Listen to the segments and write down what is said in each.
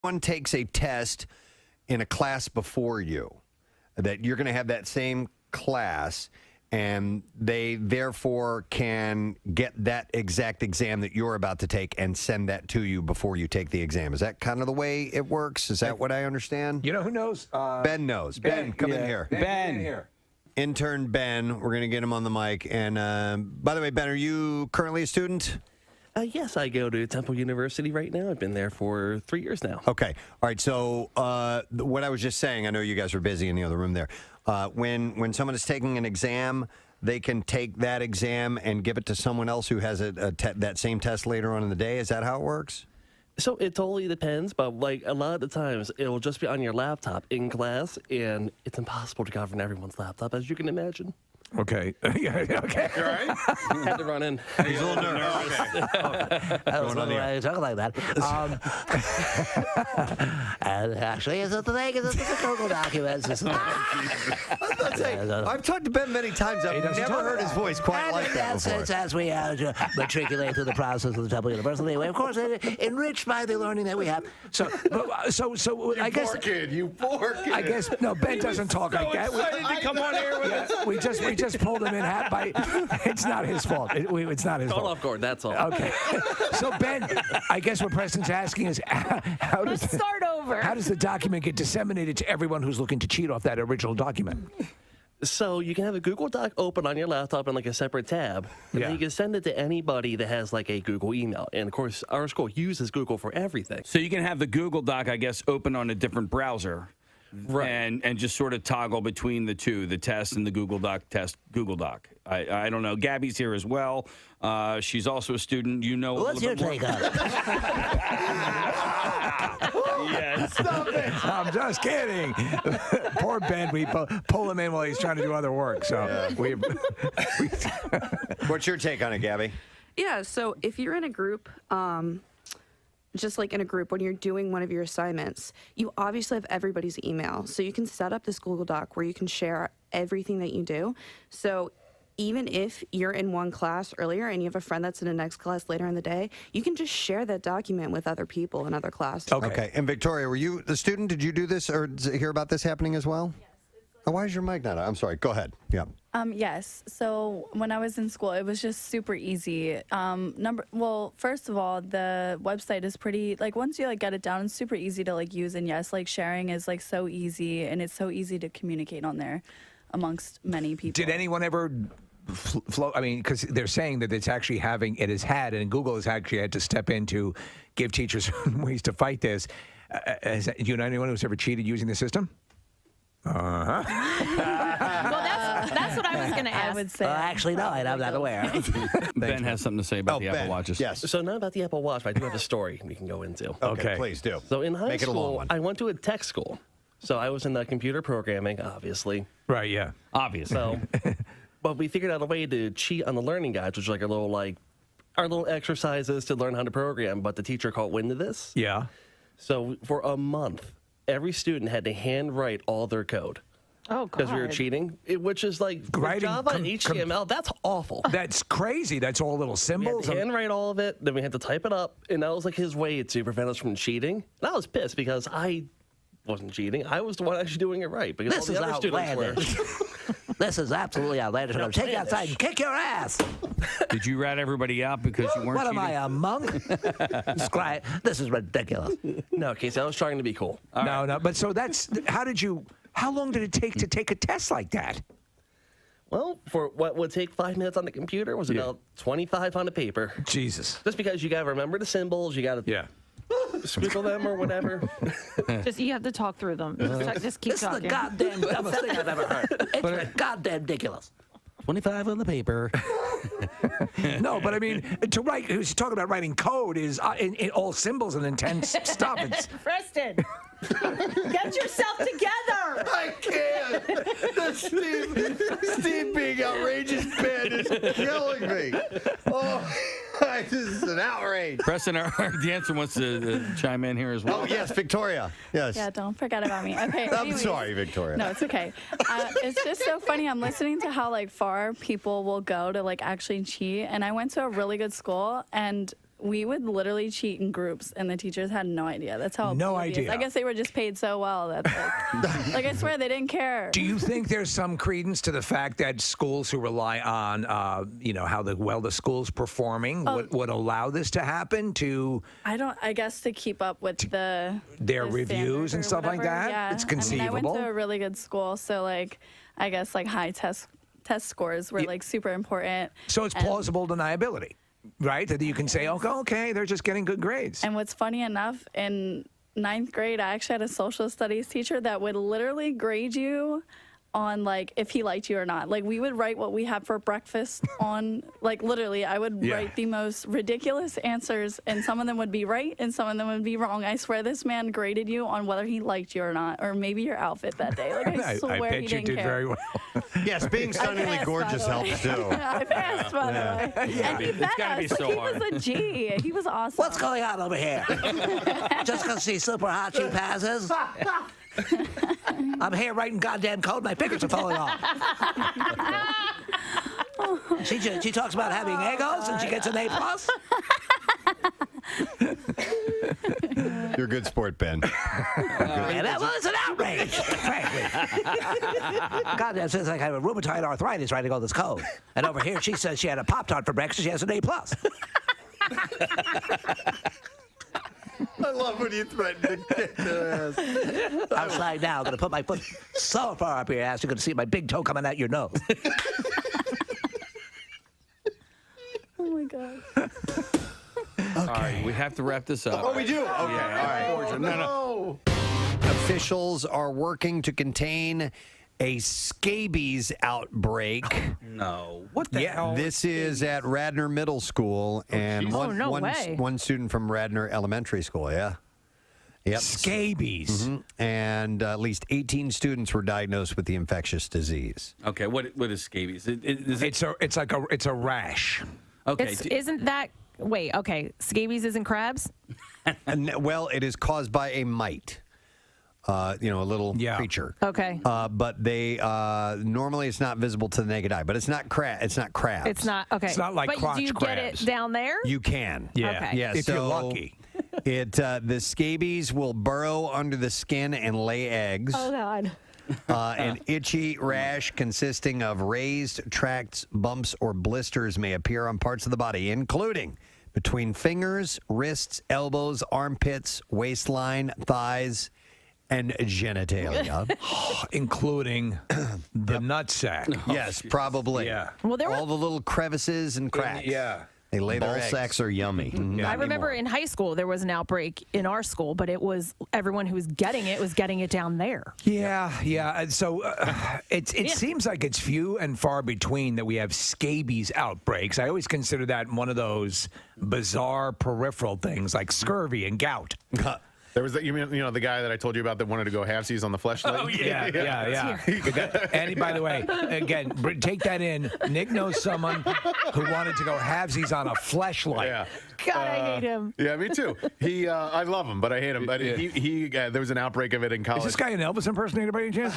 someone takes a test in a class before you, that you're going to have that same class, and they therefore can get that exact exam that you're about to take and send that to you before you take the exam. Is that kind of the way it works? Is that what I understand? You know who knows? Ben knows. Ben, come in here. Ben. Here. Intern Ben, we're going to get him on the mic. And by the way, Ben, are you currently a student? Yes, I go to Temple University right now. I've been there for 3 years now. Okay. All right. So what I was just saying, I know you guys are busy in the other room there. When someone is taking an exam, they can take that exam and give it to someone else who has that same test later on in the day. Is that how it works? So it totally depends, but like a lot of the times, it will just be on your laptop in class, and it's impossible to govern everyone's laptop, as you can imagine. Okay. Okay. You all right? Had to run in. He's a little nervous. I was wondering why you talk like that. And actually, is it the thing? Is it the Google documents? I've talked to Ben many times. I've never heard his voice quite like that before. It's as we matriculate through the process of the Temple University. Of course, enriched by the learning that we have. So I guess. You poor kid. I guess no. Ben doesn't talk like that. Excited to come on air with us. We just pulled him in hat by. It's not his fault. It's not his fault. Off guard, that's all. Okay. So Ben, I guess what Preston's asking is, how does start over. How does the document get disseminated to everyone who's looking to cheat off that original document? So you can have a Google Doc open on your laptop in like a separate tab, and then you can send it to anybody that has like a Google email. And of course, our school uses Google for everything. So you can have the Google Doc, I guess, open on a different browser. Right. And just sort of toggle between the two, the test and the Google Doc test, Google Doc. I don't know. Gabby's here as well. She's also a student. You know. What's your take on it? Yes. Stop it. I'm just kidding. Poor Ben. We pull him in while he's trying to do other work. So What's your take on it, Gabby? Yeah, so if you're in a group, just like in a group, when you're doing one of your assignments, you obviously have everybody's email. So you can set up this Google Doc where you can share everything that you do. So even if you're in one class earlier and you have a friend that's in the next class later in the day, you can just share that document with other people in other classes. Okay. And Victoria, were you the student? Did you do this or hear about this happening as well? Yes. Why is your mic not on? I'm sorry. Go ahead. Yeah. Yes. So when I was in school, it was just super easy. First of all, the website is pretty, like, once you get it down, it's super easy to use. And yes, sharing is so easy, and it's so easy to communicate on there amongst many people. Did anyone ever flow? I mean, because they're saying that it has had, and Google has actually had to step in to give teachers ways to fight this. Do you know anyone who's ever cheated using the system? Well, that's what I was going to ask. I would say. Actually, no, I'm not aware. Ben has something to say about the Apple Watches. Yes. So not about the Apple Watch, but I do have a story we can go into. Okay. Please do. So in high Make it a long school, one. I went to a tech school. So I was in the computer programming, obviously. Right, yeah. Obviously. So, but we figured out a way to cheat on the learning guides, which is our little exercises to learn how to program, but the teacher caught wind of this. Yeah. So for a month, every student had to handwrite all their code. Oh, God. Because we were cheating, which is like Java and HTML. That's awful. That's crazy. That's all little symbols. We had to handwrite all of it, then we had to type it up, and that was his way to prevent us from cheating. And I was pissed because I wasn't cheating. I was the one actually doing it right because This all the is other students were. outlandish. This is absolutely outlandish. I'm going to take you outside and kick your ass. Did you rat everybody out because you weren't What am cheating? I, a monk? This is ridiculous. No, Casey, I was trying to be cool. No. But so how long did it take to take a test like that? Well, for what would take 5 minutes on the computer was about 25 on the paper. Jesus. Just because you got to remember the symbols, you got to scribble them or whatever. You have to talk through them. Just keep This talking. is the goddamn dumbest thing I've ever heard. It's goddamn ridiculous. 25 on the paper. No, but I mean, to write, he was talking about writing code is in all symbols and intense stuff. It's, Preston, get yourself together. I can't. Steve being outrageous Ben is killing me. Oh, this is an outrage. Preston, our dancer wants to chime in here as well. Oh, yes, Victoria. Yes. Yeah, don't forget about me. Okay. I'm anyways. sorry, Victoria. No, it's okay. It's just so funny. I'm listening to how far people will go to actually cheat. And I went to a really good school, and we would literally cheat in groups, and the teachers had no idea. That's how No oblivious. idea. I guess they were just paid so well that, like I swear, they didn't care. Do you think there's some credence to the fact that schools who rely on, how the school's performing would allow this to happen to I guess to keep up with their the reviews standard and or stuff like whatever. that? Yeah. It's I conceivable. mean, I went to a really good school, so I guess high test scores were super important. So it's plausible deniability, right? That you can say, okay, they're just getting good grades. And what's funny enough, in 9th grade, I actually had a social studies teacher that would literally grade you on if he liked you or not. We would write what we had for breakfast on literally I would write the most ridiculous answers, and some of them would be right and some of them would be wrong. I swear this man graded you on whether he liked you or not, or maybe your outfit that day. I swear I bet he you didn't did care. very well. Yes, being stunningly passed, by gorgeous the way. helps too. I passed, by the way. And he It's fed gotta be us. so He hard. was a G. He was awesome. What's going on over here? Just because she's super hot, she passes? I'm here writing goddamn code. My fingers are falling off. She talks about having egos and she gets an A+. You're a good sport, Ben. And that was an outrage, frankly. Goddamn, says I have a rheumatoid arthritis writing all this code. And over here, she says she had a Pop-Tart for breakfast. She has an A+. I love when you threaten to kick their ass. Outside now, I'm going to put my foot so far up your ass, you're going to see my big toe coming out your nose. Oh my God. All right, we have to wrap this up. Oh, we do? Okay, all right. No. Officials are working to contain a scabies outbreak. No. What the hell? This is at Radnor Middle School and one student from Radnor Elementary School. Yeah. Yep. Scabies. And at least 18 students were diagnosed with the infectious disease. Okay, what is scabies? It's a rash. Okay. Isn't that... Wait, okay. Scabies isn't crabs? Well, it is caused by a mite. A little creature. Okay. But they normally it's not visible to the naked eye. But it's not It's not crabs. It's not, okay. It's not like but crotch do you crabs. get it down there? You can. Yeah. Okay. Yeah. If you're so lucky. The scabies will burrow under the skin and lay eggs. Oh, God. An itchy rash consisting of raised tracts, bumps, or blisters may appear on parts of the body, including between fingers, wrists, elbows, armpits, waistline, thighs, and genitalia. Including the nutsack. Yes, probably. Yeah. Well, there all were... the little crevices and cracks. Yeah. They lay their Ball eggs. sacks are yummy. I remember in high school there was an outbreak in our school, but it was everyone who was getting it down there. Yeah. So it seems like it's few and far between that we have scabies outbreaks. I always consider that one of those bizarre peripheral things like scurvy and gout. There was the guy that I told you about that wanted to go halfsies on the fleshlight. Oh, yeah. And by the way, again, take that in. Nick knows someone who wanted to go halvesies on a fleshlight. Yeah. God, I hate him. Yeah, me too. I love him, but I hate him. But there was an outbreak of it in college. Is this guy an Elvis impersonator by any chance?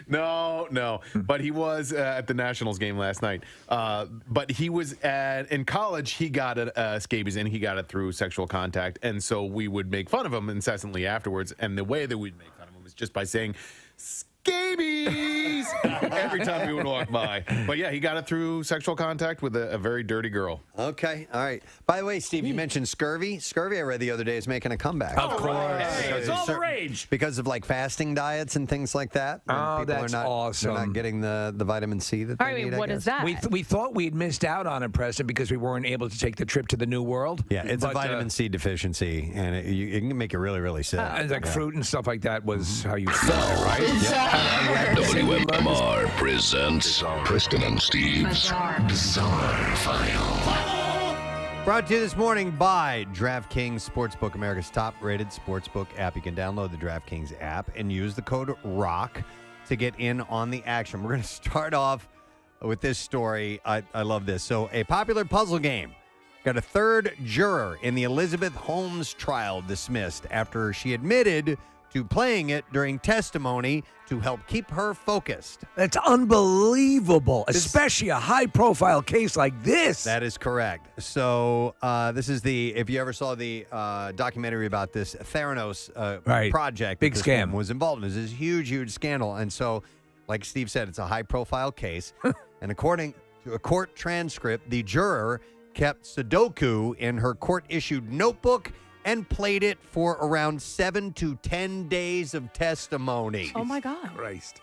No. But he was at the Nationals game last night. But he was in college. He got scabies, and he got it through sexual contact. And so we would make fun of him incessantly afterwards. And the way that we'd make fun of him was just by saying scabies every time we would walk by. But yeah, he got it through sexual contact with a very dirty girl. Okay, all right. By the way, Steve, you mentioned scurvy. Scurvy, I read the other day, is making a comeback. Of course. Hey, it's all the rage. Because of fasting diets and things like that. Oh, that's awesome. They're not getting the vitamin C that they All right, need, what is that? We thought we'd missed out on it, Preston, because we weren't able to take the trip to the New World. Yeah, it's a vitamin C deficiency, and it can make you really, really sick. And like fruit and stuff like that was how you said it, right? WMMR presents Preston and Steve's Bizarre File. Brought to you this morning by DraftKings Sportsbook, America's top-rated sportsbook app. You can download the DraftKings app and use the code ROCK to get in on the action. We're going to start off with this story. I love this. So a popular puzzle game got a third juror in the Elizabeth Holmes trial dismissed after she admitted to playing it during testimony to help keep her focused. That's unbelievable, especially a high-profile case like this. That is correct. So this is if you ever saw the documentary about this Theranos project. Big that this scam. woman was involved in. It was this huge, huge scandal. And so, like Steve said, it's a high-profile case. And according to a court transcript, the juror kept sudoku in her court-issued notebook and played it for around 7 to 10 days of testimony. Oh, my God. Christ.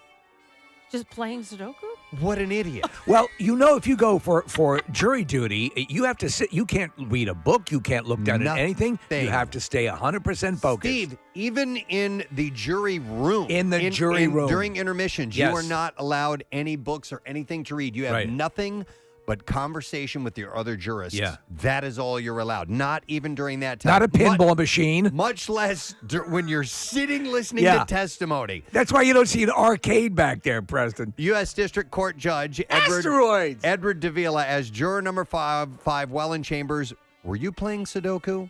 Just playing Sudoku? What an idiot. Well, if you go for jury duty, you have to sit. You can't read a book. You can't look down at anything. You have to stay 100% focused. Steve, even in the jury room. During intermissions, Yes. you are not allowed any books or anything to read. You have nothing but conversation with your other jurists. Yeah. That is all you're allowed. Not even during that time. Not a pinball machine. Much less when you're sitting listening to testimony. That's why you don't see an arcade back there, Preston. U.S. District Court Judge Edward Davila as juror number 5, Welland Chambers. Were you playing Sudoku?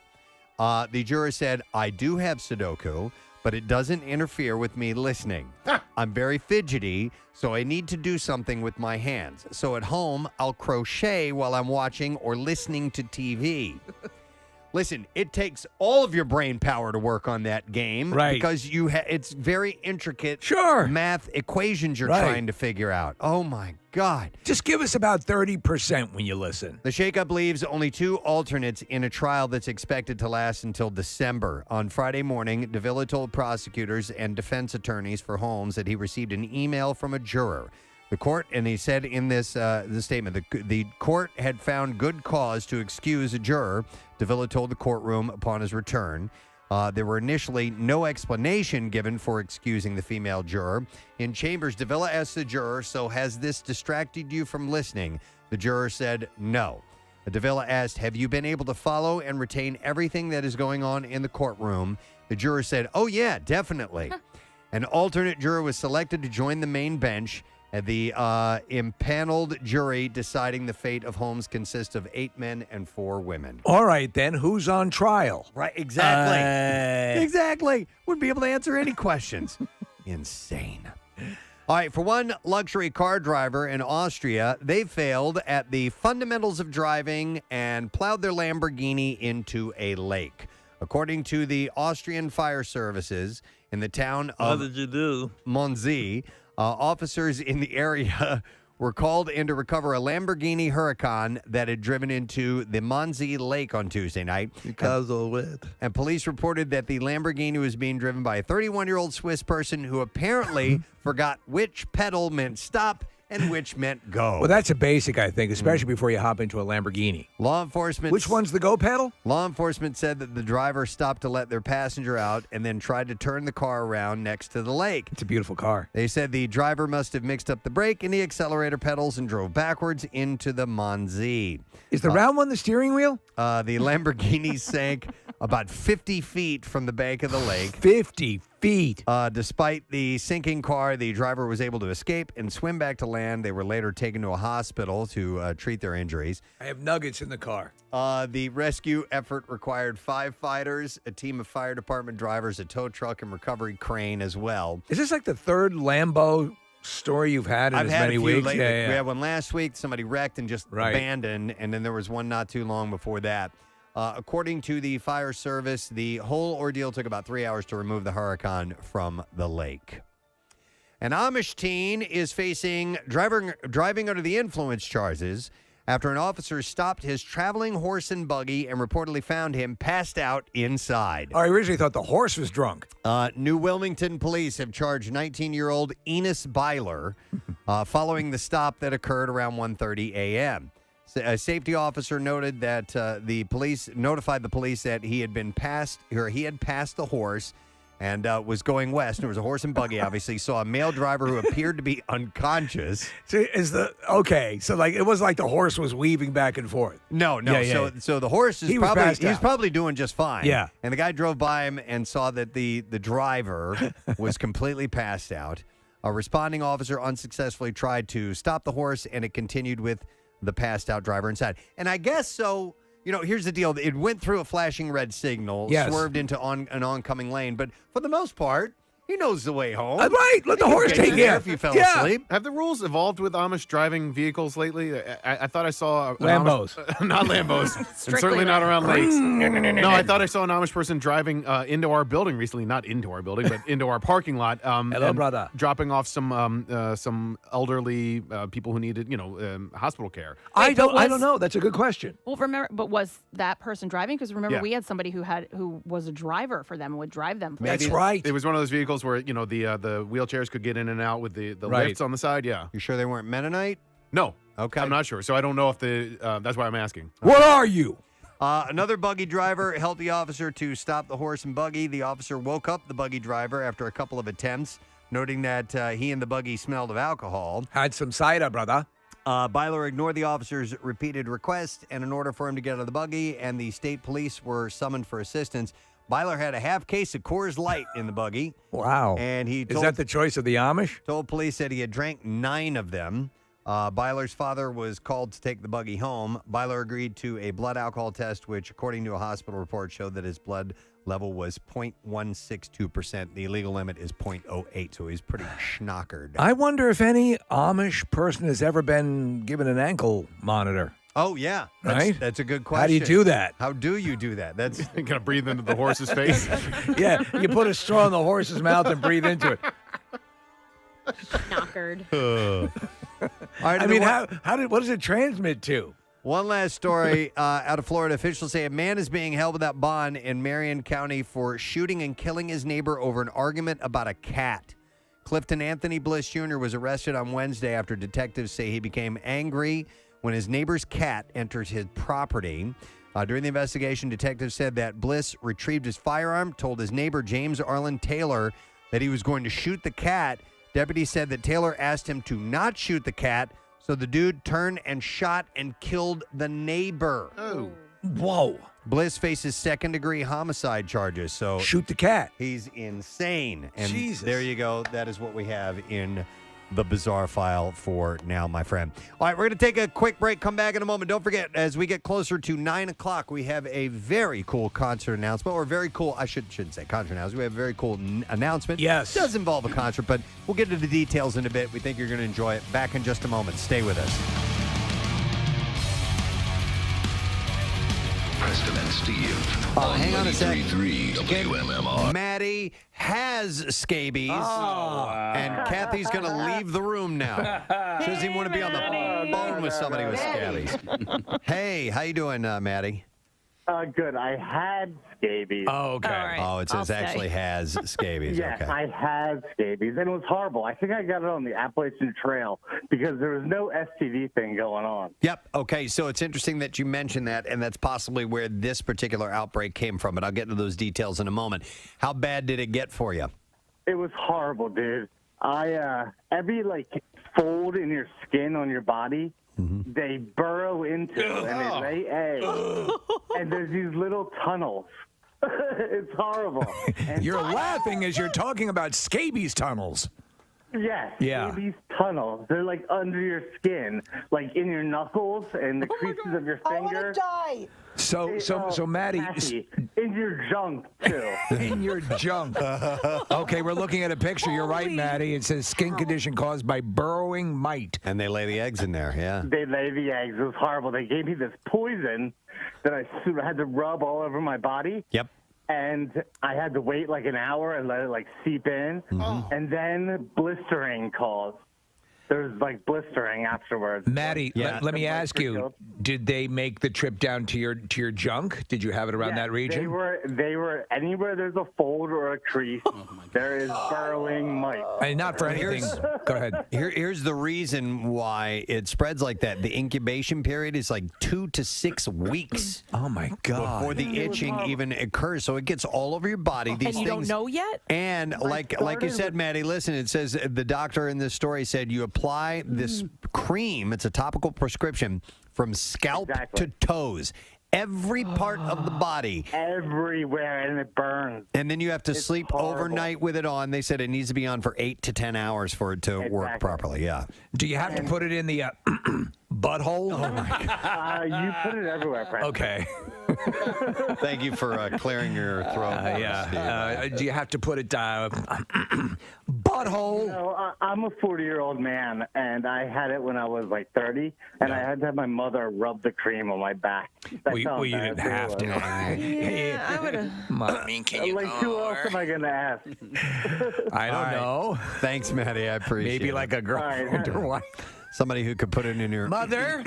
The juror said, I do have Sudoku, but it doesn't interfere with me listening. I'm very fidgety, so I need to do something with my hands. So at home, I'll crochet while I'm watching or listening to TV. Listen, it takes all of your brain power to work on that game. Right. Because it's very intricate math equations you're Right. trying to figure out. Oh, my God. Just give us about 30% when you listen. The shakeup leaves only 2 alternates in a trial that's expected to last until December. On Friday morning, Davila told prosecutors and defense attorneys for Holmes that he received an email from a juror. The court, and he said in this statement, the court had found good cause to excuse a juror. Davila told the courtroom upon his return. There were initially no explanation given for excusing the female juror. In Chambers, Davila asked the juror, so has this distracted you from listening? The juror said no. Davila asked, have you been able to follow and retain everything that is going on in the courtroom? The juror said, oh, yeah, definitely. An alternate juror was selected to join the main bench. The impaneled jury deciding the fate of Holmes consists of 8 men and 4 women. All right, then, who's on trial? Right, exactly. Exactly. Wouldn't be able to answer any questions. Insane. All right, for one luxury car driver in Austria, they failed at the fundamentals of driving and plowed their Lamborghini into a lake. According to the Austrian fire services in the town of Monzi, officers in the area were called in to recover a Lamborghini Huracan that had driven into the Monzi Lake on Tuesday night. And police reported that the Lamborghini was being driven by a 31-year-old Swiss person who apparently forgot which pedal meant stop and which meant go. Well, that's a basic, I think, especially before you hop into a Lamborghini. Law enforcement... Which one's the go pedal? Law enforcement said that the driver stopped to let their passenger out and then tried to turn the car around next to the lake. It's a beautiful car. They said the driver must have mixed up the brake and the accelerator pedals and drove backwards into the Monzi. Is the round one the steering wheel? The Lamborghini sank about 50 feet from the bank of the lake. 50 feet. Despite the sinking car, the driver was able to escape and swim back to land. They were later taken to a hospital to treat their injuries. I have nuggets in the car. The rescue effort required 5 fighters, a team of fire department drivers, a tow truck, and recovery crane as well. Is this like the third Lambo story you've had in I've as had many a few weeks? lately. Yeah. We had one last week. Somebody wrecked and just abandoned, and then there was one not too long before that. According to the fire service, the whole ordeal took about 3 hours to remove the Huracan from the lake. An Amish teen is facing driving under the influence charges after an officer stopped his traveling horse and buggy and reportedly found him passed out inside. I originally thought the horse was drunk. New Wilmington police have charged 19-year-old Enos Byler following the stop that occurred around 1:30 a.m. A safety officer noted that the police notified the police that he had passed the horse and was going west. There was a horse and buggy, obviously. Saw a male driver who appeared to be unconscious. So it was like the horse was weaving back and forth. No. Yeah. So the horse is probably doing just fine. Yeah. And the guy drove by him and saw that the driver was completely passed out. A responding officer unsuccessfully tried to stop the horse, and it continued with the passed out driver inside. And I guess so. here's the deal. It went through a flashing red signal, Yes. swerved into an oncoming lane, but for the most part, he knows the way home. Right. Let the horse take there it. if you fell Yeah. asleep. Have the rules evolved with Amish driving vehicles lately? I thought I saw Lambos. Not Lambos, and certainly not around lakes. No, I thought I saw an Amish person driving into our building recently. Not into our building, but into our parking lot. Hello, and brother. Dropping off some elderly people who needed, hospital care. I don't know. That's a good question. Well, remember, but was that person driving? Because remember, Yeah. we had somebody who was a driver for them and would drive them. That's right. It was one of those vehicles where the wheelchairs could get in and out with the Right. lifts on the side. Yeah. You sure they weren't Mennonite? No. Okay. I'm not sure. So I don't know if that's why I'm asking. What are you? Another buggy driver helped the officer to stop the horse and buggy. The officer woke up the buggy driver after a couple of attempts, noting that he and the buggy smelled of alcohol. Had some cider, brother. Byler ignored the officer's repeated request and an order for him to get out of the buggy, and the state police were summoned for assistance. Byler had a half case of Coors Light in the buggy. Wow. And he Is told, that the choice of the Amish? told police that he had drank 9 of them. Byler's father was called to take the buggy home. Byler agreed to a blood alcohol test, which, according to a hospital report, showed that his blood level was 0.162%. The illegal limit is 0.08, so he's pretty schnockered. I wonder if any Amish person has ever been given an ankle monitor. Oh, yeah. Right? That's a good question. How do you do that? How do you do that? That's Gonna breathe into the horse's face. Yeah, you put a straw in the horse's mouth and breathe into it. Knockered. All right, I mean, what does it transmit to? One last story out of Florida. Officials say a man is being held without bond in Marion County for shooting and killing his neighbor over an argument about a cat. Clifton Anthony Bliss Jr. was arrested on Wednesday after detectives say he became angry when his neighbor's cat entered his property. During the investigation, detectives said that Bliss retrieved his firearm, told his neighbor James Arlen Taylor that he was going to shoot the cat. Deputies said that Taylor asked him to not shoot the cat, so the dude turned and shot and killed the neighbor. Oh. Whoa. Bliss faces second-degree homicide charges, so Shoot the cat. he's insane. And Jesus. there you go. That is what we have in the bizarre file for now, my friend. All right, we're going to take a quick break. Come back in a moment. Don't forget, as we get closer to 9 o'clock, we have a very cool concert announcement, or very cool, I shouldn't say concert announcement. We have a very cool announcement. Yes. It does involve a concert, but we'll get into the details in a bit. We think you're going to enjoy it. Back in just a moment. Stay with us. Preston and Steve. Hang on a sec. 93.3 WMMR. Maddie has scabies, and Kathy's going to leave the room now. She doesn't even want to be on the phone with somebody with scabies. Hey, how you doing, Maddie? Good. I had scabies. Oh, okay. All right. Oh, it says I'll actually stay. has scabies. Yes, Okay. I had scabies, and it was horrible. I think I got it on the Appalachian Trail because there was no STD thing going on. Yep. Okay. So it's interesting that you mentioned that, and that's possibly where this particular outbreak came from. But I'll get into those details in a moment. How bad did it get for you? It was horrible, dude. Every fold in your skin on your body, they burrow into and they lay eggs, and there's these little tunnels. It's horrible. And You're laughing as you're talking about scabies tunnels. yes, Yeah. these tunnels. They're like under your skin, like in your knuckles and the creases of your finger. So Maddie, Kathy, in your junk too. in your junk. Okay, we're looking at a picture. You're right, Maddie. It says skin condition caused by burrowing mite. And they lay the eggs in there. Yeah. They lay the eggs. It was horrible. They gave me this poison that I had to rub all over my body. Yep. And I had to wait like an hour and let it seep in. And then blistering caused. There's blistering afterwards. Maddie, Yeah. let me ask you: did they make the trip down to your junk? Did you have it around Yes, that region? They were anywhere there's a fold or a crease, there is burrowing mite. And not for anything. Go ahead. Here's the reason why it spreads like that. The incubation period is 2 to 6 weeks Oh my God! before the itching even occurs. So it gets all over your body. These And you don't things- know yet? And like you started said, with- Maddie, listen, it says the doctor in this story said you apply this cream. It's a topical prescription from scalp Exactly. to toes. Every part of the body. Everywhere, and it burns. And then you have to sleep horrible. overnight with it on. They said it needs to be on for 8 to 10 hours for it to work Exactly. properly. Yeah. Do you have to put it in the Butthole? Oh my God. You put it everywhere, Preston. Okay. Thank you for clearing your throat. Do you have to put it butthole? No, I'm a 40-year-old man, and I had it when I was like 30, and I had to have my mother rub the cream on my back. That's Well, you didn't have to. Yeah, I would have. Mommy, can you Like, who else am I going to ask? I don't know. Thanks, Maddie. I appreciate it. Maybe like a girlfriend or wife. Somebody who could put it in your Mother.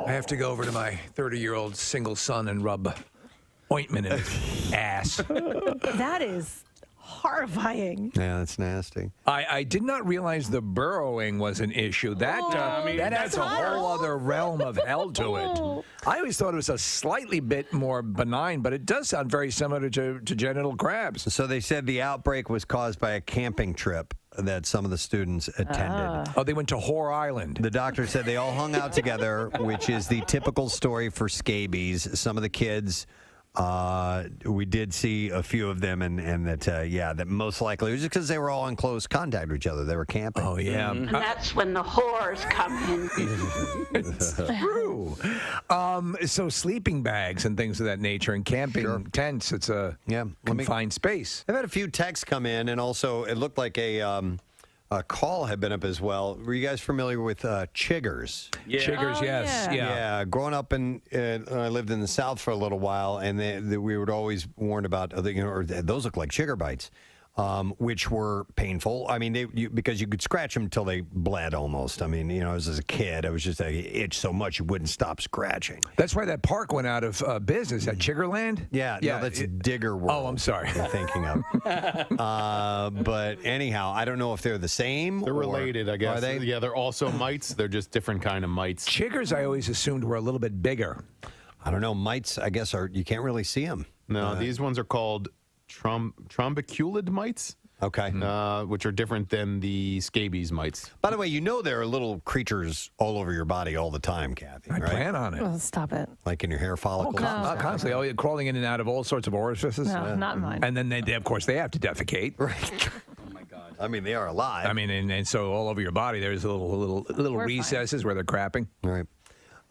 I have to go over to my 30-year-old single son and rub ointment in his ass. That is horrifying. Yeah, that's nasty. I did not realize the burrowing was an issue. That that adds a whole other realm of hell to it. I always thought it was a slightly bit more benign, but it does sound very similar to genital crabs. So they said the outbreak was caused by a camping trip that some of the students attended. Oh, they went to Whore Island. The doctor said they all hung out together, which is the typical story for scabies. Some of the kids, we did see a few of them, and that, that most likely it was just because they were all in close contact with each other. They were camping. Oh, yeah. And that's when the whores come in. It's true. So sleeping bags and things of that nature and camping tents, it's a confined space. I've had a few texts come in, and also it looked like a call had been up as well. Were you guys familiar with chiggers? Yeah. Chiggers, yes. Yeah. Growing up I lived in the South for a little while, and we would always warn about, those look like chigger bites. Which were painful. I mean, because you could scratch them until they bled almost. I mean, as a kid, I was just itch so much you wouldn't stop scratching. That's why that park went out of business at Chiggerland. Yeah, no, that's Digger World. Oh, I'm sorry. You're thinking of. But anyhow, I don't know if they're the same. They're related, I guess. Are they? Yeah, they're also mites. They're just different kind of mites. Chiggers, I always assumed were a little bit bigger. I don't know. Mites, I guess, you can't really see them. No, these ones are called trombiculid mites. Okay. Which are different than the scabies mites. By the way, there are little creatures all over your body all the time, Kathy. I plan on it. Oh, stop it. Like in your hair follicles. Not constantly. Oh, you're crawling in and out of all sorts of orifices. No, not mine. And then, of course, they have to defecate. Right. Oh, my God. I mean, they are alive. I mean, and so all over your body, there's little recesses where they're crapping. Right.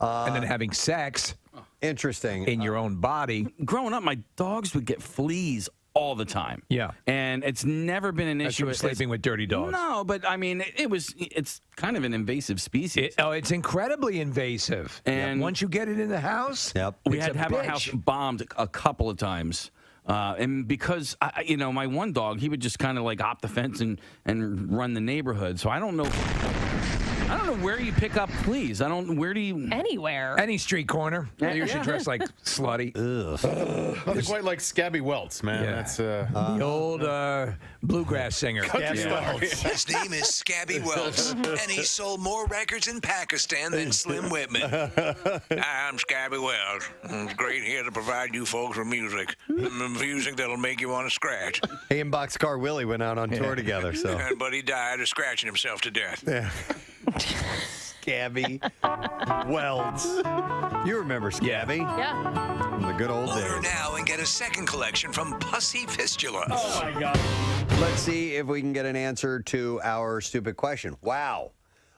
And then having sex. Interesting. In your own body. Growing up, my dogs would get fleas all the time. Yeah. And it's never been an issue. From sleeping with dirty dogs. No, but I mean, it's kind of an invasive species. It's incredibly invasive. And once you get it in the house, we had to have our house bombed a couple of times. And because, my one dog, he would just kind of like hop the fence and run the neighborhood. So I don't know where you pick up fleas. Where do you? Anywhere. Any street corner. You should dress like slutty. Nothing quite like Scabby Welts, man. Yeah. That's the old bluegrass singer. His name is Scabby Welts, and he sold more records in Pakistan than Slim Whitman. Hi, I'm Scabby Welts. It's great here to provide you folks with music. Music that'll make you want to scratch. He and Boxcar Willie went out on tour together, so. But he died of scratching himself to death. Yeah. Scabby Welts. You remember Scabby? Yeah. From the good old Order days. now and get a second collection from Pussy Fistula. Oh, my God. Let's see if we can get an answer to our stupid question. Wow.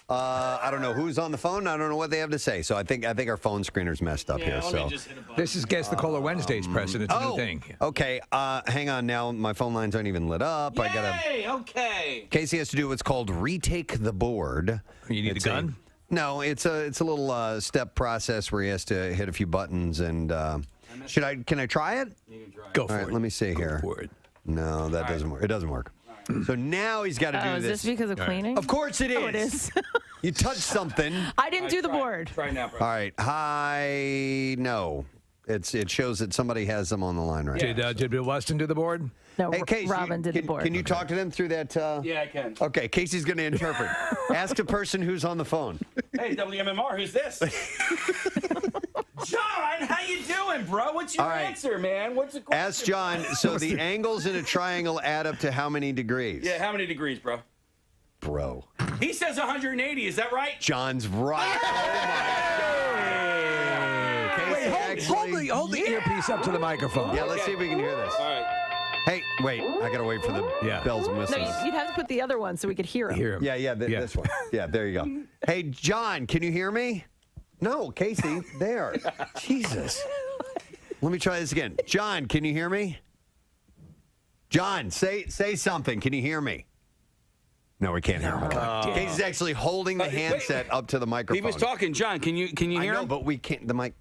I don't know who's on the phone. I don't know what they have to say. So I think our phone screener's messed up here. So this is Guess the Caller Wednesdays, Preston. It's a new thing. Okay. Hang on now. My phone lines aren't even lit up. Yay, okay. Casey has to do what's called retake the board. You need a gun? No, it's a little step process where he has to hit a few buttons. And can I try it? You can try. Go for All right, it. let me see here. Go for it. No, that doesn't work. It doesn't work. So now he's got to do Is this. this because of cleaning? Of course it is. Oh, it is. You touched something. I didn't do the board. Try now, bro. All right. Hi. No. It shows that somebody has them on the line right now. Did Bill Weston do the board? No, Hey, Casey, Robin did the board. Can you talk to them through that? Yeah, I can. Okay, Casey's going to interpret. Ask the person who's on the phone. Hey, WMMR, who's this? John, how you doing, bro? What's your All right. answer, man? What's the question? Ask John. So the angles in a triangle add up to how many degrees? Yeah, how many degrees, bro? Bro. He says 180. Is that right? John's right. Oh, my God. Casey, Hold the earpiece up to the microphone. Yeah, let's see if we can hear this. All right. Hey, wait. I got to wait for the bells and No, whistles. you'd have to put the other one so we could hear him. Yeah, this one. Yeah, there you go. Hey, John, can you hear me? No, Casey, there. Jesus. Let me try this again. John, can you hear me? John, say something. Can you hear me? No, we can't hear him. Casey's actually holding the handset up to the microphone. He was talking, John. Can you hear I know, him? but we can't. The mic.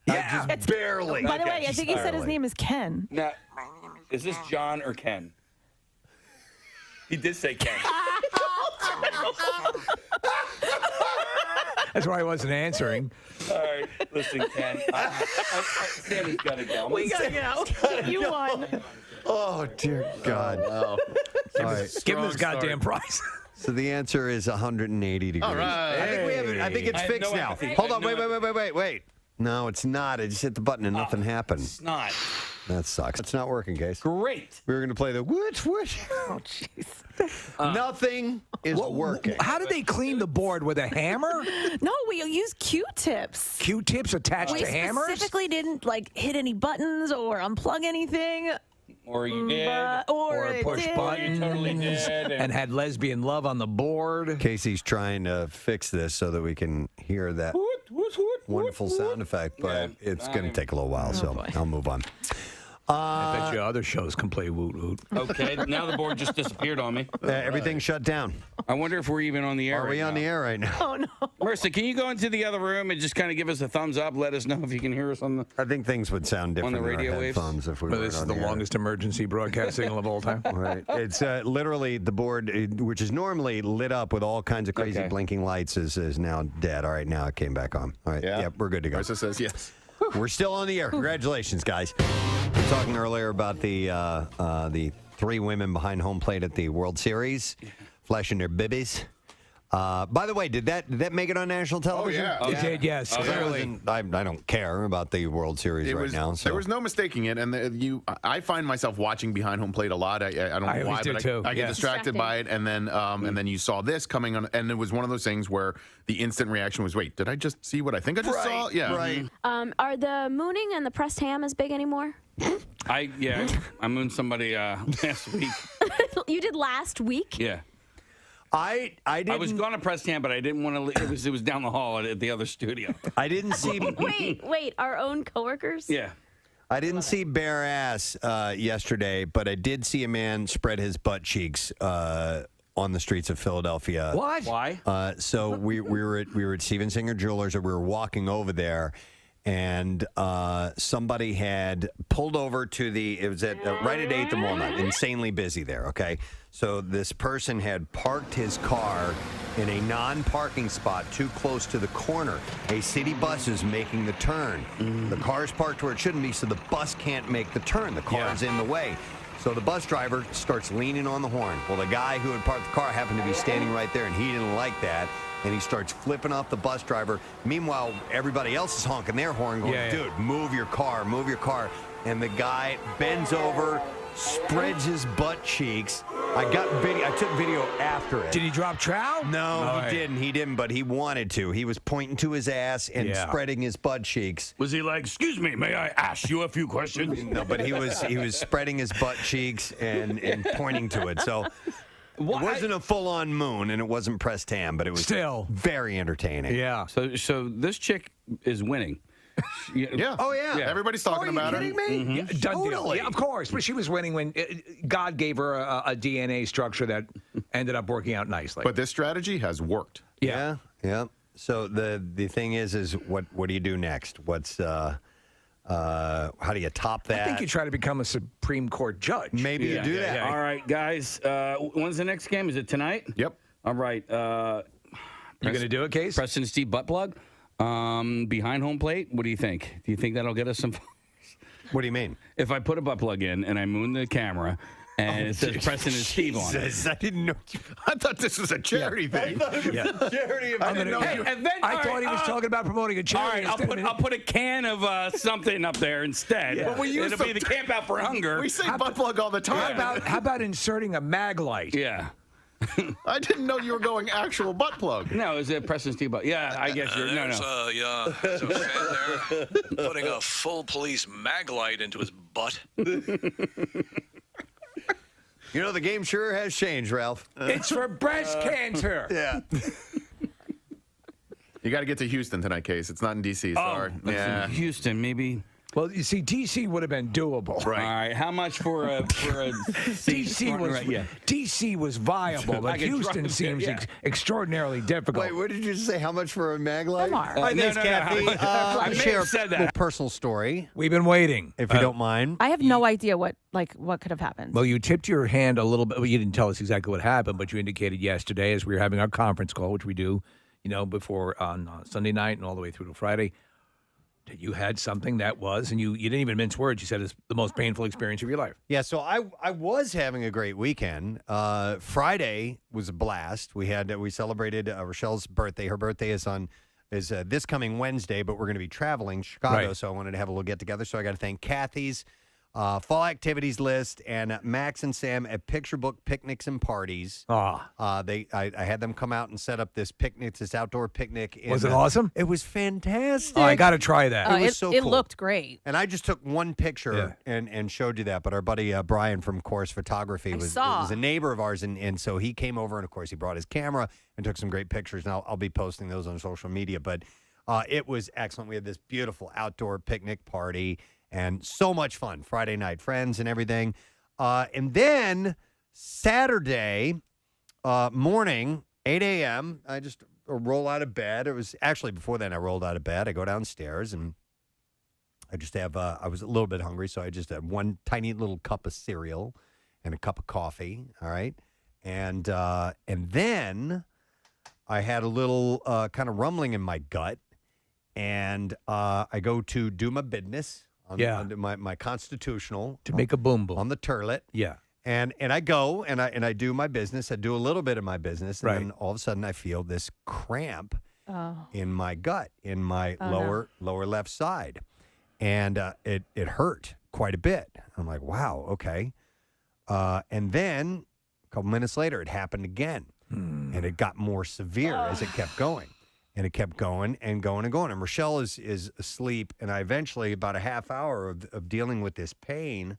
Yeah, just barely. By the way, I think he said his name is Ken. Now, is this John or Ken? He did say Ken. That's why I wasn't answering. All right, listen, Ken. Sammy's got to go. We gotta go. You won. Oh dear God! Wow. All right. Give him his goddamn prize. So the answer is 180 degrees. All right. I think we have it. I think it's I have fixed no now. empathy. Hold I on. have no Wait. No, it's not. I just hit the button and nothing happened. It's not. That sucks. It's not working, Case. Great. We were going to play the whoosh. Oh, jeez. Nothing is working. How did they clean the board with a hammer? No, we use Q-tips. Q-tips attached We to hammers? specifically didn't hit any buttons or unplug anything. Or you did. Or it push did. buttons You totally did. and had lesbian love on the board. Casey's trying to fix this so that we can hear that wonderful sound effect, but it's going to take a little while, so I'll move on. I bet you other shows can play woot woot. Okay, now the board just disappeared on me. Everything's shut down. I wonder if we're even on the air. Are we on the air right now? Oh, no. Marissa, can you go into the other room and just kind of give us a thumbs up? Let us know if you can hear us on the. I think things would sound different the radio in our waves? headphones if we But were this is on the air. longest emergency broadcast signal of all time. Right. It's literally the board, which is normally lit up with all kinds of crazy Okay. blinking lights, is now dead. All right, now it came back on. All right. Yeah. Yep, we're good to go. Marissa says yes. We're still on the air. Congratulations, guys. We were talking earlier about the three women behind home plate at the World Series, flashing their bibbies. By the way, did that make it on national television? yeah. It did, yes. Clearly. I don't care about the World Series right now. So. There was no mistaking it, and I find myself watching behind home plate a lot. I don't know I why, always do but too. I get distracted by it, and then you saw this coming on, and it was one of those things where the instant reaction was, "Wait, did I just see what I think I just saw?" Yeah, right. Are the mooning and the pressed ham as big anymore? I mooned somebody last week. You did last week? Yeah. I didn't. I was going to press Ham, but I didn't want to. It was down the hall at the other studio. I didn't see. Wait, our own coworkers? Yeah. I didn't see bare ass yesterday, but I did see a man spread his butt cheeks on the streets of Philadelphia. What? Why? So we were at Steven Singer Jewelers, and we were walking over there, and somebody had pulled over to it was at right at 8th and Walnut, insanely busy there. Okay, so this person had parked his car in a non-parking spot too close to the corner. A city bus is making the turn. The car's parked where it shouldn't be, so the bus can't make the turn. The car is in the way. So the bus driver starts leaning on the horn. Well, the guy who had parked the car happened to be standing right there, and he didn't like that. And he starts flipping off the bus driver. Meanwhile, everybody else is honking their horn, going, dude, move your car, move your car. And the guy bends over, spreads his butt cheeks. I took video after it. Did he drop trow? No, he didn't. He didn't, but he wanted to. He was pointing to his ass and spreading his butt cheeks. Was he like, "Excuse me, may I ask you a few questions"? No, but he was spreading his butt cheeks and pointing to it. So it wasn't a full-on moon, and it wasn't pressed ham, but it was still very entertaining. Yeah. So this chick is winning. Yeah. Oh, yeah. Everybody's talking about Are you kidding me? Yeah, done deal. Totally. Yeah, of course. But she was winning when God gave her a DNA structure that ended up working out nicely. But this strategy has worked. Yeah. So the thing is what do you do next? What's how do you top that? I think you try to become a Supreme Court judge. Maybe you do that. All right, guys. When's the next game? Is it tonight? Yep. All right. You going to do it, Case? Preston and Steve butt plug. Behind home plate. What do you think? Do you think that'll get us some? What do you mean? If I put a butt plug in and I moon the camera and it says Preston and Steve on it. I didn't know. I thought this was a charity thing. I thought it was a charity. I thought he was talking about promoting a All charity. right, I'll put a can of something up there instead. Yeah. But It'll be the Camp Out for Hunger. We say butt plug all the time. How about inserting a mag light? Yeah. I didn't know you were going actual butt plug. No, is it Preston's T-butt? Yeah, I guess you're. No, no. There's a fan there putting a full police mag light into his butt. You know, the game sure has changed, Ralph. It's for breast cancer. Yeah. You got to get to Houston tonight, Case. It's not in D.C. Sorry. Yeah. Houston, maybe. Well, you see, D.C. would have been doable. Right. All right. How much for a D.C. was D.C. was viable, but Houston seems extraordinarily difficult. Wait, what did you say? How much for a mag light? Hi, thanks, Kathy. I'll share a little personal story. We've been waiting. If you don't mind. I have no idea what could have happened. Well, you tipped your hand a little bit. Well, you didn't tell us exactly what happened, but you indicated yesterday as we were having our conference call, which we do, before on Sunday night and all the way through to Friday, that you had something that was, and you didn't even mince words. You said it's the most painful experience of your life. Yeah, so I was having a great weekend. Friday was a blast. We celebrated Rochelle's birthday. Her birthday is this coming Wednesday, but we're going to be traveling to Chicago, so I wanted to have a little get together. So I got to thank Kathy's fall activities list and Max and Sam at Picture Book Picnics and Parties. I had them come out and set up this outdoor picnic. Was it awesome? It was fantastic. Oh, I got to try that. It was so cool. It looked great. And I just took one picture and showed you that. But our buddy Brian from Chorus Photography was a neighbor of ours. And so he came over and, of course, he brought his camera and took some great pictures. And I'll be posting those on social media. But it was excellent. We had this beautiful outdoor picnic party. And so much fun. Friday night, friends and everything. And then Saturday morning, 8 a.m., I just roll out of bed. It was actually before then I rolled out of bed. I go downstairs and I just have, I was a little bit hungry, so I just had one tiny little cup of cereal and a cup of coffee. All right. And then I had a little kind of rumbling in my gut. And I go to do my business. On my constitutional to make a boom boom on the turlet. Yeah. And I go and I do my business. I do a little bit of my business, and then all of a sudden I feel this cramp in my gut, in my lower left side, and it hurt quite a bit. I'm like, wow, okay. And then a couple minutes later, it happened again, and it got more severe as it kept going. And it kept going and going and going. And Rochelle is asleep. And I eventually, about a half hour of dealing with this pain,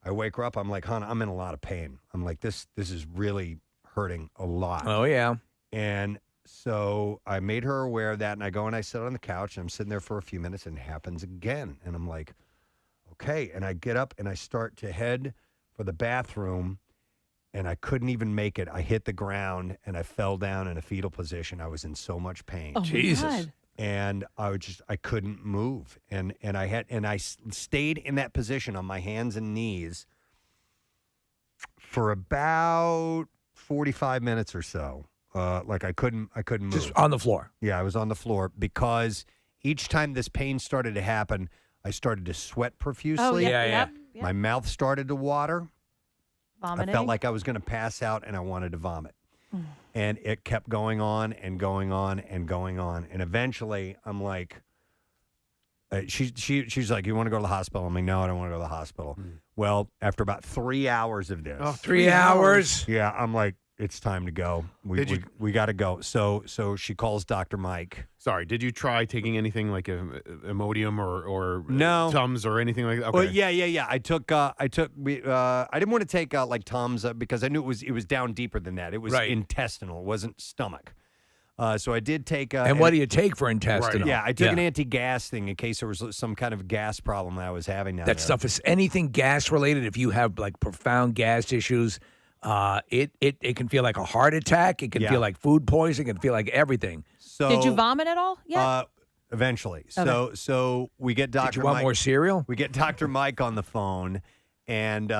I wake her up. I'm like, hon, I'm in a lot of pain. I'm like, this is really hurting a lot. Oh, yeah. And so I made her aware of that. And I go and I sit on the couch. And I'm sitting there for a few minutes. And it happens again. And I'm like, okay. And I get up and I start to head for the bathroom. And I couldn't even make it. I hit the ground and I fell down in a fetal position. I was in so much pain. Oh, Jesus. And I couldn't move. And I stayed in that position on my hands and knees for about 45 minutes or so. Like I couldn't move. Just on the floor. Yeah, I was on the floor because each time this pain started to happen, I started to sweat profusely. Oh, yep. My mouth started to water. Vomiting. I felt like I was going to pass out and I wanted to vomit. And it kept going on and going on and going on. And eventually I'm like, she's like, you want to go to the hospital? I'm like, no, I don't want to go to the hospital. Well, after about 3 hours of this. 3 hours? Yeah, I'm like, it's time to go. We got to go. So she calls Dr. Mike. Sorry, did you try taking anything like Imodium or no Tums or anything like that? Okay. Well, yeah. I didn't want to take like Tums because I knew it was down deeper than that. It was intestinal. It wasn't stomach. So I did take. And what do you take for intestinal? Right. Yeah, I took an anti-gas thing in case there was some kind of gas problem that I was having. That stuff is anything gas related. If you have like profound gas issues. It can feel like a heart attack. It can feel like food poisoning. It can feel like everything. So, did you vomit at all? Yeah. Eventually. Okay. So we get Dr. Did you want Mike, more cereal? We get Dr. Mike on the phone, and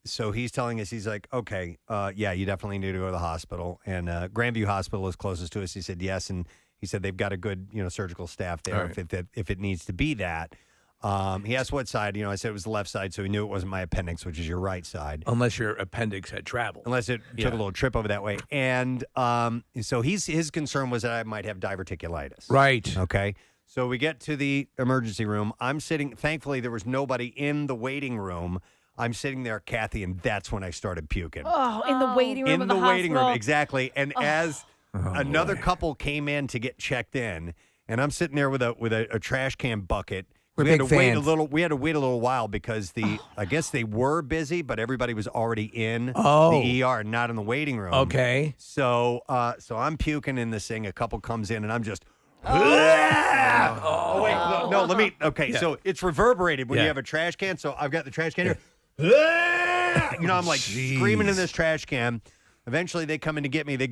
so he's telling us, he's like, okay, yeah, you definitely need to go to the hospital. And Grandview Hospital is closest to us. He said yes, and he said they've got a good surgical staff there if it needs to be that. He asked what side. I said it was the left side, so he knew it wasn't my appendix, which is your right side. Unless your appendix had traveled. Unless it took a little trip over that way. And so his concern was that I might have diverticulitis. Right. Okay. So we get to the emergency room. I'm sitting. Thankfully, there was nobody in the waiting room. I'm sitting there, Kathy, and that's when I started puking. Oh, in the waiting room In of the the waiting room, hospital. exactly. And as another couple came in to get checked in, and I'm sitting there with a trash can bucket. We're We had big to wait a fans. little. We had to wait a little while because I guess they were busy, but everybody was already in the ER, not in the waiting room. Okay. So I'm puking in this thing. A couple comes in, and I'm just. Oh, wait, no. Let me. Okay, Yeah. so it's reverberated when Yeah. you have a trash can. So I've got the trash can here. I'm like screaming in this trash can. Eventually, they come in to get me. They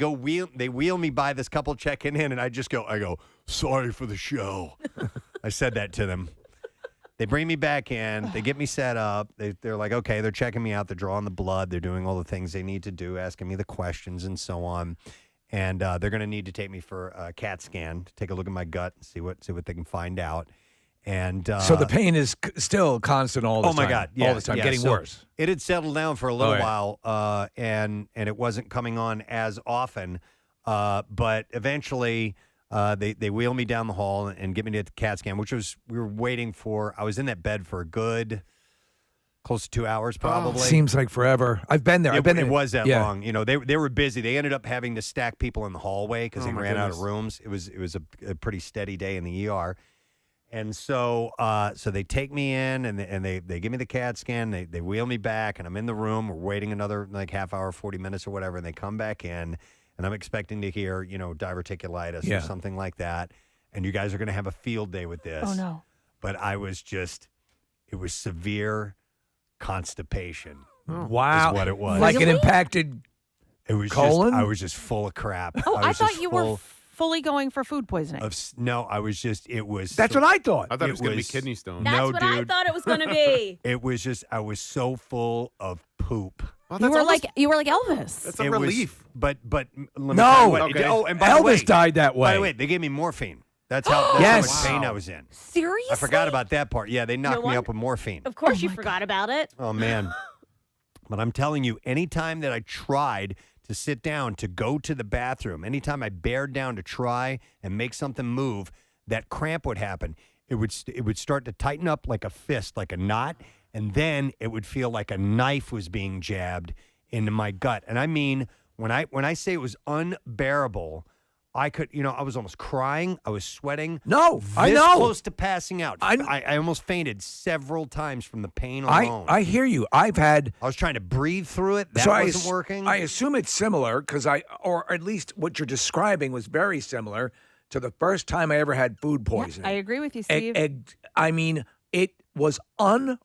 wheel me by this couple checking in, and I go, sorry for the show. I said that to them. They bring me back in. They get me set up. They're like, okay, they're checking me out. They're drawing the blood. They're doing all the things they need to do, asking me the questions and so on. And they're going to need to take me for a CAT scan to take a look at my gut and see what they can find out. And So the pain is still constant all the time. Oh my God! Yeah, all the time, yeah. getting So worse. It had settled down for a little Oh, yeah. while, and it wasn't coming on as often. But eventually, they wheel me down the hall and get me to the CAT scan, which we were waiting for. I was in that bed for a good close to 2 hours, probably. Seems like forever. I've been there. It was that Yeah. long. You know, they were busy. They ended up having to stack people in the hallway because they my ran out of goodness. rooms. It was a pretty steady day in the ER. And so they take me in and they give me the CAT scan. They wheel me back, and I'm in the room. We're waiting another like half hour, 40 minutes or whatever, and they come back in, and I'm expecting to hear, diverticulitis or something like that. And you guys are going to have a field day with this. Oh, no. But it was severe constipation. Wow. Is what it was. Like an Really? impacted It was colon? I was just full of crap. Oh, I was thought just you were full fully going for food poisoning. no, I was just. It was. That's what I thought. I thought it It was going to be was- kidney stone. That's No, what I dude. thought it was going to be. It was just. I was so full of poop. Well, you that's were almost- like Elvis. That's a It relief. Was, but let me No. tell you what, Okay. and by the Elvis way, died that way. By the way, they gave me morphine. That's how Yes. much pain I was in. Seriously? I forgot about that part. Yeah, they knocked me wonder- up with morphine. Of course, you forgot about it. Oh man. But I'm telling you, anytime that I tried to sit down to go to the bathroom, anytime I bared down to try and make something move, that cramp would happen. It would start to tighten up like a fist, like a knot, and then it would feel like a knife was being jabbed into my gut. And I mean, when I say it was unbearable, I could, I was almost crying. I was sweating. No, I This know. close to passing out. I almost fainted several times from the pain alone. I hear you. I was trying to breathe through it. That so wasn't working. I assume it's similar or at least what you're describing was very similar to the first time I ever had food poisoning. I agree with you, Steve. I mean, it was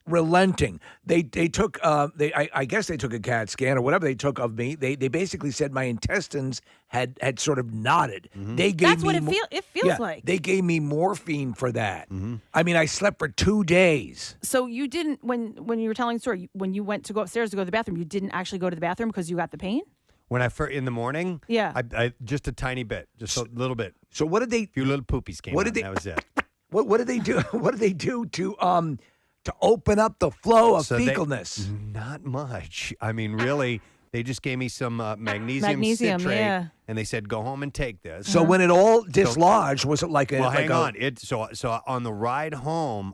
unrelenting. They took I guess they took a CAT scan or whatever they took of me. They basically said my intestines had sort of knotted. They gave That's what me it feels like. They gave me morphine for that. I mean, I slept for 2 days. So you didn't, when you were telling the story, when you went to go upstairs to go to the bathroom, you didn't actually go to the bathroom because you got the pain? when I in the morning, Yeah. I just a tiny bit, just a little bit. So what did they? A few little poopies came. What out, did and that was it. What did they do? What did they do to open up the flow of So fecalness? Not much. I mean, really, they just gave me some magnesium citrate, yeah. and they said, "Go home and take this." So when it all dislodged, was it like a? Well, like hang a- on. So on the ride home,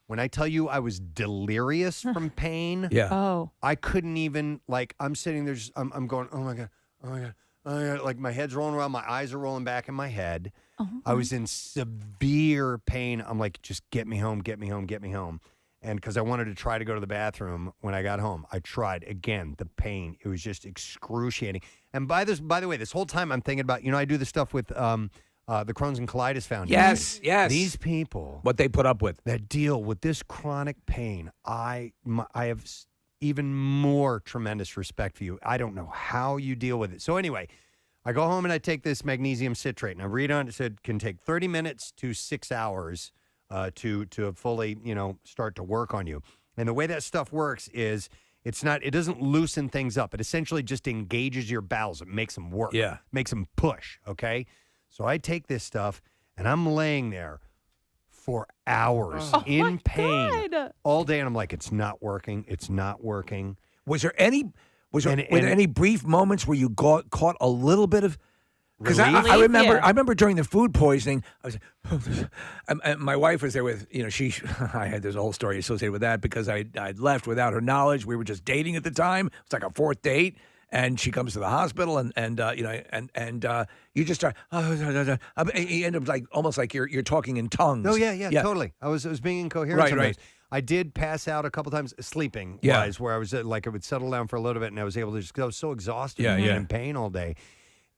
when I tell you I was delirious from pain, Yeah. Oh. I couldn't even I'm sitting there, I'm going, oh my god, oh my god, oh my god, like my head's rolling around, my eyes are rolling back in my head. I was in severe pain. I'm like, just get me home, get me home, get me home. And because I wanted to try to go to the bathroom when I got home, I tried again. The pain, it was just excruciating. And by the way, this whole time I'm thinking about, I do this stuff with the Crohn's and Colitis Foundation. Yes, yes. These people What they put up with. that deal with this chronic pain, I have even more tremendous respect for you. I don't know how you deal with it. So anyway, I go home and I take this magnesium citrate, and I read on it, said can take 30 minutes to 6 hours to fully, start to work on you. And the way that stuff works is it doesn't loosen things up. It essentially just engages your bowels. It makes them work. Yeah. Makes them push, okay? So I take this stuff, and I'm laying there for hours in pain God. all day, and I'm like, it's not working. It's not working. Was there any? Were there And- any brief moments where you caught a little bit of Because Relief? I remember, Yeah. I remember during the food poisoning, I was and my wife was there with, I had this whole story associated with that because I'd left without her knowledge. We were just dating at the time. It's like a fourth date. And she comes to the hospital, and you just start. You end up like almost like you're talking in tongues. Oh yeah, totally. I was being incoherent. Right, sometimes. right. I did pass out a couple times sleeping Yeah. wise, where I was like I would settle down for a little bit, and I was able to just. 'Cause I was so exhausted Yeah, and yeah. in pain all day,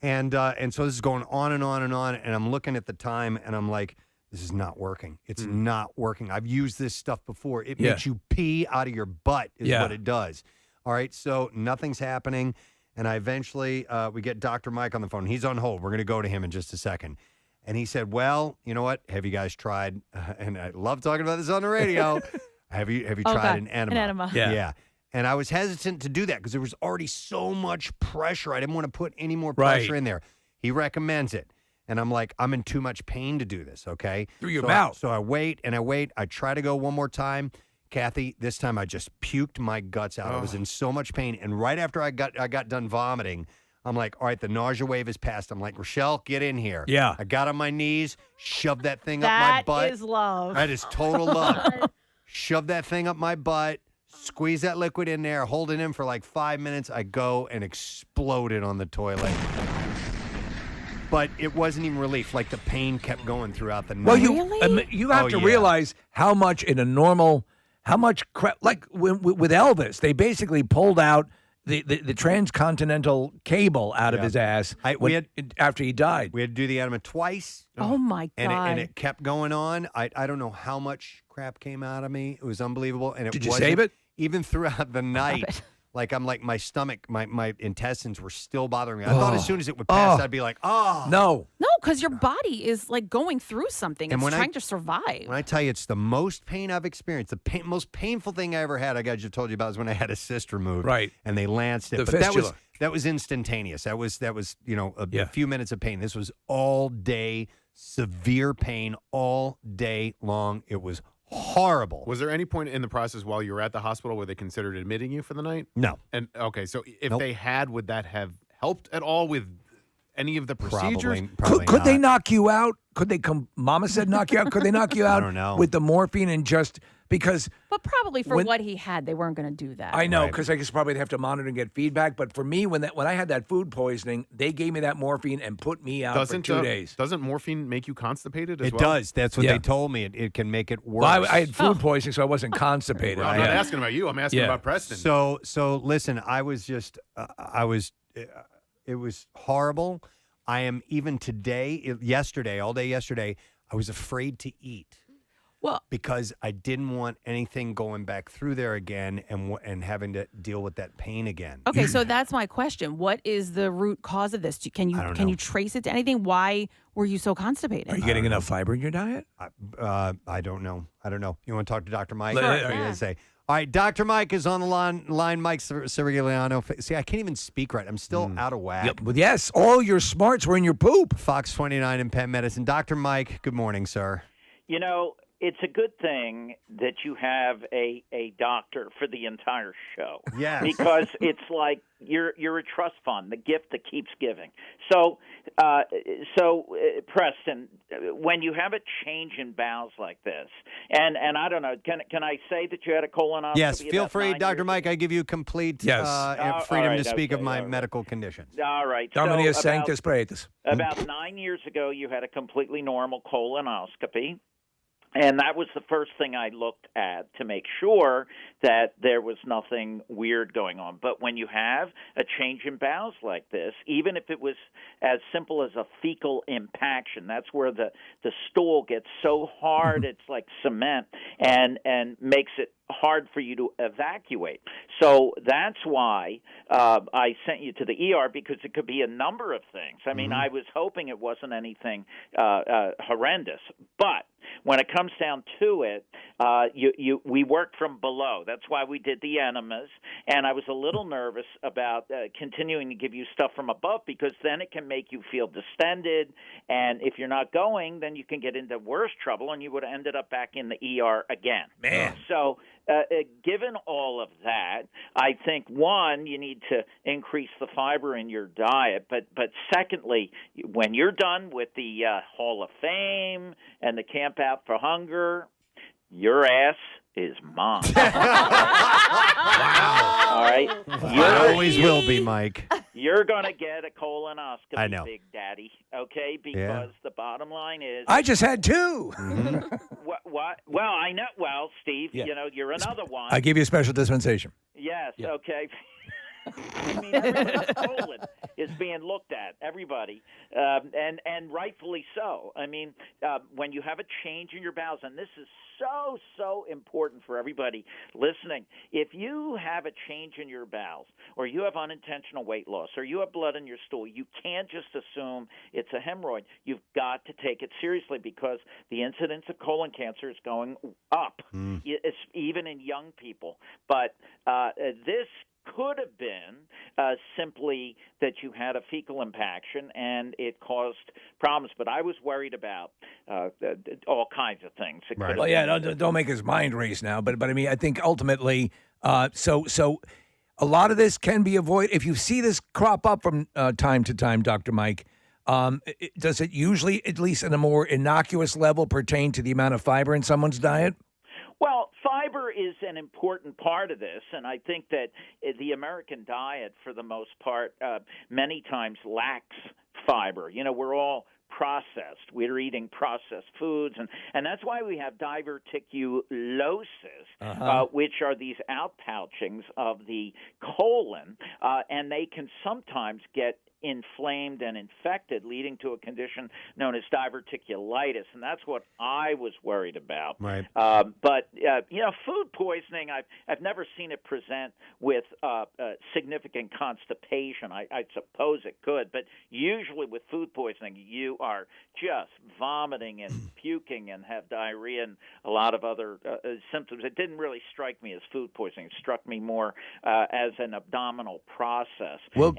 and so this is going on and on and on, and I'm looking at the time, and I'm like, this is not working. It's not working. I've used this stuff before. It Yeah. makes you pee out of your butt, is Yeah. what it does. All right, so nothing's happening. And I eventually, we get Dr. Mike on the phone. He's on hold. We're going to go to him in just a second. And he said, well, you know what? Have you guys tried, and I love talking about this on the radio, have you tried God, an enema? an enema. Yeah. And I was hesitant to do that because there was already so much pressure. I didn't want to put any more Right. pressure in there. He recommends it. And I'm like, I'm in too much pain to do this, okay? Through your So mouth. So I wait and I wait. I try to go one more time. Kathy, this time I just puked my guts out. I was in so much pain. And right after I got done vomiting, I'm like, all right, the nausea wave is passed. I'm like, Rochelle, get in here. Yeah. I got on my knees, shoved that thing up my butt. That is love. That is total love. Shove that thing up my butt, squeeze that liquid in there, hold it in for like 5 minutes. I go and explode it on the toilet. But it wasn't even relief. Like the pain kept going throughout the night. Well, you have Oh, to yeah. realize how much in a normal, how much crap. Like with Elvis, they basically pulled out the transcontinental cable out of Yeah. his ass after he died. We had to do the enema twice. Oh my God. And it kept going on. I don't know how much crap came out of me. It was unbelievable. And it Did you wasn't- save it? Even throughout the night. Like I'm like my stomach, my intestines were still bothering me. I thought as soon as it would pass, I'd be like, oh. No, because your body is like going through something. And It's when trying to survive. When I tell you it's the most pain I've experienced, the most painful thing I ever had, I just told you about, is when I had a cyst removed. Right. And they lanced it. The but fistula. that was instantaneous. That was a Yeah. few minutes of pain. This was all day, severe pain all day long. It was horrible. Was there any point in the process while you were at the hospital where they considered admitting you for the night? No. And okay, so if Nope. they had, would that have helped at all with any of the procedures? Probably Could they not. knock you out? Could they come? Mama said knock you out. Could they knock you out don't know. with the morphine and just because? But probably for When- what he had, they weren't going to do that. I know, Right. because I guess probably they have to monitor and get feedback. But for me, when I had that food poisoning, they gave me that morphine and put me out for 2 days. Doesn't morphine make you constipated as It well? does. That's what Yeah. they told me. It can make it worse. Well, I had food poisoning, so I wasn't constipated. Well, I'm not Yeah. asking about you. I'm asking Yeah. about Preston. So listen, I was just, it was horrible. I am even today, all day yesterday, I was afraid to eat. Well, because I didn't want anything going back through there again and having to deal with that pain again. okay, so that's my question. What is the root cause of this? Can I don't you know. trace it to anything? Why were you so constipated? Are you getting enough fiber in your diet? I don't know. You want to talk to Dr. Mike? Sure, What are you yeah. gonna say? All right, Dr. Mike is on the line. Mike Sirigliano. See, I can't even speak right. I'm still out of whack. Yep. Well, yes, all your smarts were in your poop. Fox 29 in Penn Medicine. Dr. Mike, good morning, sir. You know, it's a good thing that you have a doctor for the entire show. Yes. Because it's like you're a trust fund, the gift that keeps giving. So, Preston, when you have a change in bowels like this, and I don't know, can I say that you had a colonoscopy? Yes, feel about free, 9 Dr. years Mike. I give you complete Yes. freedom all to right, speak of okay, my all right. medical conditions. All right. Dominus so Sanctus Praetus. about 9 years ago, you had a completely normal colonoscopy. And that was the first thing I looked at to make sure that there was nothing weird going on. But when you have a change in bowels like this, even if it was as simple as a fecal impaction, that's where the stool gets so hard it's like cement and makes it hard for you to evacuate. So that's why I sent you to the ER, because it could be a number of things. I mean, I was hoping it wasn't anything horrendous. But when it comes down to it, we worked from below. That's why we did the enemas. And I was a little nervous about continuing to give you stuff from above, because then it can make you feel distended. And if you're not going, then you can get into worse trouble, and you would have ended up back in the ER again. Man. So given all of that, I think, one, you need to increase the fiber in your diet. But secondly, when you're done with the Hall of Fame and the Camp Out for Hunger, your ass is mine. Wow. All right? I always will be, Mike. You're going to get a colonoscopy, I know. Big Daddy, okay? Because the bottom line is... I just had 2. What? Well, I know. Well, Steve, you know, you're another one. I give you a special dispensation. Yes, okay. I mean, everybody's colon is being looked at, everybody, and rightfully so. I mean, when you have a change in your bowels, and this is so important for everybody listening, if you have a change in your bowels, or you have unintentional weight loss, or you have blood in your stool, you can't just assume it's a hemorrhoid. You've got to take it seriously because the incidence of colon cancer is going up, even in young people. But this could have been simply that you had a fecal impaction and it caused problems. But I was worried about all kinds of things. Well, yeah, don't make his mind race now. But I mean, I think ultimately, so a lot of this can be avoided. If you see this crop up from time to time, Dr. Mike, does it usually, at least in a more innocuous level, pertain to the amount of fiber in someone's diet? Well, fiber is an important part of this, and I think that the American diet, for the most part, many times lacks fiber. You know, we're all processed. We're eating processed foods, and that's why we have diverticulosis, which are these outpouchings of the colon, and they can sometimes get inflamed and infected, leading to a condition known as diverticulitis, and that's what I was worried about. Right. But you know, food poisoning, I've never seen it present with significant constipation. I suppose it could, but usually with food poisoning, you are just vomiting and puking and have diarrhea and a lot of other symptoms. It didn't really strike me as food poisoning. It struck me more as an abdominal process. Well,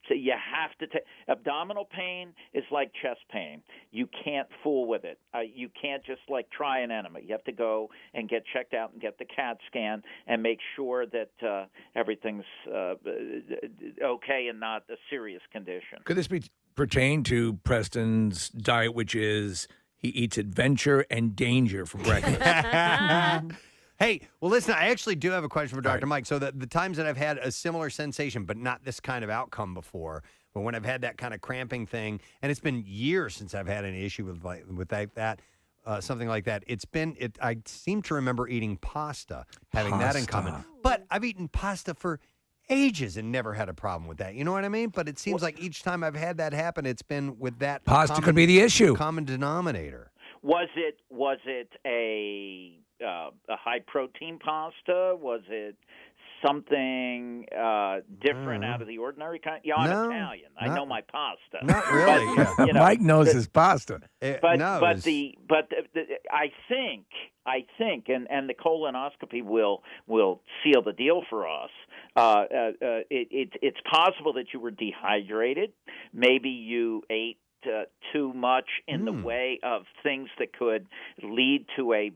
so you have to take abdominal pain is like chest pain. You can't fool with it. You can't just like try an enema. You have to go and get checked out and get the CAT scan and make sure that everything's okay and not a serious condition. Could this pertain to Preston's diet, which is he eats adventure and danger for breakfast? Hey, well, listen, I actually do have a question for Dr. Mike. So the times that I've had a similar sensation, but not this kind of outcome before, but when I've had that kind of cramping thing, and it's been years since I've had an issue with that something like that. I seem to remember eating pasta, having that in common. But I've eaten pasta for ages and never had a problem with that. You know what I mean? But it seems like each time I've had that happen, it's been with that pasta could be the issue. Common denominator. Was it a high protein pasta? Was it something different out of the ordinary kind? Yeah, I'm Italian. I know my pasta. Not really. But, you know, Mike knows his pasta. I think, and the colonoscopy will seal the deal for us. It's possible that you were dehydrated. Maybe you ate too much in the way of things that could lead to a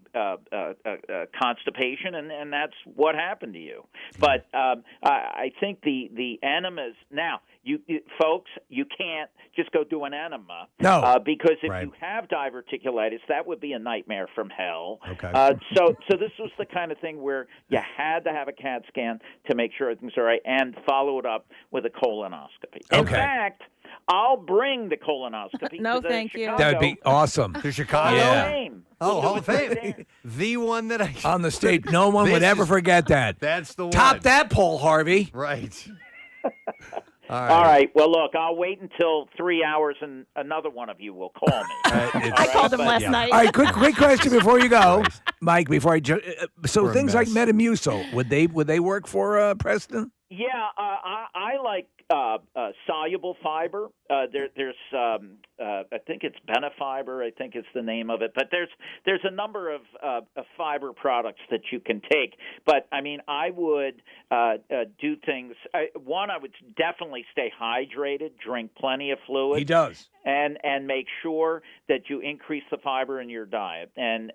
constipation, and that's what happened to you. But I think the enemas now. You folks, you can't just go do an enema. No. Because if you have diverticulitis, that would be a nightmare from hell. Okay. So this was the kind of thing where you had to have a CAT scan to make sure everything's all right and follow it up with a colonoscopy. Okay. In fact, I'll bring the colonoscopy No, to the thank you. Chicago That would be awesome. To Chicago? Hall of Fame. Oh, Hall of Fame. there. The one that I... On the state, no one would ever forget that. That's the one. Top that poll, Harvey. Right. All right. Well, look, I'll wait until 3 hours, and another one of you will call me. I called him last night. All right, quick question before you go, Mike. Before I so We're a things like mess. Metamucil, would they work for Preston? Yeah, I like soluble fiber. There's I think it's Benefiber. I think it's the name of it. But there's a number of fiber products that you can take. But I mean, I would do things. One, I would definitely stay hydrated, drink plenty of fluid. He does. And make sure that you increase the fiber in your diet. And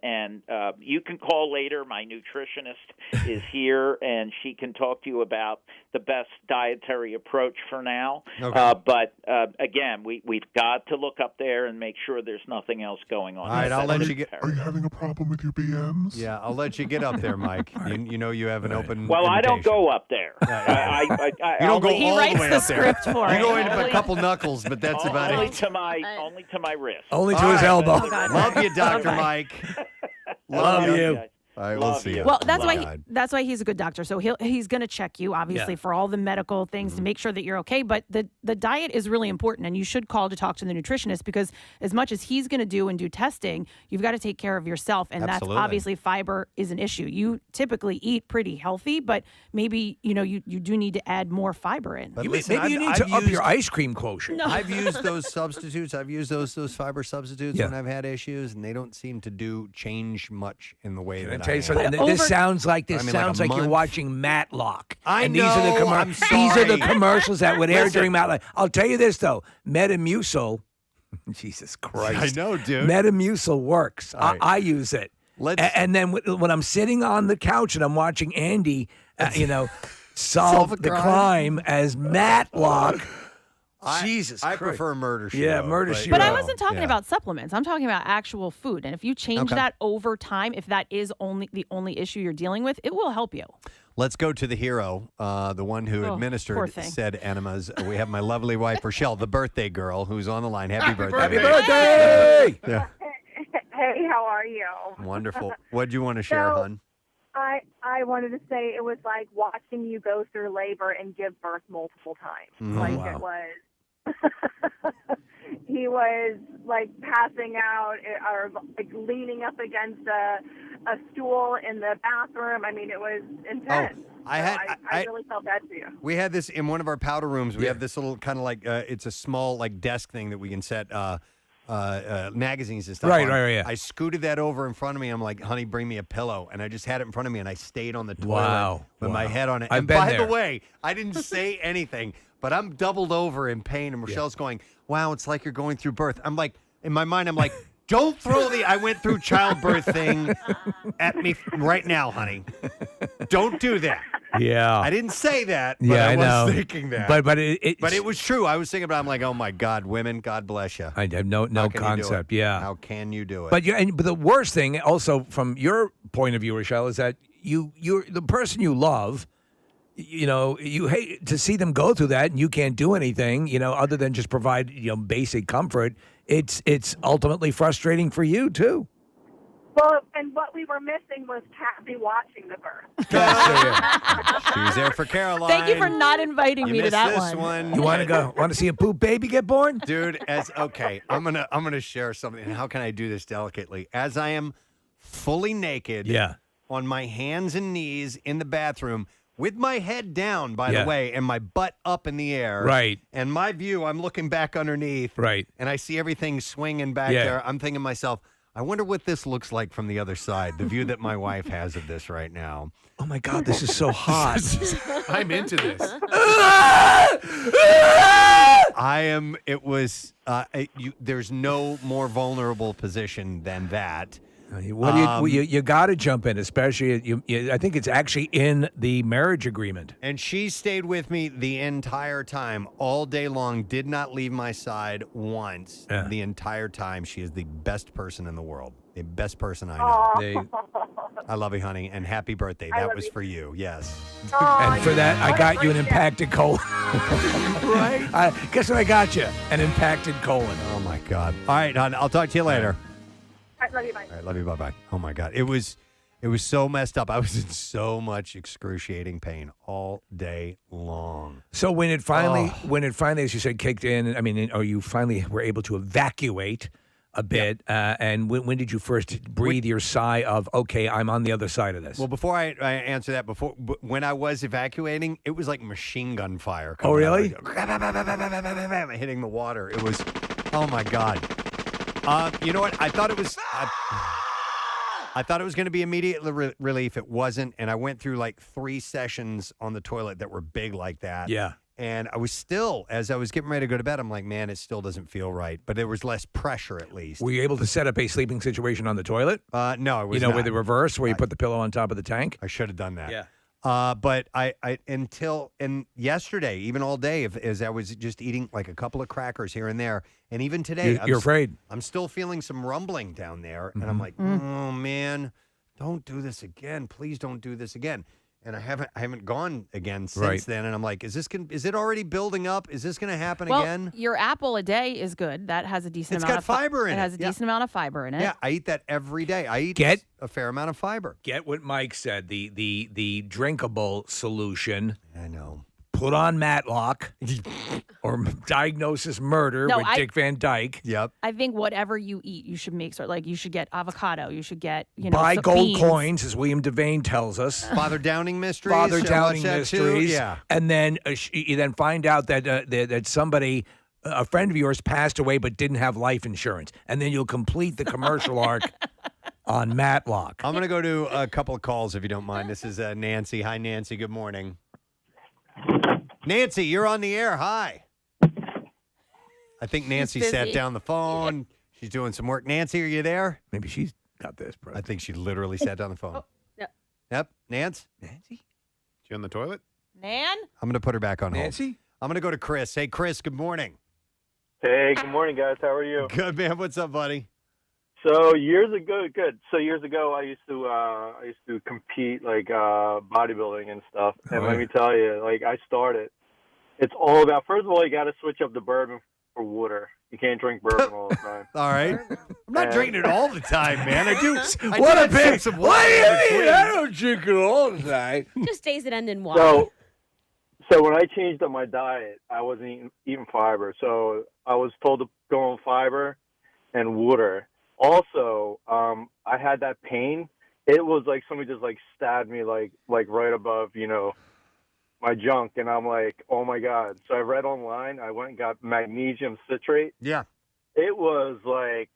you can call later. My nutritionist is here, and she can talk to you about the best dietary approach for now. Okay. But again, we've got to look up there and make sure there's nothing else going on. All right, I'll let you get. Are you having a problem with your BMs? Yeah, I'll let you get up there, Mike. You know you have an open. Well, I don't go up there. You don't go He all writes the way the up there. script for You it. go into a couple knuckles, but that's about only it. to my wrist. Only to All his right. elbow. Love you, Dr. Mike. Love you. All right, we'll see you. Well, that's Love why you. that's why he's a good doctor. So he's going to check you, obviously, for all the medical things to make sure that you're okay. But the diet is really important, and you should call to talk to the nutritionist, because as much as he's going to do testing, you've got to take care of yourself, and Absolutely. that's obviously fiber is an issue. You typically eat pretty healthy, but maybe you do need to add more fiber in. But You listen, maybe you need I've to up used- your ice cream quotient. No. I've used those substitutes. I've used those fiber substitutes Yeah. when I've had issues, and they don't seem to change much in the way Can I that tell you am. something? And this sounds like I mean, like sounds a like you're month. watching Matlock. I and know, I'm These are the sorry. commercials that would air Listen. during Matlock. I'll tell you this though, Metamucil. Jesus Christ! I know, dude. Metamucil works. All right. I use it. And then when I'm sitting on the couch and I'm watching Andy, solve a the crime. crime as Matlock. Jesus I Christ. prefer Murder She Yeah, Wrote, Murder but- She But I Wrote. wasn't talking about supplements. I'm talking about actual food. And if you change Okay. that over time, if that is the only issue you're dealing with, it will help you. Let's go to the hero, the one who Oh, poor administered thing. said enemas. We have my lovely wife, Rochelle, the birthday girl, who's on the line. Happy birthday. Happy birthday! Yeah, Hey, how are you? wonderful. What do you want to share, So- hon? I wanted to say it was like watching you go through labor and give birth multiple times. Like wow. it was. He was like passing out or like leaning up against a stool in the bathroom. I mean, it was intense. I really felt bad for you. We had this in one of our powder rooms. We have this little kind of like, it's a small like desk thing that we can set magazines and stuff Right, on. right, yeah. I scooted that over in front of me. I'm like, honey, bring me a pillow. And I just had it in front of me, and I stayed on the toilet Wow. with my head on it. I've and been by there. the way, I didn't say anything, but I'm doubled over in pain. And Rochelle's going, wow, it's like you're going through birth. I'm like, in my mind, I'm like, don't throw the I went through childbirth thing at me right now, honey. Don't do that. Yeah. I didn't say that, but Yeah, I I was know. thinking that. But it was true. I was thinking about it. I'm like, oh my God, women, God bless you. I have no How can you do concept. it? Yeah. How can you do it? But the worst thing, also from your point of view, Rochelle, is that you're the person you love. You hate to see them go through that, and you can't do anything. Other than just provide basic comfort. It's ultimately frustrating for you too. Well, and what we were missing was Kathy watching the birth. She was there for Caroline. Thank you for not inviting You me to missed that this one. You want to go? Want to see a poop baby get born, dude? I'm gonna share something. And how can I do this delicately? As I am fully naked, on my hands and knees in the bathroom. With my head down, by the way, and my butt up in the air. Right. And my view, I'm looking back underneath. Right. And I see everything swinging back there. I'm thinking to myself, I wonder what this looks like from the other side, the view that my wife has of this right now. Oh, my God, this is so hot. I'm into this. There's no more vulnerable position than that. Well, you got to jump in, especially I think it's actually in the marriage agreement. And she stayed with me the entire time, all day long, did not leave my side once. Yeah. The entire time. She is the best person in the world. The best person I know. I love you, honey, and happy birthday. That was for you, yes. And for that, I got you an impacted colon. Right? Guess what I got you? An impacted colon. Oh, my God. All right, hon, I'll talk to you later. I love you, bye. All right, love you, bye-bye. Oh, my God. It was so messed up. I was in so much excruciating pain all day long. So when it finally, as you said, kicked in, or you finally were able to evacuate a bit, and when did you first breathe your sigh of, okay, I'm on the other side of this? Well, before I answer that, when I was evacuating, it was like machine gun fire. Oh, really? Hitting the water. It was Oh my God. You know what? I thought it was. I thought it was going to be immediate relief. It wasn't, and I went through like 3 sessions on the toilet that were big like that. Yeah. And I was still, as I was getting ready to go to bed, I'm like, man, it still doesn't feel right. But there was less pressure at least. Were you able to set up a sleeping situation on the toilet? No, I was not. not. With the reverse, where you put the pillow on top of the tank? I should have done that. Yeah. But I until yesterday, even all day, as I was just eating like a couple of crackers here and there, and even today, You're afraid. I'm still feeling some rumbling down there, and I'm like, oh man, don't do this again. Please don't do this again. And I haven't gone again since then. And I'm like, is it already building up? Is this going to happen again? Your apple a day is good. That has a decent It's amount got of fiber in it. It has a decent amount of fiber in it. Yeah, I eat that every day. I eat a fair amount of fiber. Get what Mike said. The drinkable solution. I know. Put on Matlock or Diagnosis Murder with Dick Van Dyke. Yep. I think whatever you eat, you should make you should get avocado. You should get buy some gold beans. coins, as William Devane tells us. Father Downing Mysteries. Father Downing Watch that too. Mysteries. Yeah. And then you then find out that somebody, a friend of yours, passed away but didn't have life insurance, and then you'll complete the commercial arc on Matlock. I'm going to go to a couple of calls if you don't mind. This is Nancy. Hi, Nancy. Good morning. Nancy, you're on the air. Hi. I think Nancy sat down the phone. She's doing some work. Nancy, are you there? Maybe she's got this, bro. I think she literally sat down the phone. Oh, yeah. Yep. Nancy? She on the toilet? Nan? I'm going to put her back on hold. Nancy? I'm going to go to Chris. Hey, Chris, good morning. Hey, good morning, guys. How are you? Good, man. What's up, buddy? So years ago, I used to compete like bodybuilding and stuff. And let me tell you, like I started. It's all about. First of all, you got to switch up the bourbon for water. You can't drink bourbon all the time. All right. I'm not drinking it all the time, man. I do. What a big. big. What do you mean? I don't drink it all the time. Just days that end in water. So when I changed up my diet, I wasn't eating fiber. So I was told to go on fiber and water. Also, I had that pain. It was like somebody just like stabbed me like right above, my junk. And I'm like, oh my God. So I read online, I went and got magnesium citrate. Yeah. It was like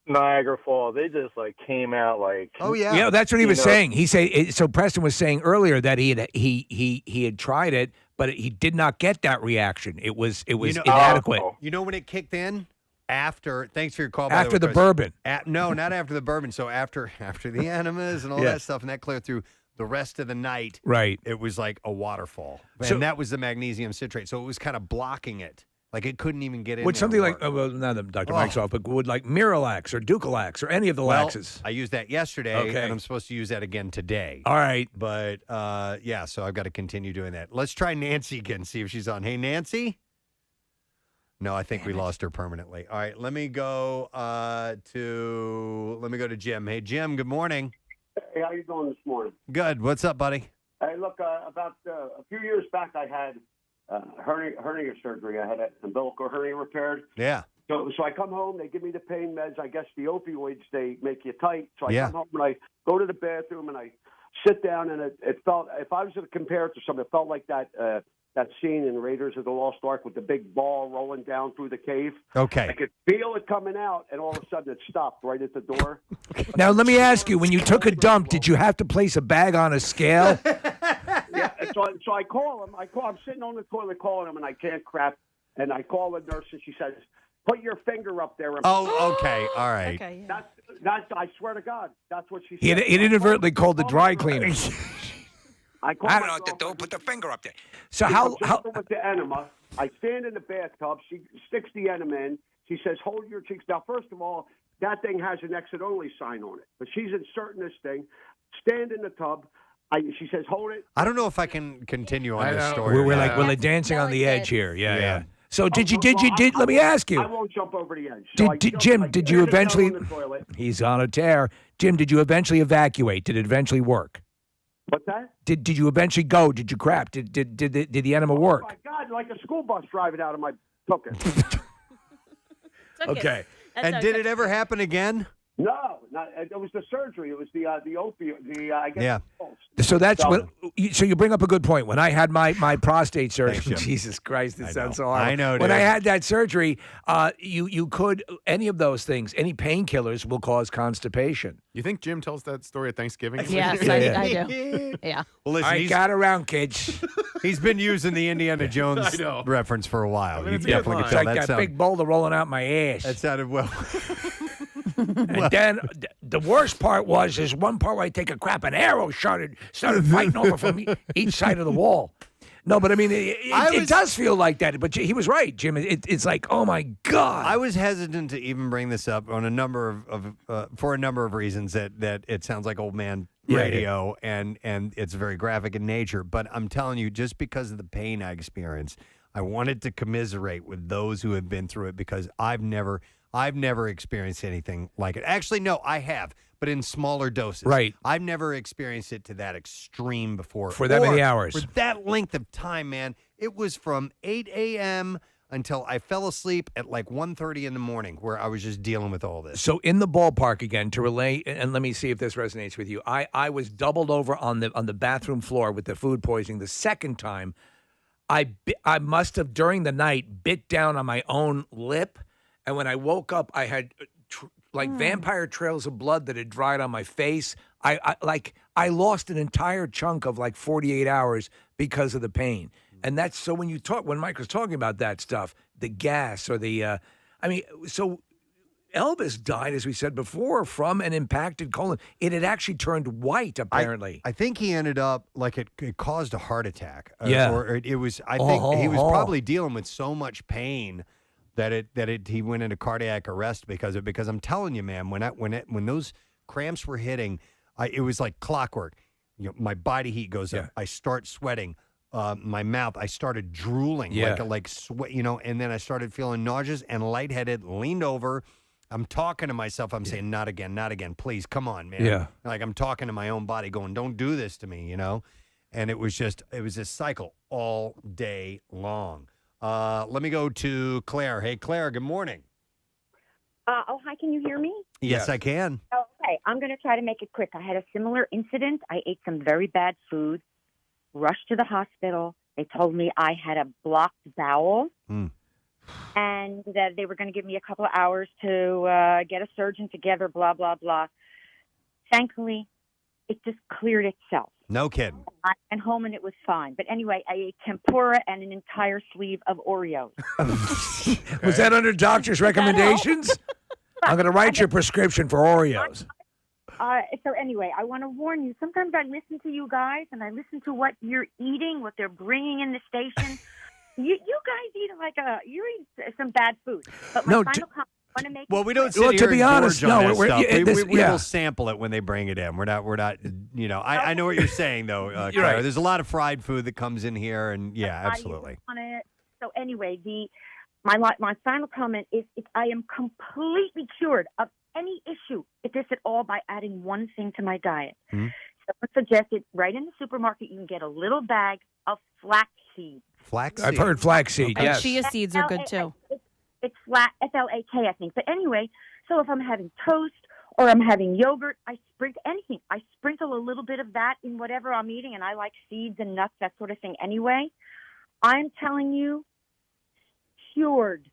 Niagara Falls. They just like came out like. Oh yeah. Yeah, that's what he was saying. He said so. Preston was saying earlier that he had tried it, but he did not get that reaction. It was inadequate. You know when it kicked in? Thanks for your call. After the bourbon. No, not after the bourbon. So after the enemas and all that stuff, and that cleared through the rest of the night. Right. It was like a waterfall. So- And that was the magnesium citrate. So it was kind of blocking it. Like it couldn't even get in. Would there something more. like, well, now that Dr. Mike's off, but would like Miralax or Ducalax or any of the laxes? I used that yesterday, Okay. and I'm supposed to use that again today. All right. But, so I've got to continue doing that. Let's try Nancy again, see if she's on. Hey, Nancy? No, I think we lost her permanently. All right, let me go to Jim. Hey, Jim, good morning. Hey, how you doing this morning? Good. What's up, buddy? Hey, look, about a few years back, I had hernia surgery. I had an umbilical hernia repaired. Yeah. So I come home, they give me the pain meds. I guess the opioids, they make you tight. So I Yeah. come home and I go to the bathroom and I sit down, and it felt, if I was to compare it to something, it felt like that scene in Raiders of the Lost Ark with the big ball rolling down through the cave. Okay. I could feel it coming out, and all of a sudden it stopped right at the door. Now, let me ask you, when you took a dump, did you have to place a bag on a scale? Yeah, so I call him. I'm sitting on the toilet calling him, and I can't crap. And I call the nurse, and she says, "Put your finger up there." And Oh, okay. All right. Okay. Yeah. That's. I swear to God, that's what she said. He inadvertently called the dry cleaners. I call I my don't know what to do. girlfriend. Put the finger up there. So She how comes over with the enema. I stand in the bathtub. She sticks the enema in. She says, "Hold your cheeks." Now, first of all, that thing has an exit only sign on it, but she's inserting this thing. Stand in the tub. She says, "Hold it." I don't know if I can continue on this story. we're or like not. we're dancing on the edge here? Yeah, yeah. So Oh, did you? Let me ask you. I won't jump over the edge. So Jim, did you stand down eventually? on the toilet. He's on a tear. Jim, did you eventually evacuate? Did it eventually work? What's that? Did you eventually go? Did you crap? Did the enema work? Oh my God! Like a school bus driving out of my took it. Okay. And did it ever happen again? No, not, it was the surgery. It was the opioid. I guess. Yeah. So that's so you bring up a good point. When I had my prostate surgery, Jesus Christ, this sounds so hard. I know, When dude. I had that surgery, you could any of those things, any painkillers will cause constipation. You think Jim tells that story at Thanksgiving? Yes, I do. Yeah. Well, listen, I got around, kids. He's been using the Indiana Jones I know. reference for a while. mean, You it's a good definitely line. can tell It's like that big boulder rolling out my ass. That sounded well. And then the worst part was is one part where I take a crap, an arrow started fighting over from each side of the wall. No, but I mean, it does feel like that. But he was right, Jim. It's like, oh my God. I was hesitant to even bring this up on a number for a number of reasons that it sounds like old man radio and it's very graphic in nature. But I'm telling you, just because of the pain I experienced, I wanted to commiserate with those who have been through it because I've never experienced anything like it. Actually, no, I have, but in smaller doses. Right. I've never experienced it to that extreme before. For that many hours. For that length of time, man. It was from 8 a.m. until I fell asleep at like 1:30 in the morning where I was just dealing with all this. So in the ballpark again to relay, and let me see if this resonates with you. I was doubled over on the bathroom floor with the food poisoning the second time. I must have during the night bit down on my own lip. And when I woke up, I had vampire trails of blood that had dried on my face. I lost an entire chunk of like 48 hours because of the pain. And that's so when Mike was talking about that stuff, the gas or so Elvis died, as we said before, from an impacted colon. It had actually turned white, apparently. I think he ended up like it caused a heart attack. Yeah. Or it was. I think he was probably dealing with so much pain that he went into cardiac arrest because of it. Because I'm telling you, man, when those cramps were hitting, it was like clockwork. My body heat goes up. I start sweating. My mouth, I started drooling like sweat, and then I started feeling nauseous and lightheaded. Leaned over. I'm talking to myself. I'm saying, not again, please, come on, man. Yeah. Like I'm talking to my own body, going, don't do this to me, And it was this cycle all day long. Let me go to Claire. Hey, Claire, good morning. Hi, can you hear me? Yes, I can. Okay, I'm going to try to make it quick. I had a similar incident. I ate some very bad food, rushed to the hospital. They told me I had a blocked bowel and that they were going to give me a couple of hours to get a surgeon together, blah, blah, blah. Thankfully, it just cleared itself. No kidding. I went home and it was fine. But anyway, I ate tempura and an entire sleeve of Oreos. Was that under doctor's recommendations? I'm going to write your prescription for Oreos. So anyway, I want to warn you. Sometimes I listen to you guys and I listen to what you're eating, what they're bringing in the station. You guys eat some bad food. But my final comment. Well, we don't sit Well, here to be and honest, gorge on no, that we're- stuff. yeah, this- We yeah. will sample it when they bring it in. We're not. I know what you're saying though. You're Claire. right. There's a lot of fried food that comes in here, and yeah, absolutely. On it. So anyway, my final comment is I am completely cured of any issue with this at all by adding one thing to my diet. Someone suggested right in the supermarket you can get a little bag of flaxseed. Flaxseed. I've heard flaxseed, And yes. chia seeds are good too. It's F-L-A-K, I think. But anyway, so if I'm having toast or I'm having yogurt, I sprinkle a little bit of that in whatever I'm eating, and I like seeds and nuts, that sort of thing anyway. I'm telling you, cured.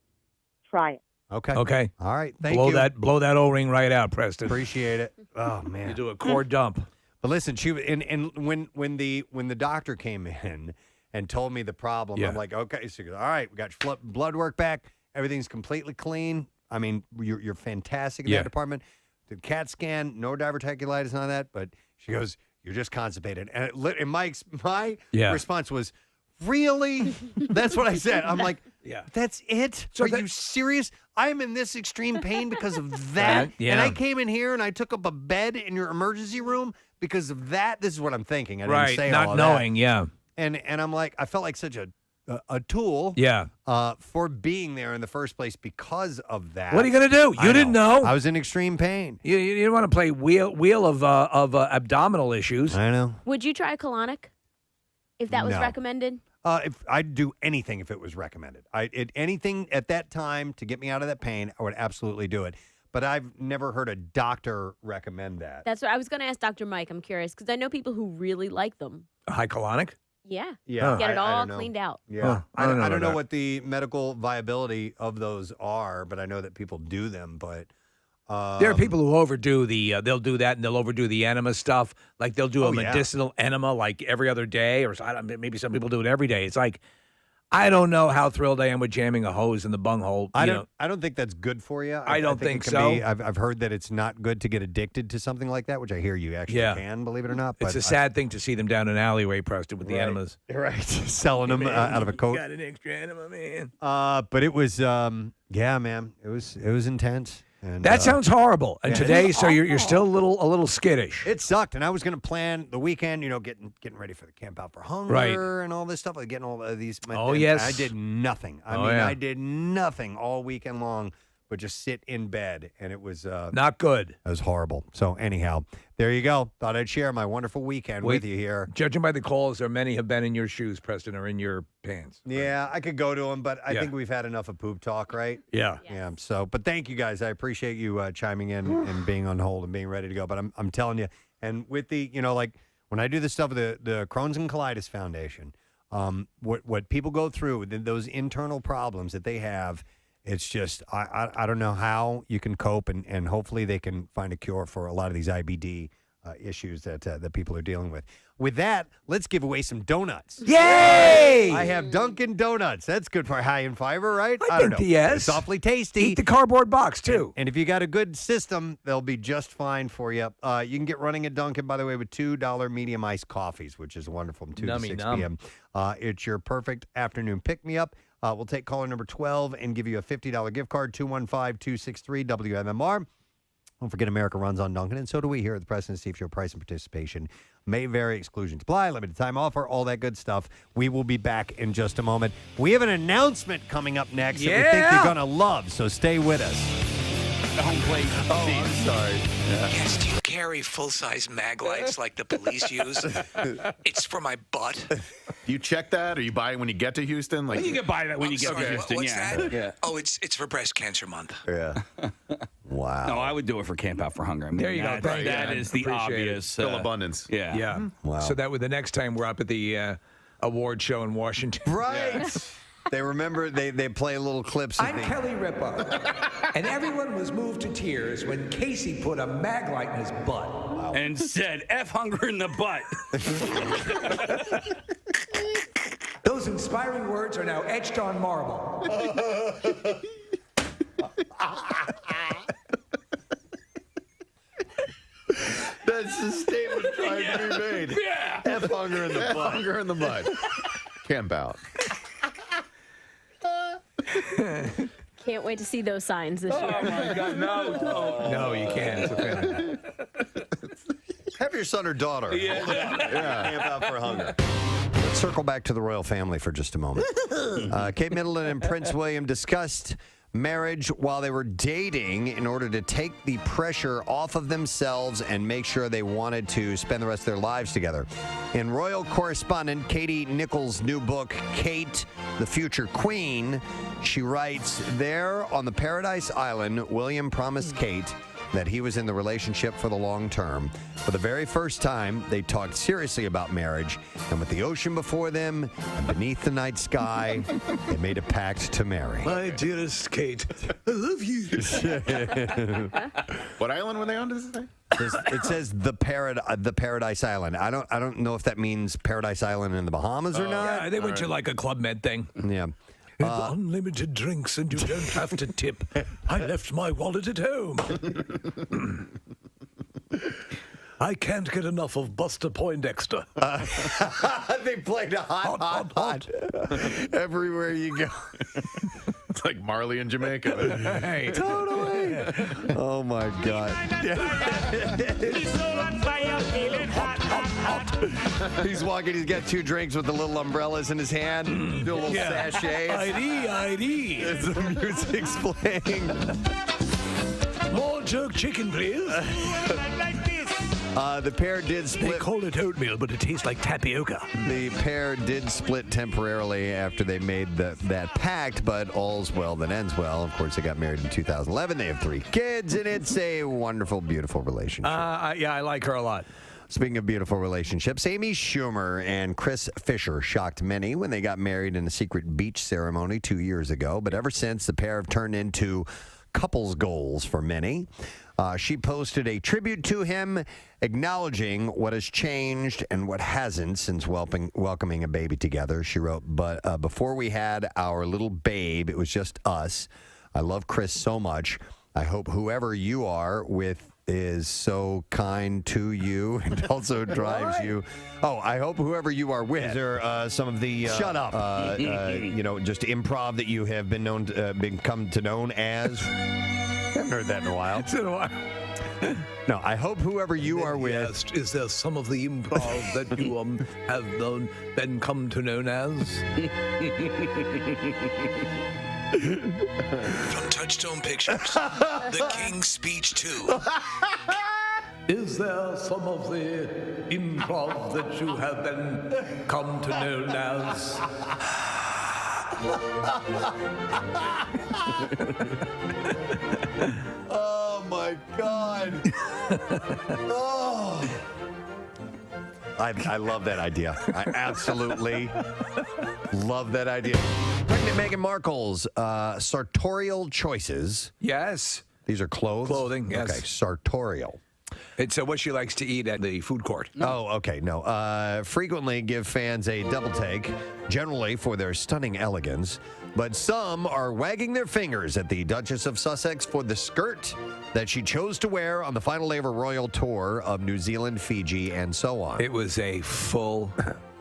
Try it. Okay. All right. Thank blow you. Blow that O-ring right out, Preston. Appreciate it. Oh man. You do a core dump. But listen, and when the doctor came in and told me the problem, I'm like, okay, so all right, we got your blood work back. Everything's completely clean. I mean, you're fantastic in that department. The CAT scan, no diverticulitis, none of that. But she goes, you're just constipated. And my response was, really? That's what I said. I'm like, that's it? Are you serious? I'm in this extreme pain because of that? And I came in here and I took up a bed in your emergency room because of that? This is what I'm thinking. I didn't say all not of knowing, that. And I'm like, I felt like such a tool for being there in the first place because of that. What are you going to do? You didn't know. I was in extreme pain. You didn't want to play wheel of abdominal issues. I know. Would you try colonic if that was No. recommended? If I'd do anything if it was recommended. Anything at that time to get me out of that pain, I would absolutely do it. but I've never heard a doctor recommend that. That's what I was going to ask Dr. Mike. I'm curious because I know people who really like them. High colonic? Yeah. Yeah, Get it I all don't know. cleaned out. Yeah, I don't know that. what the medical viability of those are, but I know that people do them. But there are people who overdo they'll do that and they'll overdo the enema stuff. Like they'll do a yeah. medicinal enema like every other day, or maybe some people do it every day. It's like, I don't know how thrilled I am with jamming a hose in the bunghole. I don't think that's good for you. I don't think it can so. be. I've heard that it's not good to get addicted to something like that, which I hear you actually can, believe it or not. But It's a sad thing to see them down an alleyway, Preston, with the enemas. Right, selling them out of a coat. Got an extra enema, man. But it was, yeah, man, it was intense. And, That sounds horrible. And yeah, today, it's so you're still a little skittish. It sucked, and I was going to plan the weekend, getting ready for the Camp Out for Hunger and all this stuff, like getting all of these. Oh, yes. I did nothing. I did nothing all weekend long, but just sit in bed, and it was not good. It was horrible. So anyhow, there you go. Thought I'd share my wonderful weekend with you here. Judging by the calls, there many have been in your shoes, Preston, or in your pants. Yeah, I could go to them, but I think we've had enough of poop talk, right? Yeah. Yeah. So, but thank you guys. I appreciate you chiming in and being on hold and being ready to go. But I'm telling you, and with the, like when I do this stuff with the Crohn's and Colitis Foundation, what people go through, those internal problems that they have, it's just, I don't know how you can cope, and hopefully they can find a cure for a lot of these IBD issues that people are dealing with. With that, let's give away some donuts. Yay! I have Dunkin' Donuts. That's good for high in fiber, right? I don't think know. yes. It's awfully tasty. Eat the cardboard box, too. And if you got a good system, they'll be just fine for you. You can get running at Dunkin', by the way, with $2 medium iced coffees, which is wonderful from 2 to 6 p.m. It's your perfect afternoon pick-me-up. We'll take caller number 12 and give you a $50 gift card, 215-263-WMMR. Don't forget, America runs on Dunkin', and so do we here at the Preston and Steve Show. Price and participation may vary. Exclusions apply. Limited time offer. All that good stuff. We will be back in just a moment. We have an announcement coming up next that we think you're going to love, so stay with us. Home plate. Oh, I'm sorry. Yes, do you carry full-size mag lights like the police use? It's for my butt. Do you check that, or you buy it when you get to Houston? Like You can buy that when you get to Houston, What's yeah. that? Yeah. Oh, it's for breast cancer month. Yeah. Wow. No, I would do it for Camp Out for Hunger. I mean, There you go. That is the Appreciate it. obvious. Fill abundance. Yeah. Yeah. Wow. So that way the next time we're up at the award show in Washington. Right. They remember, they play little clips. I'm Kelly Ripa, and everyone was moved to tears when Casey put a mag light in his butt. And said, F hunger in the butt. Those inspiring words are now etched on marble. That's the statement trying to be made. Yeah. F hunger in the butt. Hunger in the butt. Camp Out. Can't wait to see those signs this year. Oh, my God. No. No, you can't. It's offending. Have your son or daughter. Yeah. Camp Out for Hunger. Let's circle back to the royal family for just a moment. Kate Middleton and Prince William discussed marriage while they were dating in order to take the pressure off of themselves and make sure they wanted to spend the rest of their lives together. In royal correspondent Katie Nichols' new book, Kate, the Future Queen, she writes, there on the Paradise Island, William promised Kate that he was in the relationship for the long term. For the very first time, they talked seriously about marriage, and with the ocean before them and beneath the night sky, they made a pact to marry. My dearest Kate, I love you. What island were they on? Does it say? It says the Paradise Island. I don't know if that means Paradise Island in the Bahamas or not. Yeah, they went to like a Club Med thing. Yeah. Unlimited drinks and you don't have to tip. I left my wallet at home. I can't get enough of Buster Poindexter. They played a hot. Everywhere you go. It's like Marley in Jamaica. Hey. Totally. Oh, my God. He's walking. He's got 2 drinks with the little umbrellas in his hand. Do a little sachet. ID. As the music's playing. More jerk chicken, please. The pair did split. They call it oatmeal, but it tastes like tapioca. The pair did split temporarily after they made that pact, but all's well that ends well. Of course, they got married in 2011. They have 3 kids, and it's a wonderful, beautiful relationship. Yeah, I like her a lot. Speaking of beautiful relationships, Amy Schumer and Chris Fisher shocked many when they got married in a secret beach ceremony 2 years ago. But ever since, the pair have turned into couples goals for many. She posted a tribute to him, acknowledging what has changed and what hasn't since welcoming a baby together. She wrote, but before we had our little babe, it was just us. I love Chris so much. I hope whoever you are with is so kind to you and also drives you. Oh, I hope whoever you are with. Is there some of the shut up? Just improv that you have been known to, become to known as? I haven't heard that in a while. It's been a while. No, I hope whoever you are with. Yes, is there some of the improv that you have been come to known as? From Touchstone Pictures, The King's Speech 2. Is there some of the improv that you have been come to know as? Oh my God. Oh. I love that idea. I absolutely love that idea. Pregnant Meghan Markle's sartorial choices. Yes. These are clothes? Clothing, yes. Okay, sartorial. It's what she likes to eat at the food court. Oh, okay. No. Frequently give fans a double take, generally for their stunning elegance. But some are wagging their fingers at the Duchess of Sussex for the skirt that she chose to wear on the final day of her royal tour of New Zealand, Fiji, and so on. It was a full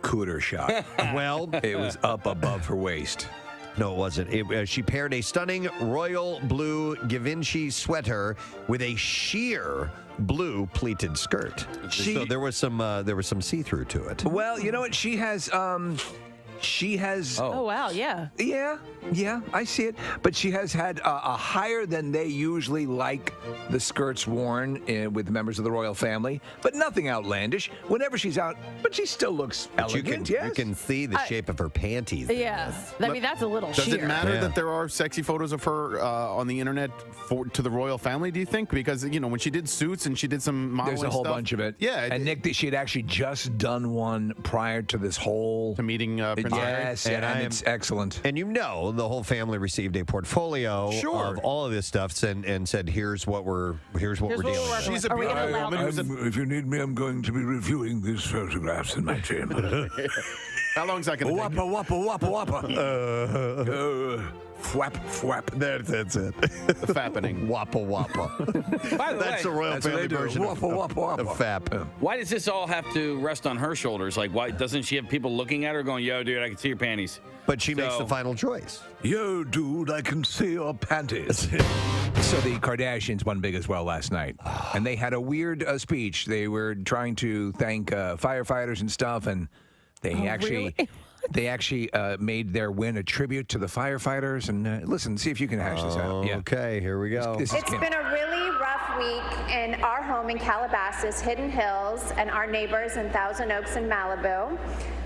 cooter shot. Well, it was up above her waist. No, it wasn't. She paired a stunning royal blue Givenchy sweater with a sheer blue pleated skirt. So there was some see-through to it. Well, you know what? She has. Oh, wow, yeah. Yeah, I see it. But she has had a higher than they usually like the skirts worn with members of the royal family, but nothing outlandish. Whenever she's out, but she still looks elegant, you can see the shape of her panties. Yes. I mean, that's a little Does sheer. it matter that there are sexy photos of her on the internet to the royal family, do you think? Because, when she did Suits and she did some modeling There's a whole stuff, bunch of it. Yeah. And Nick, she had actually just done one prior to this whole... To meeting Prince Harry? Yes, and it's excellent. And the whole family received a portfolio of all of this stuff and said, here's what we're dealing with. She's a beautiful woman. If you need me, I'm going to be reviewing these photographs in my chamber. How long is that going to take? Wappa. Fwap. That's it. The fappening. Wappa. By the way, That's the royal family version of fap. Why does this all have to rest on her shoulders? Like, why doesn't she have people looking at her going, yo, dude, I can see your panties? But she makes the final choice. Yo, dude, I can see your panties. So the Kardashians won big as well last night. And they had a weird speech. They were trying to thank firefighters and stuff, and they They actually made their win a tribute to the firefighters. And listen, see if you can hash this out. Yeah. Okay, here we go. It's been a really rough week in our home in Calabasas, Hidden Hills, and our neighbors in Thousand Oaks and Malibu.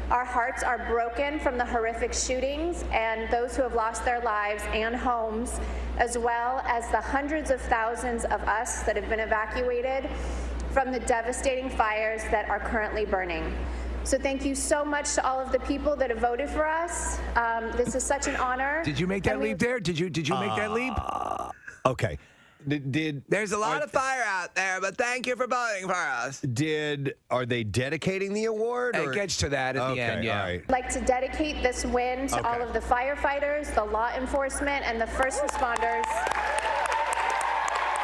Our hearts are broken from the horrific shootings and those who have lost their lives and homes, as well as the hundreds of thousands of us that have been evacuated from the devastating fires that are currently burning. So thank you so much to all of the people that have voted for us. This is such an honor. Did you make that leap there? Did you make that leap? Okay. There's a lot of fire out there, but thank you for voting for us. Are they dedicating the award? It gets to that at the end, yeah. All right. I'd like to dedicate this win to all of the firefighters, the law enforcement, and the first responders.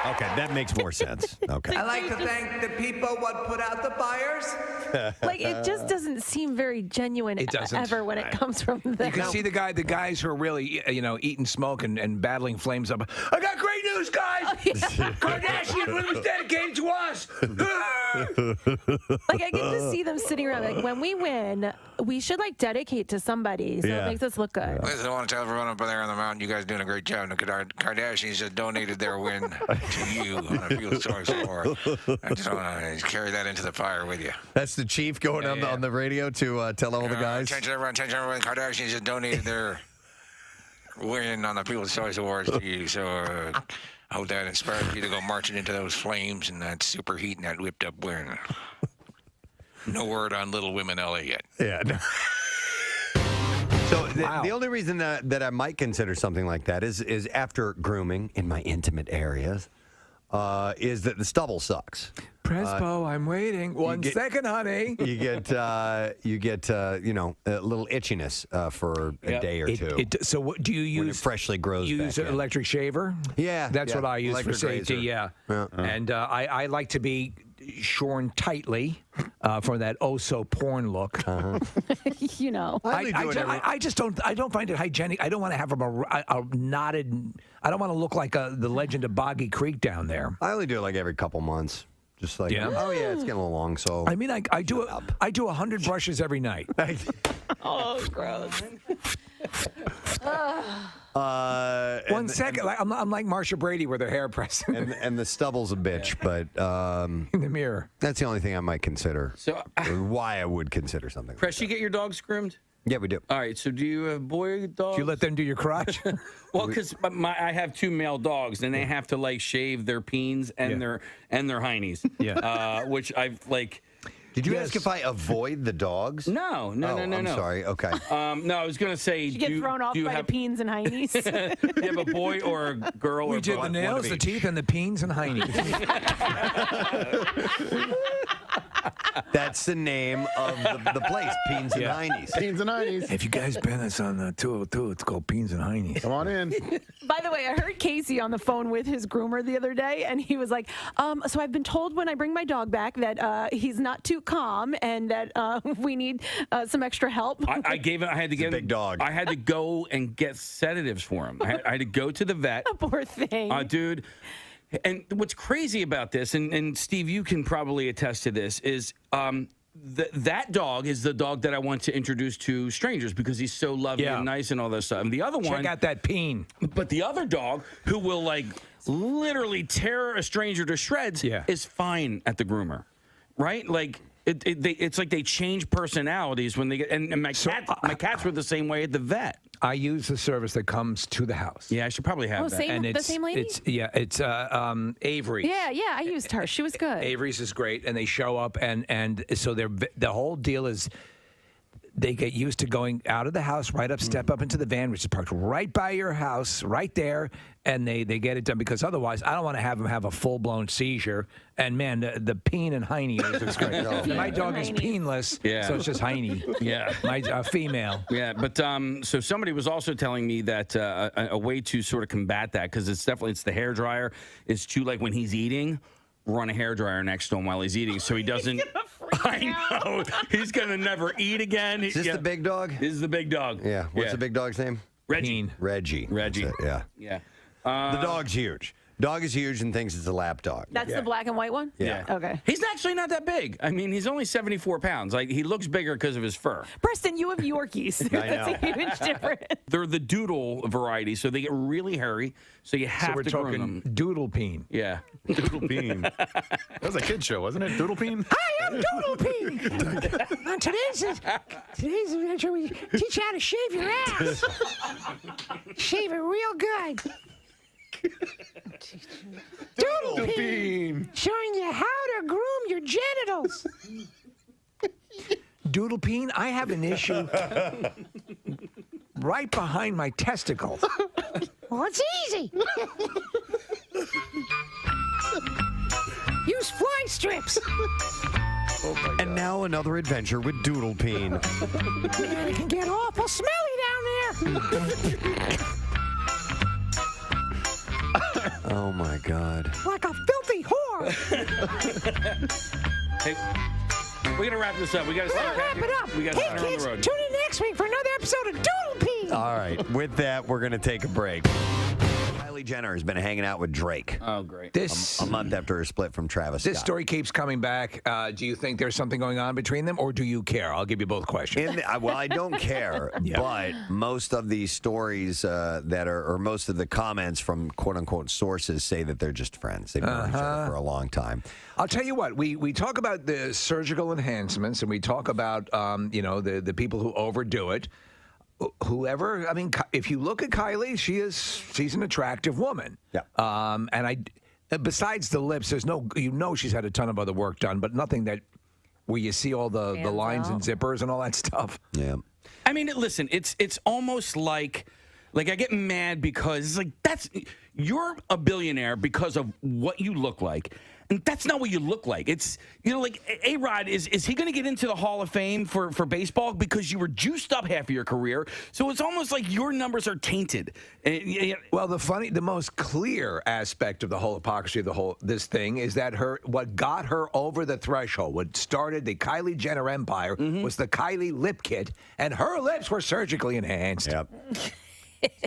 Okay, that makes more sense. Okay. I'd like to thank the people what put out the fires. Like, it just doesn't seem very genuine ever when it comes from them. You can see the guys who are really, eating smoke and battling flames up. I got great news, guys! Kardashian win was dedicated to us! Like I can just see them sitting around. Like when we win, we should like dedicate to somebody, so it makes us look good. Listen, I want to tell everyone up there on the mountain, you guys are doing a great job. The Kardashians have donated their win to you on a Field Choice Award. I just want to carry that into the fire with you. That's the chief going on the radio to tell all the guys. Attention everyone, Kardashians have donated their win on the People's Choice Awards to you. So I hope that inspires you to go marching into those flames and that super heat and that whipped up win. No word on Little Women LA yet. Yeah. No. So the only reason that I might consider something like that is after grooming in my intimate areas, is that the stubble sucks. Prespo, I'm waiting. One second, honey. You get a little itchiness for a day or two. So what do you use? When it freshly grows use back an in. electric shaver? Yeah. That's what I use electric for safety, razor. yeah. And I like to be shorn tightly for that porn look. You know. I just don't find it hygienic. I don't want to have a knotted. I don't want to look like the Legend of Boggy Creek down there. I only do it like every couple months. Just like, oh yeah, it's getting a little long. So I mean, I do 100 brushes every night. Oh, gross. One second, I'm like Marsha Brady with her hair pressed. and the stubble's a bitch, but in the mirror. That's the only thing I might consider. So why I would consider something. Press, you get your dogs groomed? Yeah, we do. All right. So do you have boy dogs? Do you let them do your crotch? Well, because I have 2 male dogs, and they have to like shave their peens and their heinies. Yeah. Which I've like. Did you ask if I avoid the dogs? No. I'm sorry. Okay. No, I was going to say. You get thrown off by the peens and heinies. Do you have a boy or a girl? We or did both? the nails, the teeth, and the peens and heinies. That's the name of the place, Peens and Heinies. Peens and Heinies. Have you guys been us on 202? It's called Peens and Heinies. Come on in. By the way, I heard Casey on the phone with his groomer the other day, and he was like, so I've been told when I bring my dog back that he's not too calm and that we need some extra help. I had to give him a big dog. I had to go and get sedatives for him. I had to go to the vet. Poor thing. Dude. And what's crazy about this, and Steve, you can probably attest to this, is that dog is the dog that I want to introduce to strangers because he's so loving and nice and all that stuff. And the other one, check out that peen. But the other dog, who will like literally tear a stranger to shreds, is fine at the groomer, right? Like it's like they change personalities when they get. And my cats were the same way at the vet. I use the service that comes to the house. Yeah, I should probably have that. The same lady? It's Avery. Yeah, I used her. She was good. Avery's is great, and they show up, and so the whole deal is they get used to going out of the house, step up into the van, which is parked right by your house, right there, and they get it done because otherwise I don't want to have them have a full-blown seizure. And man, the peen and hiney is great. My dog is peenless, so it's just hiney. Yeah, my female. Yeah, but so somebody was also telling me that a way to sort of combat that, because it's the hair dryer, is to like when he's eating, run a hair dryer next to him while he's eating, so he doesn't. I know he's gonna never eat again. Is this the big dog? This is the big dog. Yeah. What's the big dog's name? Reggie. Reggie. That's it, yeah. Yeah. The dog's huge. Dog is huge and thinks it's a lap dog. That's the black and white one? Yeah. Okay. He's actually not that big. I mean, he's only 74 pounds. Like, he looks bigger because of his fur. Preston, you have Yorkies. That's a huge difference. They're the doodle variety, so they get really hairy, so you have to groom them. Doodle peen. Yeah. Doodle Peen. That was a kid show, wasn't it? Doodle Peen? Hi, I'm Doodle Peen. On today's adventure, we teach you how to shave your ass. Shave it real good. Doodle Peen. Showing you how to groom your genitals. Doodle Peen, I have an issue right behind my testicles. Well, it's easy. Use fly strips. And now another adventure with Doodle Peen. Man, it can get awful smelly down there. Oh my God. Like a filthy whore. Hey, we're gonna wrap this up. We gotta start wrap it up. We gotta Hey, start on kids, the road. tune in next week for another episode of Doodle Peen. All right. With that, we're going to take a break. I Kylie Jenner has been hanging out with Drake. Oh, great. A month after her split from Travis This Scott. story keeps coming back. Do you think there's something going on between them, or do you care? I'll give you both questions. Well, I don't care, but most of these stories or most of the comments from quote-unquote sources say that they're just friends. They've known each other for a long time. I'll tell you what, we talk about the surgical enhancements, and we talk about, the people who overdo it. Whoever, I mean, if you look at Kylie, she's an attractive woman. Yeah. Besides the lips, there's she's had a ton of other work done, but nothing where you see all the lines and zippers and all that stuff. Yeah. I mean, listen, it's almost like I get mad because it's you're a billionaire because of what you look like. And that's not what you look like. It's, like A-Rod, is he going to get into the Hall of Fame for baseball because you were juiced up half of your career? So it's almost like your numbers are tainted. Well, the most clear aspect of the whole hypocrisy of this thing is that what got her over the threshold, what started the Kylie Jenner empire, was the Kylie lip kit, and her lips were surgically enhanced. Yep.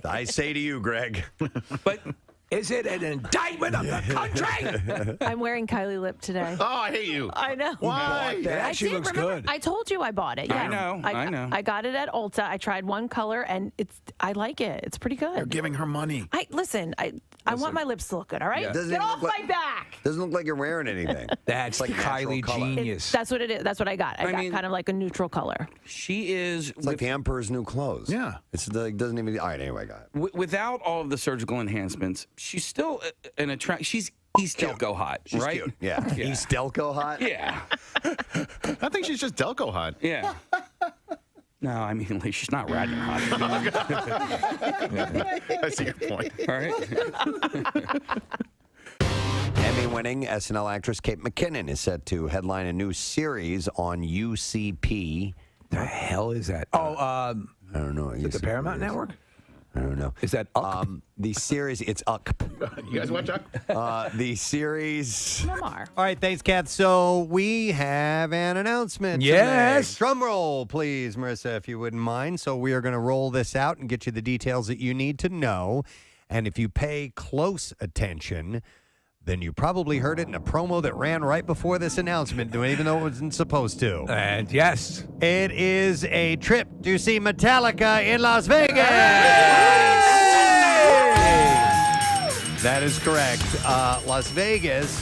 I say to you, Greg. But is it an indictment of the country? I'm wearing Kylie lip today. Oh, I hate you. I know. Why? That actually looks good. I told you I bought it. Yeah. I know. I got it at Ulta. I tried one color, and I like it. It's pretty good. You're giving her money. I want my lips to look good. All right, Yeah. get off my back. Doesn't look like you're wearing anything. That's like Kylie genius. That's what it is. That's what I got. I got kind of like a neutral color. She is. It's like the Emperor's New Clothes. Yeah. It's doesn't even. All right, anyway, got it. Without all of the surgical enhancements, she's still an attract. She's East Delco hot, She's right? cute. Yeah. East Delco hot? Yeah. I think she's just Delco hot. Yeah. No, I mean, she's not Radnor hot. I see your point. All right. Emmy-winning SNL actress Kate McKinnon is set to headline a new series on UCP. The hell is that? I don't know. Is it the Paramount Network? I don't know. Is that Uck? The series, it's Uck. You guys watch Uck? The series. All right, thanks, Kath. So we have an announcement. Yes. Today. Drum roll, please, Marissa, if you wouldn't mind. So we are going to roll this out and get you the details that you need to know. And if you pay close attention, then you probably heard it in a promo that ran right before this announcement, even though it wasn't supposed to. And yes, it is a trip to see Metallica in Las Vegas. That is correct. Las Vegas,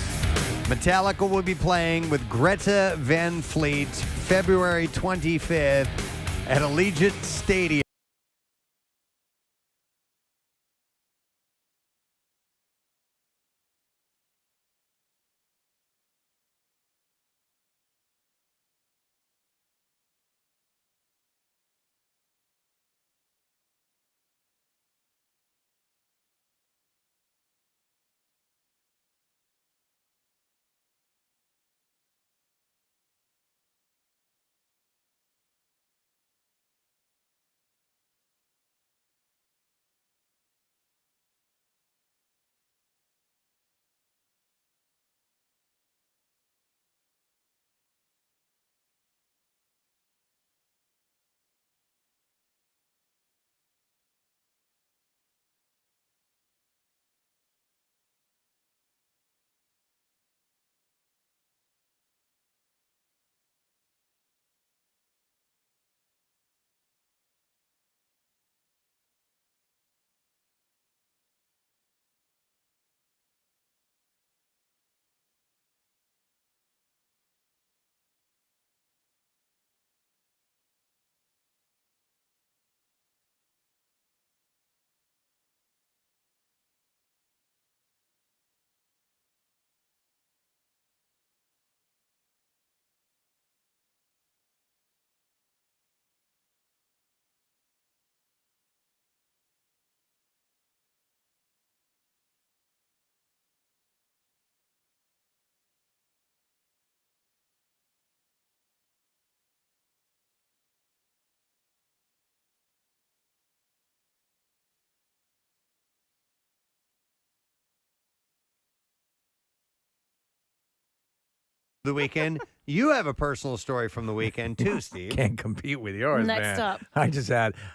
Metallica will be playing with Greta Van Fleet February 25th at Allegiant Stadium. The weekend, You have a personal story from the weekend too, Steve. Can't compete with yours, Next man. up.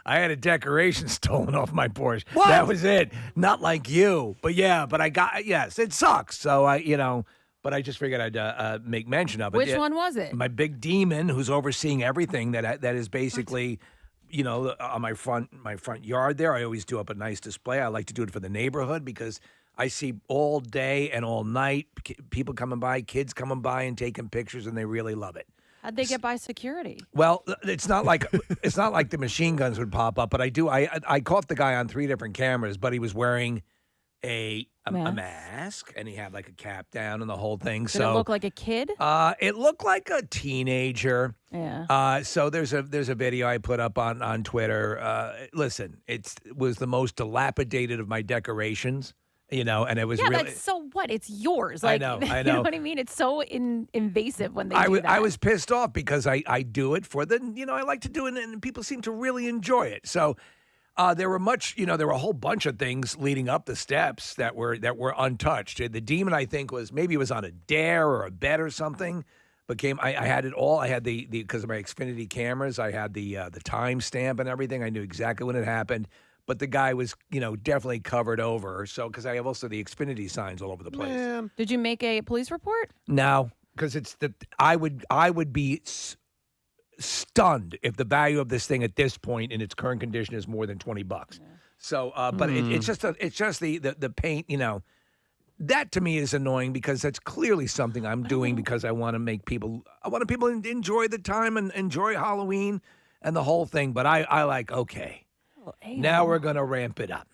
I had a decoration stolen off my porch. What? That was it. Not like you, but yes, it sucks. So but I just figured I'd make mention of it. Which one was it? My big demon, who's overseeing everything that is basically, on my front yard there. I always do up a nice display. I like to do it for the neighborhood because I see all day and all night people coming by, kids coming by and taking pictures, and they really love it. How'd they get by security? Well, it's not like the machine guns would pop up, but I caught the guy on 3 different cameras, but he was wearing a mask, and he had like a cap down and the whole thing. Did it look like a kid? It looked like a teenager. Yeah. So there's a video I put up on Twitter. Listen, it was the most dilapidated of my decorations. And it was really. That's so what? It's yours. I Like, know. You know what I mean? It's so invasive when they do that. I was pissed off because I do it for the, I like to do it, and people seem to really enjoy it. So there were a whole bunch of things leading up the steps that were untouched. The demon, I think, was on a dare or a bet or something. But I had it all. I had the because of my Xfinity cameras. I had the timestamp and everything. I knew exactly when it happened. But the guy was, definitely covered over. So, because I have also the Xfinity signs all over the place. Did you make a police report? No, because I would be stunned if the value of this thing at this point in its current condition is more than $20. Yeah. So, but it's just the paint. That to me is annoying because that's clearly something I'm doing because I want people to enjoy the time and enjoy Halloween and the whole thing. But I like, okay. Now we're going to ramp it up.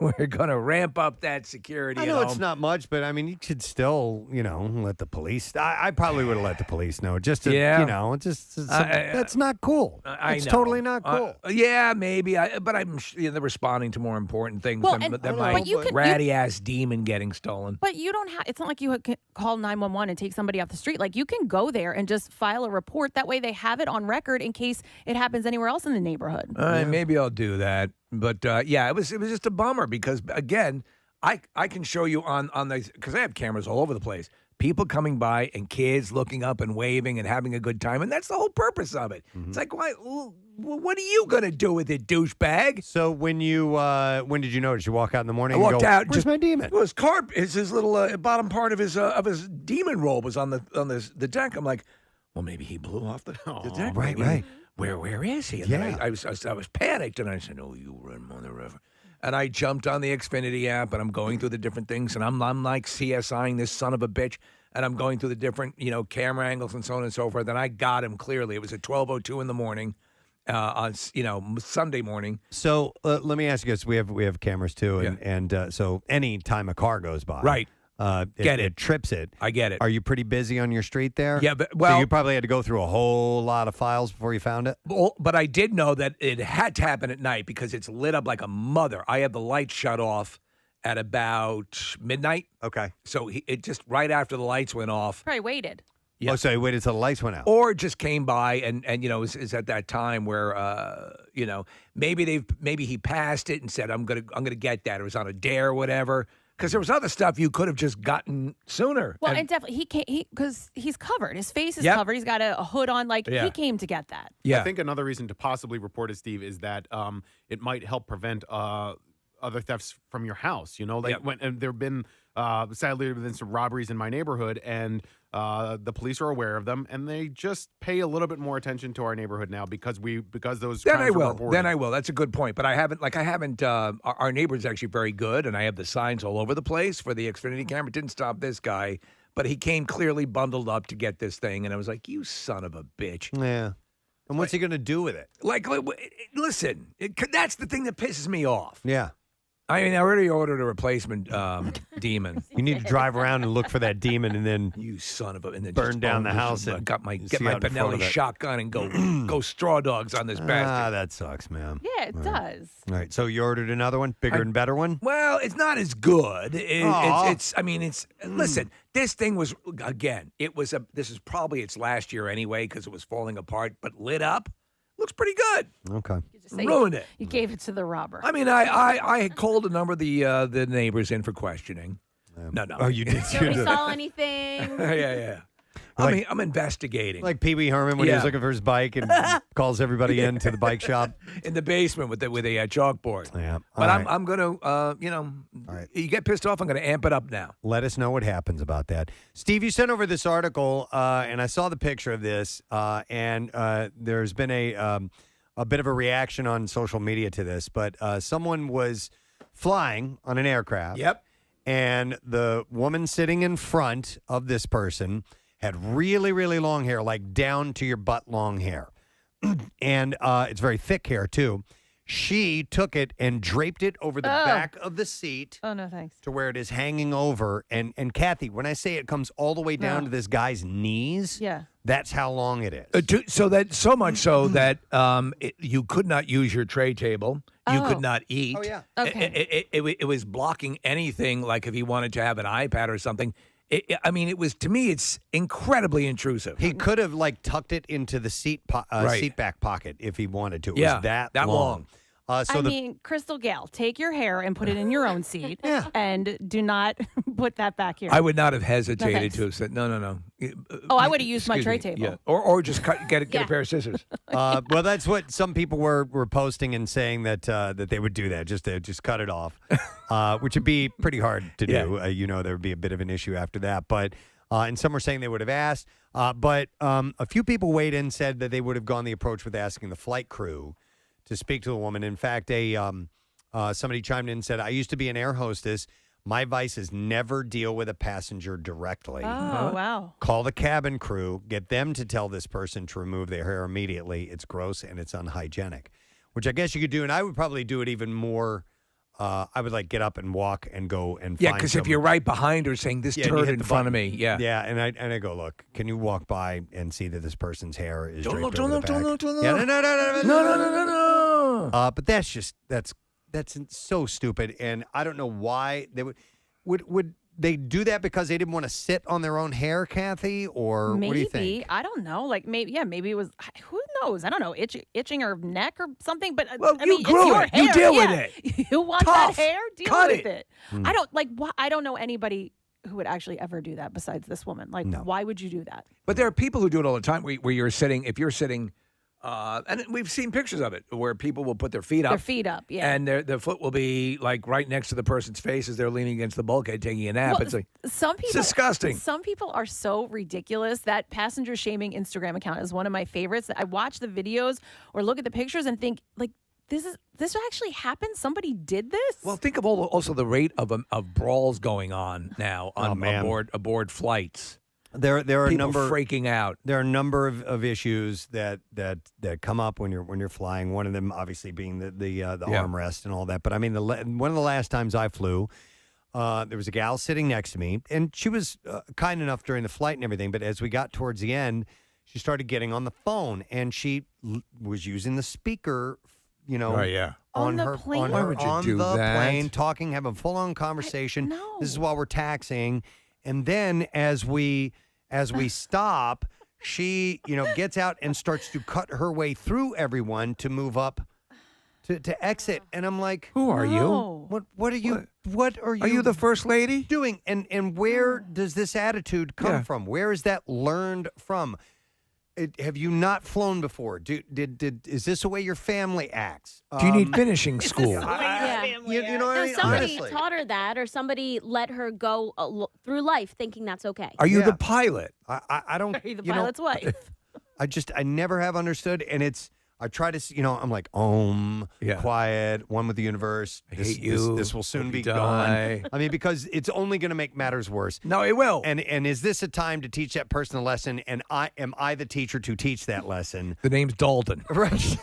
We're going to ramp up that security. I know it's not much, but I mean, you should still, let the police. I probably would have let the police know. Just to, that's not cool. It's know. totally not cool. Yeah, maybe. But I'm they're responding to more important things than my ratty ass demon getting stolen. But you don't have. It's not like you can call 911 and take somebody off the street. Like you can go there and just file a report. That way they have it on record in case it happens anywhere else in the neighborhood. Maybe I'll do that. But it was just a bummer because again, I can show you on the because I have cameras all over the place. People coming by and kids looking up and waving and having a good time, and that's the whole purpose of it. It's like, why? What are you gonna do with it, douchebag? So when did you notice? You walk out in the morning. I walked out. Where's my demon? Well, his little bottom part of his demon robe was on the deck. I'm like, well, maybe he blew off the deck. Right. Where is he? And then I was panicked, and I said, "Oh, you run mother river." And I jumped on the Xfinity app, and I'm going through the different things, and I'm like CSIing this son of a bitch, and I'm going through the different camera angles and so on and so forth. And I got him clearly. It was at 12:02 in the morning, on Sunday morning. So let me ask you this: we have cameras too, and so any time a car goes by, right? It trips it. I get it. Are you pretty busy on your street there? Yeah, but so you probably had to go through a whole lot of files before you found it. Well, but I did know that it had to happen at night because it's lit up like a mother. I had the lights shut off at about midnight. Okay. So it just right after the lights went off. Probably waited. Yeah. Oh, so he waited till the lights went out. Or just came by and is at that time where maybe he passed it and said I'm gonna get that. It was on a dare or whatever. Because there was other stuff you could have just gotten sooner. Well, and definitely he can't because he's covered. His face is covered. He's got a hood on. Like he came to get that. Yeah. I think another reason to possibly report it, Steve, is that it might help prevent other thefts from your house. And there have been sadly there have been some robberies in my neighborhood, and the police are aware of them, and they just pay a little bit more attention to our neighborhood now because those then crimes I will. are reported. Then I will. That's a good point. But I haven't. Our neighbor's actually very good, and I have the signs all over the place for the Xfinity camera. It didn't stop this guy, but he came clearly bundled up to get this thing, and I was like, "You son of a bitch!" Yeah. And what's he going to do with it? Listen, that's the thing that pisses me off. Yeah. I mean, I already ordered a replacement demon. You need to drive around and look for that demon, and then you son of a, and then burn down the house and get my Benelli shotgun and go straw dogs on this bastard. Ah, that sucks, man. Yeah, it does. All right, so you ordered another one, bigger and better one. Well, it's not as good. Listen, this thing was this is probably its last year anyway because it was falling apart, but lit up. Looks pretty good. Okay. Ruined it. You gave it to the robber. I mean, I had called a number of the neighbors in for questioning. No. Oh, you did. Nobody saw anything. Yeah. I'm investigating. Like Pee Wee Herman when he was Yeah. looking for his bike and calls everybody into the bike shop. In the basement with a chalkboard. Yeah. But All I'm going to, you get pissed off, I'm going to amp it up now. Let us know what happens about that. Steve, you sent over this article, and I saw the picture of this, and there's been a bit of a reaction on social media to this, but someone was flying on an aircraft. Yep. And the woman sitting in front of this person had really, really long hair, like down to your butt long hair. And it's very thick hair, too. She took it and draped it over the back of the seat. Oh, no, thanks. To where it is hanging over. And Kathy, when I say it comes all the way down to this guy's knees, that's how long it is. So much so that you could not use your tray table. You could not eat. Oh, yeah. Okay. It was blocking anything, like if he wanted to have an iPad or something. It was, to me, it's incredibly intrusive. He could have, tucked it into the seat back pocket if he wanted to. It was that long. Crystal Gale, take your hair and put it in your own seat, and do not put that back here. I would not have hesitated thanks. to have said, no. I would have used my tray Excuse me. table. Yeah. Or just get a pair of scissors. Well, that's what some people were posting and saying that they would do that, just cut it off, which would be pretty hard to do. There would be a bit of an issue after that. But and some were saying they would have asked. But a few people weighed in and said that they would have gone the approach with asking the flight crew to speak to the woman. In fact, somebody chimed in and said, I used to be an air hostess. My advice is never deal with a passenger directly. Oh, wow. Call the cabin crew, get them to tell this person to remove their hair immediately. It's gross and it's unhygienic, which I guess you could do. And I would probably do it even more. I would get up and walk and go and find because if you're right behind her saying this turd in front of me, Yeah, and I go, look, can you walk by and see that this person's hair is draped over the back? Don't look. Yeah, No. But that's so stupid, and I don't know why they would they do that because they didn't want to sit on their own hair, Kathy, or Maybe. what do you think? I don't know. Maybe it was, who knows? I don't know, itching her neck or something. But you grew it's your it. You hair. deal with it. You want Tough. that hair? Deal Cut with it. I don't know anybody who would actually ever do that besides this woman. Why would you do that? But there are people who do it all the time where you're sitting, if you're sitting, and we've seen pictures of it where people will put their feet up. Their feet up, yeah. And their foot will be right next to the person's face as they're leaning against the bulkhead taking a nap. Well, It's disgusting. Some people are so ridiculous. That passenger shaming Instagram account is one of my favorites. I watch the videos or look at the pictures and think, this actually happened? Somebody did this? Well, think of also the rate of brawls going on now on aboard flights. There are people a number freaking out. There are a number of issues that come up when you're flying. One of them, obviously, being the armrest and all that. But I mean, one of the last times I flew, there was a gal sitting next to me, and she was kind enough during the flight and everything. But as we got towards the end, she started getting on the phone, and she was using the speaker. On the plane? Why would you do that? Plane, talking, having a full-on conversation. This is while we're taxiing. And then as we stop, she, gets out and starts to cut her way through everyone to move up to exit. And I'm like, who are you? What are you? What are you? Are you the first lady? Doing? And where does this attitude come from? Where is that learned from? Have you not flown before? Is this the way your family acts? Do you need finishing school? You know what I mean? Somebody Honestly. taught her that, or somebody let her go through life thinking that's okay. Are you the pilot? I don't. Are you the pilot's wife? I never have understood, and I try to, I'm like, quiet, one with the universe. I hate you. This will soon be die. gone. I mean, because it's only going to make matters worse. No, it will. And is this a time to teach that person a lesson? And am I the teacher to teach that lesson? The name's Dalton. Right.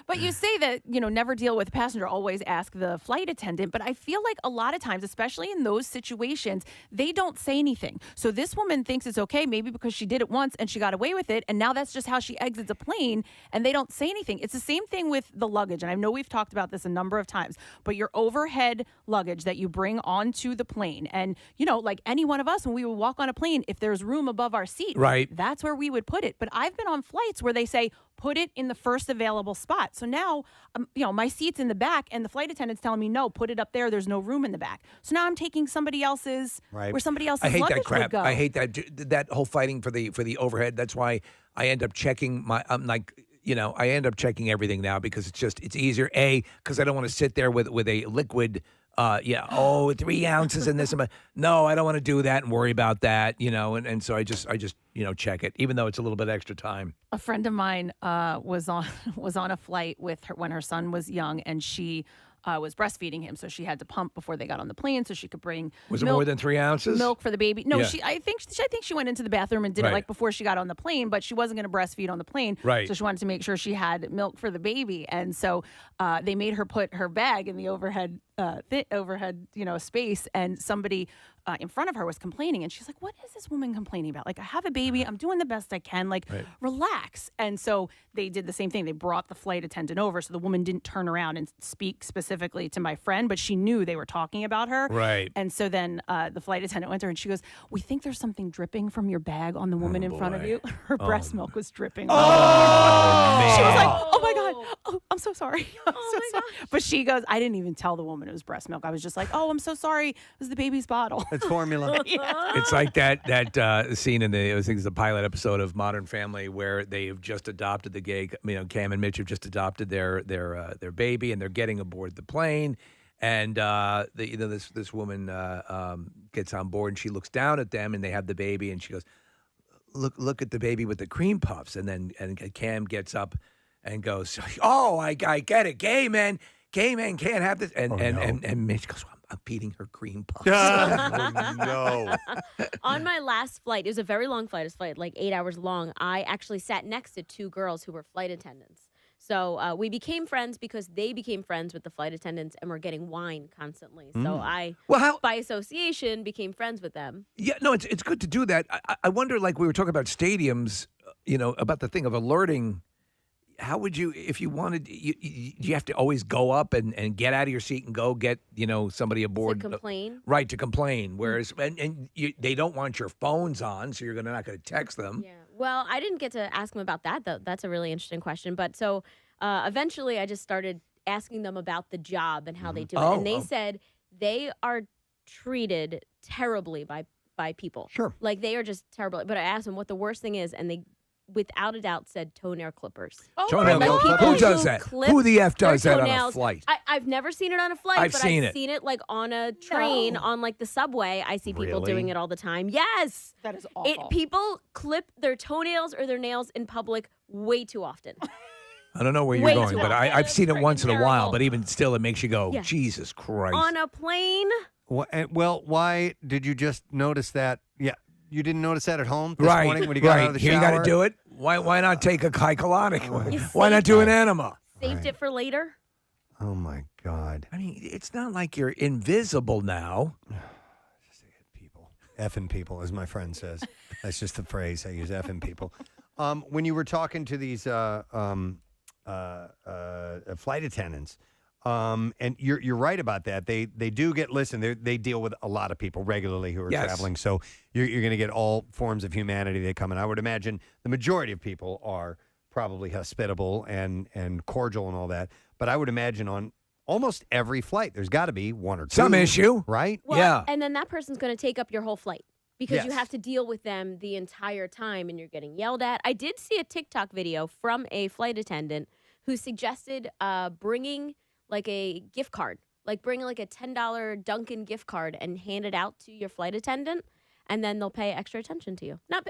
But you say that, never deal with a passenger, always ask the flight attendant. But I feel like a lot of times, especially in those situations, they don't say anything. So this woman thinks it's okay, maybe because she did it once and she got away with it. And now that's just how she exits a plane, and they don't say anything. It's the same thing with the luggage. And I know we've talked about this a number of times, but your overhead luggage that you bring onto the plane. And, like any one of us, when we would walk on a plane, if there's room above our seat, right, that's where we would put it. But I've been on flights where they say, put it in the first available spot. So now, my seat's in the back, and the flight attendant's telling me, no, put it up there. There's no room in the back. So now I'm taking somebody else's, where somebody else's I hate luggage that crap. would go. I hate that whole fighting for the overhead. That's why I end up checking I end up checking everything now because it's easier. Because I don't want to sit there with a liquid. 3 ounces in this. No, I don't want to do that and worry about that. And so I just check it, even though it's a little bit extra time. A friend of mine was on a flight with her when her son was young, and she was breastfeeding him, so she had to pump before they got on the plane, so she could bring. Was it more than 3 ounces? Milk for the baby? No, Yeah. I think she went into the bathroom and did it like before she got on the plane, but she wasn't going to breastfeed on the plane, right? So she wanted to make sure she had milk for the baby, and so they made her put her bag in the overhead space, and somebody in front of her was complaining, and she's like, "What is this woman complaining about? Like, I have a baby, I'm doing the best I can, like, relax." And so they did the same thing. They brought the flight attendant over, so the woman didn't turn around and speak specifically to my friend, but she knew they were talking about her. Right. And so then the flight attendant went to her, and she goes, "We think there's something dripping from your bag on the woman in front of you." Her breast milk was dripping. Man. She was like, "Oh my God, oh, I'm so sorry." Sorry. But she goes, "I didn't even tell the woman it was breast milk. I was just like, oh, I'm so sorry. It was the baby's bottle." It's formula. It's like that scene in I think it's the pilot episode of Modern Family where they have just adopted Cam and Mitch have just adopted their baby, and they're getting aboard the plane, and this woman gets on board, and she looks down at them, and they have the baby, and she goes, look at the baby with the cream puffs, and Cam gets up and goes, "Oh, I get it, gay men can't have this," and Mitch goes, "I'm eating her cream puffs." No. On my last flight, it was a very long flight. It was like 8 hours long. I actually sat next to 2 girls who were flight attendants. So we became friends because they became friends with the flight attendants and were getting wine constantly. So I, by association, became friends with them. Yeah, no, it's good to do that. I wonder, like we were talking about stadiums, about the thing of alerting. How would you, if you wanted, you have to always go up and get out of your seat and go get, somebody aboard. To complain? Right, to complain. Whereas, they don't want your phones on, so you're not going to text them. Yeah. Well, I didn't get to ask them about that, though. That's a really interesting question. But so eventually I just started asking them about the job and how they do it. And they said they are treated terribly by people. Sure. Like, they are just terrible. But I asked them what the worst thing is, and they, without a doubt, said toenail clippers. Toenail clippers. Who does that? Who the F does that on a flight? I've never seen it on a flight, I've but seen I've it. seen it like on a train, on like the subway. I see people Really? doing it all the time. Yes. That is awful. People clip their toenails or their nails in public way too often. I don't know where you're Way going, too but often. I've seen it once in a while. terrible. But even still, it makes you go, Yeah. Jesus Christ. On a plane? Well, why did you just notice that? Yeah, you didn't notice that at home this right, morning when you got out of the shower? Here you got to do it. Why not take a Kylie? Why not do an enema? Saved it for later? Oh my God! I mean, it's not like you're invisible now. Effing people, as my friend says. That's just the phrase I use. Effing people. When you were talking to these flight attendants, and you're right about that. They do get they deal with a lot of people regularly who are traveling. So you're going to get all forms of humanity that come in. I would imagine the majority of people are probably hospitable and cordial and all that. But I would imagine on almost every flight, there's got to be one or two. Some issue. Right? Well, and then that person's going to take up your whole flight because you Yes. have to deal with them the entire time and you're getting yelled at. I did see a TikTok video from a flight attendant who suggested bringing like a gift card, like bring like a $10 Dunkin' gift card and hand it out to your flight attendant, and then they'll pay extra attention to you. Not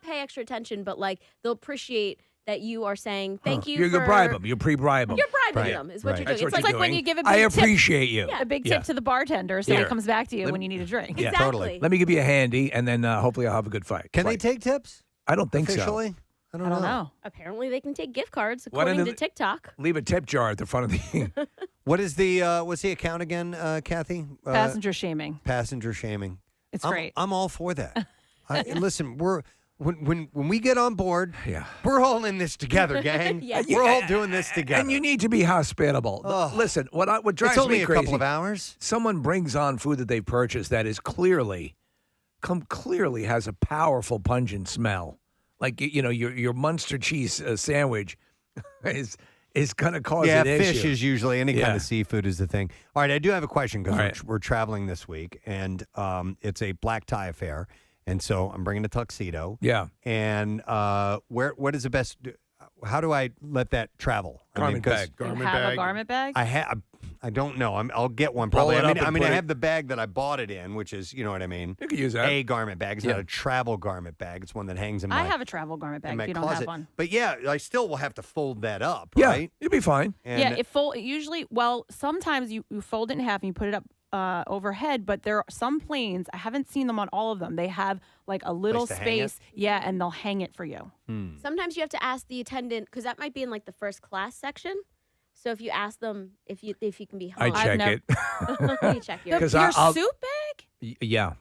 pay extra attention, but like they'll appreciate that you are saying thank you. You bribe them. You pre-bribe them. You're bribing them is what you're doing. That's what It's like you're when doing. you give a big I tip. appreciate you. A big tip to the bartender so Here. he comes back to you Let when me- you need a drink. Yeah, Exactly. totally. Let me give you a handy, and then hopefully I'll have a good fight. Can they take tips? I don't think Officially? so. I don't know. Apparently, they can take gift cards Why don't according to they- TikTok. Leave a tip jar at the front of the. What is the what's the account again, Kathy? Passenger shaming. Passenger shaming. It's I'm, great. I'm all for that. Listen, when we get on board, we're all in this together, gang. Yeah. We're all doing this together. And you need to be hospitable. Listen, what drives it's only me a crazy, couple of hours. Someone brings on food that they've purchased that is clearly has a powerful pungent smell. Like your Munster cheese sandwich is going to cause yeah, an fish issue. is usually any kind Yeah. of seafood is the thing. All right, I do have a question because All right. we're traveling this week, and it's a black tie affair, and so I'm bringing a tuxedo. Yeah. And what is the best? How do I let that travel? Garment bag. You have a garment bag? I don't know. I'll get one Roll probably. it I up mean, and I put it- have the bag that I bought it in, which is, you know what I mean. You could use that. A garment bag. It's Yeah. not a travel garment bag. It's one that hangs in my. I have a travel garment bag in my if you don't closet. have one. But yeah, I still will have to fold that up, Yeah, right? you'll be fine. And Yeah, sometimes you fold it in half and you put it up overhead, but there are some planes, I haven't seen them on all of them. They have like a little Place to hang it? space. Yeah, and they'll hang it for you. Sometimes you have to ask the attendant because that might be in like the first class section. So if you ask them if you can be I hung, check it. you check Your, yours. your I'll- suit bag? Yeah.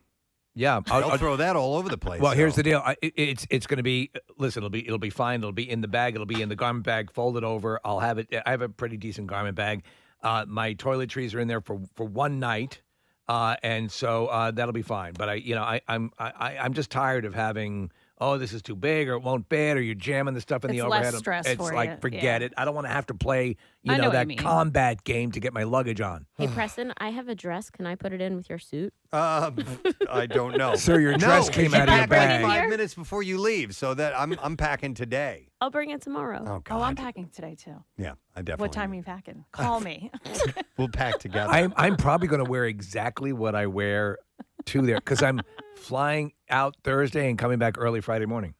Yeah. I'll throw that all over the place. Well, here's so. the deal. It's going to be. Listen, it'll be fine. It'll be in the bag. It'll be in the garment bag, folded over. I'll have it. I have a pretty decent garment bag. My toiletries are in there for one night, and so that'll be fine. But I'm just tired of having. Oh, this is too big, or it won't fit, or you're jamming the stuff in the It's less overhead. stress It's for like you. forget Yeah. it. I don't want to have to play. I know what you that mean. combat game to get my luggage on. Hey Preston, I have a dress. Can I put it in with your suit? I don't know. Sir, your dress No, came you out of your pack bag. 5 minutes before you leave, so that I'm packing today. I'll bring it tomorrow. Oh Oh, God. I'm packing today too. Yeah, I definitely. What time are you packing? Call me. We'll pack together. I'm probably going to wear exactly what I wear to there because I'm flying out Thursday and coming back early Friday morning.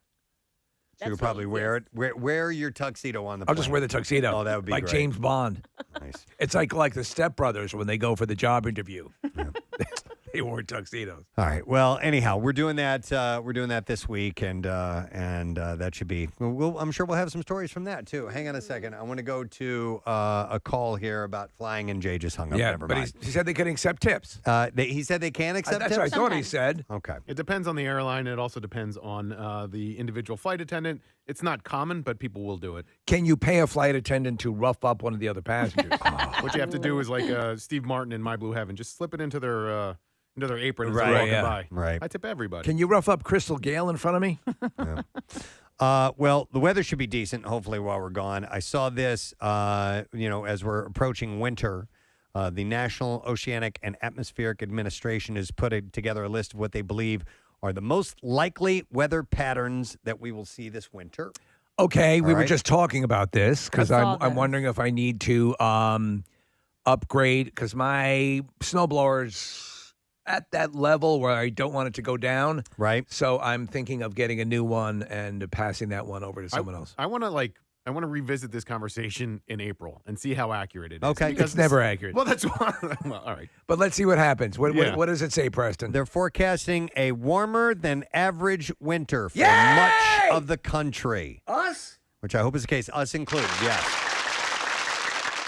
So you'll probably wear it. Wear your tuxedo on the I'll just plane. wear the tuxedo. Oh, that would be like great. James Bond. Nice. It's like the Step Brothers when they go for the job interview. They wore tuxedos. All right. Well, anyhow, we're doing that. We're doing that this week, and that should be. I'm sure we'll have some stories from that too. Hang on a second. I want to go to a call here about flying, and Jay just hung up. Yeah, Never but mind. he said they can accept tips. He said they can accept That's tips. what I thought he said. Okay. It depends on the airline. It also depends on the individual flight attendant. It's not common, but people will do it. Can you pay a flight attendant to rough up one of the other passengers? What you have to do is like Steve Martin in My Blue Heaven. Just slip it into their apron as Right, they're walking yeah. by. Right. I tip everybody. Can you rough up Crystal Gale in front of me? Well, the weather should be decent, hopefully, while we're gone. I saw this, as we're approaching winter, the National Oceanic and Atmospheric Administration has put together a list of what they believe are the most likely weather patterns that we will see this winter. Okay, we All were right. just talking about this because I saw I'm this. wondering if I need to upgrade because my snowblower's at that level where I don't want it to go down. Right. So I'm thinking of getting a new one and passing that one over to someone else. I want to revisit this conversation in April and see how accurate it is. Okay. Because It's never accurate. Well, that's why. Well, all right. But let's see what happens. What Yeah. does it say, Preston? They're forecasting a warmer than average winter for Yay! much of the country. Us? Which I hope is the case, us included, yes.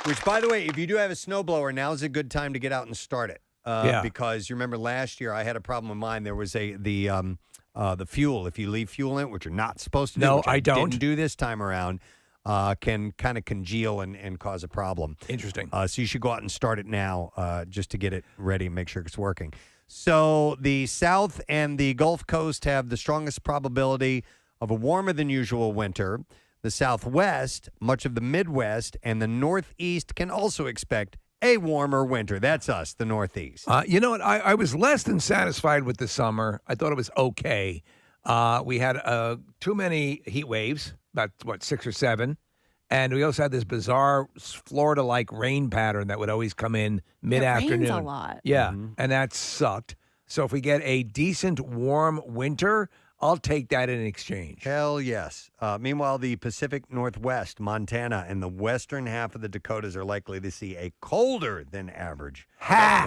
Which, by the way, if you do have a snowblower, now's a good time to get out and start it. Yeah. Because you remember last year I had a problem with mine. There was the fuel. If you leave fuel in it, which you're not supposed to do, No, which I don't. didn't do this time around, can kind of congeal and cause a problem. Interesting. So you should go out and start it now just to get it ready and make sure it's working. So the South and the Gulf Coast have the strongest probability of a warmer than usual winter. The Southwest, much of the Midwest, and the Northeast can also expect a warmer winter. That's us, the Northeast. You know what? I was less than satisfied with the summer. I thought it was okay. We had too many heat waves, about, 6 or 7. And we also had this bizarre Florida-like rain pattern that would always come in mid-afternoon. rains a lot. Yeah, and that sucked. So if we get a decent warm winter, I'll take that in exchange. Hell yes. Meanwhile, the Pacific Northwest, Montana, and the western half of the Dakotas are likely to see a colder than average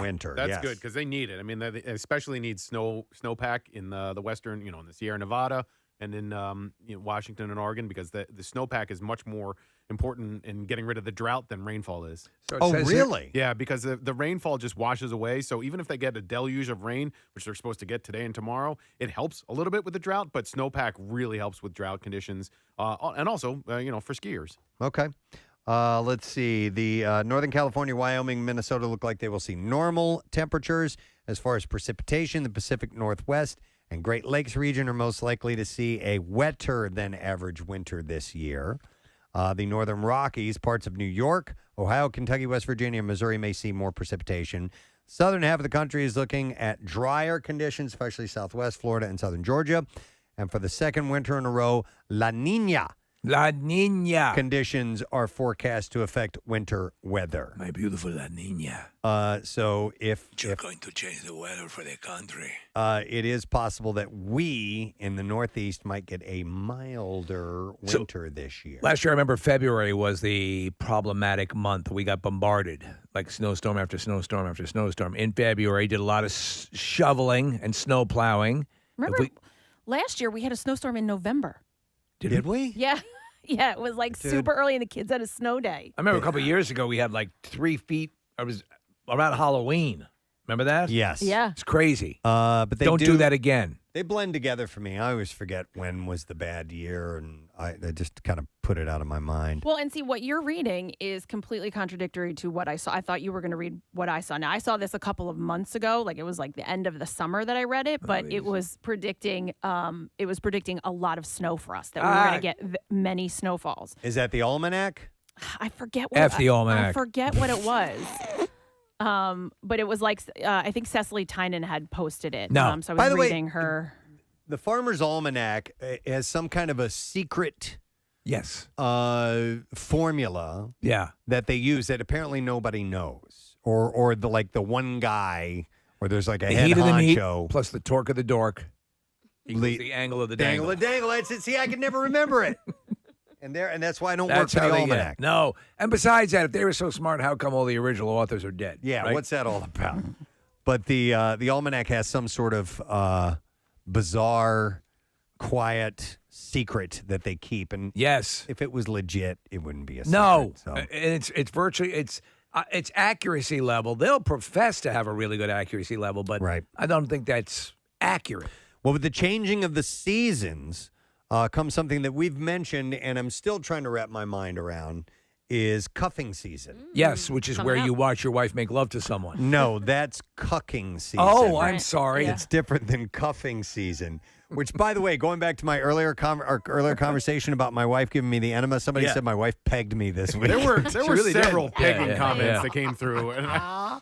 winter. That's yes. good because they need it. I mean, they especially need snowpack in the western, in the Sierra Nevada and in Washington and Oregon because the snowpack is much more important in getting rid of the drought than rainfall is. So Oh, really? Yeah, because the rainfall just washes away. So even if they get a deluge of rain, which they're supposed to get today and tomorrow, it helps a little bit with the drought. But snowpack really helps with drought conditions, and also for skiers. Okay. Let's see. The Northern California, Wyoming, Minnesota look like they will see normal temperatures. As far as precipitation, the Pacific Northwest and Great Lakes region are most likely to see a wetter than average winter this year. The northern Rockies, parts of New York, Ohio, Kentucky, West Virginia, and Missouri may see more precipitation. Southern half of the country is looking at drier conditions, especially southwest Florida and southern Georgia. And for the second winter in a row, La Nina conditions are forecast to affect winter weather. My beautiful La Nina. So if You're going to change the weather for the country. it is possible that we in the Northeast might get a milder winter this year. Last year, I remember February was the problematic month. We got bombarded, like snowstorm after snowstorm after snowstorm. In February, did a lot of shoveling and snow plowing. Remember last year we had a snowstorm in November. Did we? Yeah. Yeah, it was like Dude. super early and the kids had a snow day. I remember a couple of years ago, we had like 3 feet. It was around Halloween. Remember that? Yes. Yeah. It's crazy. But they Don't do that again. They blend together for me. I always forget when was the bad year, and I just kind of put it out of my mind. Well, and see, what you're reading is completely contradictory to what I saw. I thought you were going to read what I saw. Now, I saw this a couple of months ago. Like, it was like the end of the summer that I read it, but it was predicting a lot of snow for us, that we were going to get many snowfalls. Is that the almanac? I forget what F the almanac. I forget what it was. But it was like I think Cecily Tynan had posted it. No. So I was By the way, reading her. The Farmer's Almanac has some kind of a secret formula that they use that apparently nobody knows. Or the one guy where there's like a The head heat of the meat honcho. plus the torque of the dork equals the angle of the dangle. Dangle. See, I can never remember it. And that's why I don't work for how the they almanac. get. No. And besides that, if they were so smart, how come all the original authors are dead? Yeah, right? what's that all about? But the almanac has some sort of bizarre, quiet secret that they keep. And yes, if it was legit, it wouldn't be a secret. No. So. And it's virtually it's accuracy level. They'll profess to have a really good accuracy level, but I don't think that's accurate. Well, with the changing of the seasons comes something that we've mentioned, and I'm still trying to wrap my mind around, is cuffing season. Yes, which is where you watch your wife make love to someone. No, that's cucking season. Oh, I'm sorry. It's different than cuffing season. Which, by the way, going back to my earlier conversation about my wife giving me the enema, somebody said my wife pegged me this week. There were really several did. pegging comments that came through. And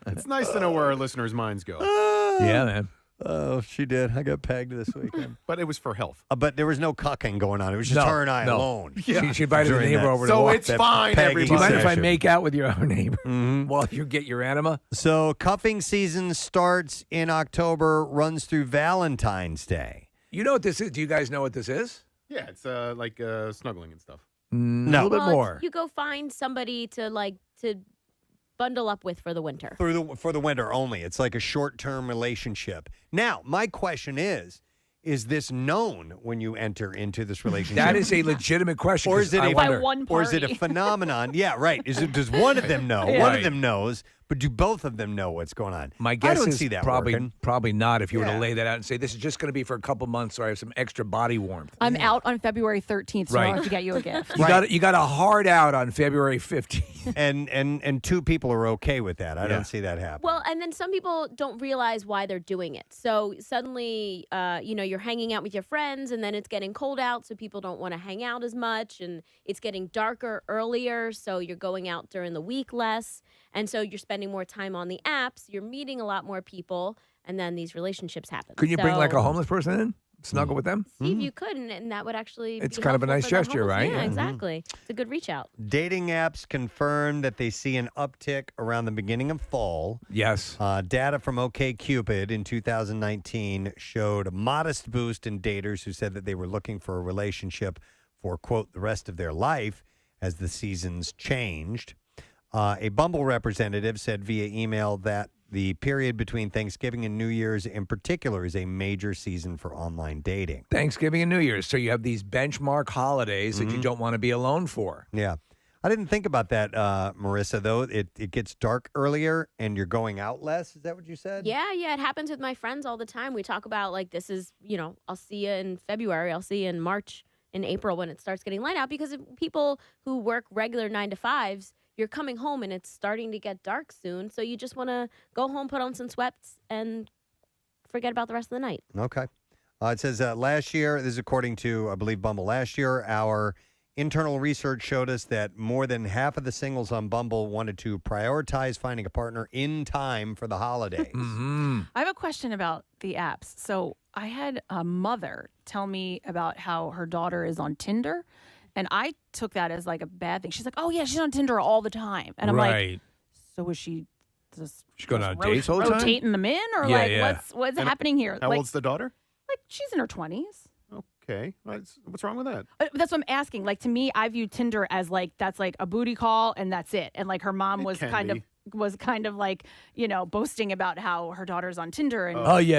it's nice to know where our listeners' minds go. Yeah, man. Oh, she did. I got pegged this weekend. But it was for health. But there was no cucking going on. It was just her and I alone. Yeah. She invited the neighbor over to So walk it's that fine, pegging everybody. Do you mind if I session. make out with your neighbor while you get your enema? So cuffing season starts in October, runs through Valentine's Day. You know what this is? Do you guys know what this is? Yeah, it's like snuggling and stuff. No. A little bit Well, more. You go find somebody to bundle up with for the winter. For the winter only. It's like a short-term relationship. Now, my question is this known when you enter into this relationship? That is a legitimate question. Or is it I wonder. or is it a phenomenon? Yeah, right. Does one of them know? Yeah. One of Right. them knows, but do both of them know what's going on? My guess I don't is see that probably working. probably not. If you were Yeah. to lay that out and say this is just going to be for a couple months, so I have some extra body warmth. I'm out on February 13th, so Right. I'll have to get you a gift. You got a hard out on February 15th. And two people are okay with that. I don't see that happen. Well, and then some people don't realize why they're doing it. So suddenly, you're hanging out with your friends, and then it's getting cold out, so people don't want to hang out as much, and it's getting darker earlier, so you're going out during the week less, and so you're spending more time on the apps. You're meeting a lot more people, and then these relationships happen. Could you bring like a So- homeless person in? Snuggle with them? See if you could, and that would actually It's be kind of a helpful nice for the gesture, homeless. right? Yeah, Yeah. exactly. It's a good reach out. Dating apps confirm that they see an uptick around the beginning of fall. Yes. Data from OkCupid in 2019 showed a modest boost in daters who said that they were looking for a relationship for, quote, the rest of their life as the seasons changed. A Bumble representative said via email that the period between Thanksgiving and New Year's in particular is a major season for online dating. Thanksgiving and New Year's. So you have these benchmark holidays that you don't want to be alone for. Yeah. I didn't think about that, Marissa, though. It gets dark earlier and you're going out less. Is that what you said? Yeah, it happens with my friends all the time. We talk about like this is, I'll see you in February, I'll see you in March, in April when it starts getting light out because of people who work regular 9 to 5s, you're coming home and it's starting to get dark soon. So you just want to go home, put on some sweats and forget about the rest of the night. Okay. It says last year, this is according to, I believe, Bumble, last year, our Internal research showed us that more than half of the singles on Bumble wanted to prioritize finding a partner in time for the holidays. Mm-hmm. I have a question about the apps. So I had a mother tell me about how her daughter is on Tinder, and I took that as like a bad thing. She's like, "Oh yeah, she's on Tinder all the time," and I'm like, "So is she just she's going on dates all the time, rotating them in, or what's happening here?" How like, old's the daughter? Like she's in her 20s. Okay, what's wrong with that? That's what I'm asking. Like to me, I view Tinder as like that's like a booty call and that's it. And like her mom was kind of like, boasting about how her daughter's on Tinder and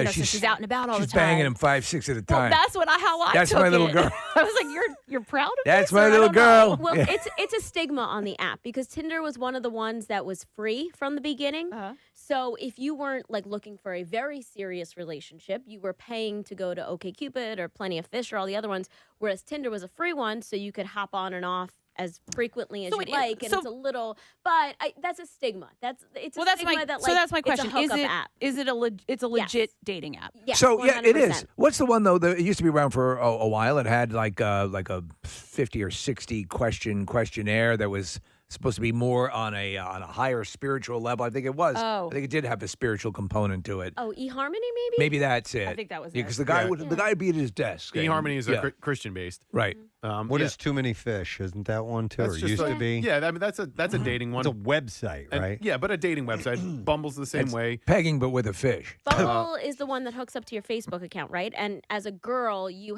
so she's out and about all the time. She's banging him 5, 6 at a time. Well, that's how I That's took my little it. girl. I was like, you're proud of That's this? my Or I little don't know. girl. Well, Yeah. it's a stigma on the app because Tinder was one of the ones that was free from the beginning. So if you weren't like looking for a very serious relationship, you were paying to go to OkCupid or Plenty of Fish or all the other ones, whereas Tinder was a free one, so you could hop on and off as frequently as So you'd it- like, and so- it's a little, but that's a stigma. That's a stigma that like so that's my it's a question. hookup app. Is it it's a legit dating app? Yes, So yeah, it 100%. is. What's the one though? That it used to be around for a while. It had like a 50 or 60 questionnaire that was supposed to be more on a higher spiritual level. I think it was. Oh. I think it did have a spiritual component to it. Oh, eHarmony maybe? Maybe that's it. I think that was because it. the guy Yeah. would the guy would be at his desk. eHarmony is Yeah. Christian based, right? What is Too Many Fish? Isn't that one too? That's Or just used to be? Yeah, I mean that's a dating one. It's a website, And- right? yeah, but a dating website. Bumble's the same It's way. Pegging, but with a fish. Bumble is the one that hooks up to your Facebook account, right? And as a girl, you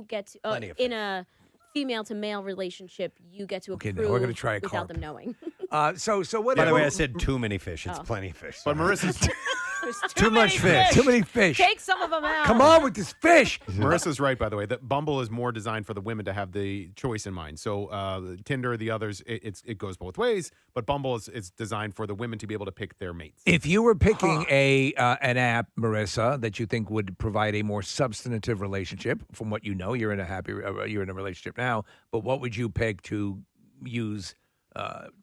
get to Plenty of in a female to male relationship, you get to Okay, approve now we're gonna try a without carp. them knowing. So what? By the way, I said too many fish. It's Oh. plenty of fish. But Marissa's Too much fish. Too many fish. Take some of them out. Come on with this fish. Marissa's right, by the way, that Bumble is more designed for the women to have the choice in mind. So Tinder, the others, it goes both ways, but Bumble is designed for the women to be able to pick their mates. If you were picking an app, Marissa, that you think would provide a more substantive relationship, from what you know, you're in a relationship now. But what would you pick to use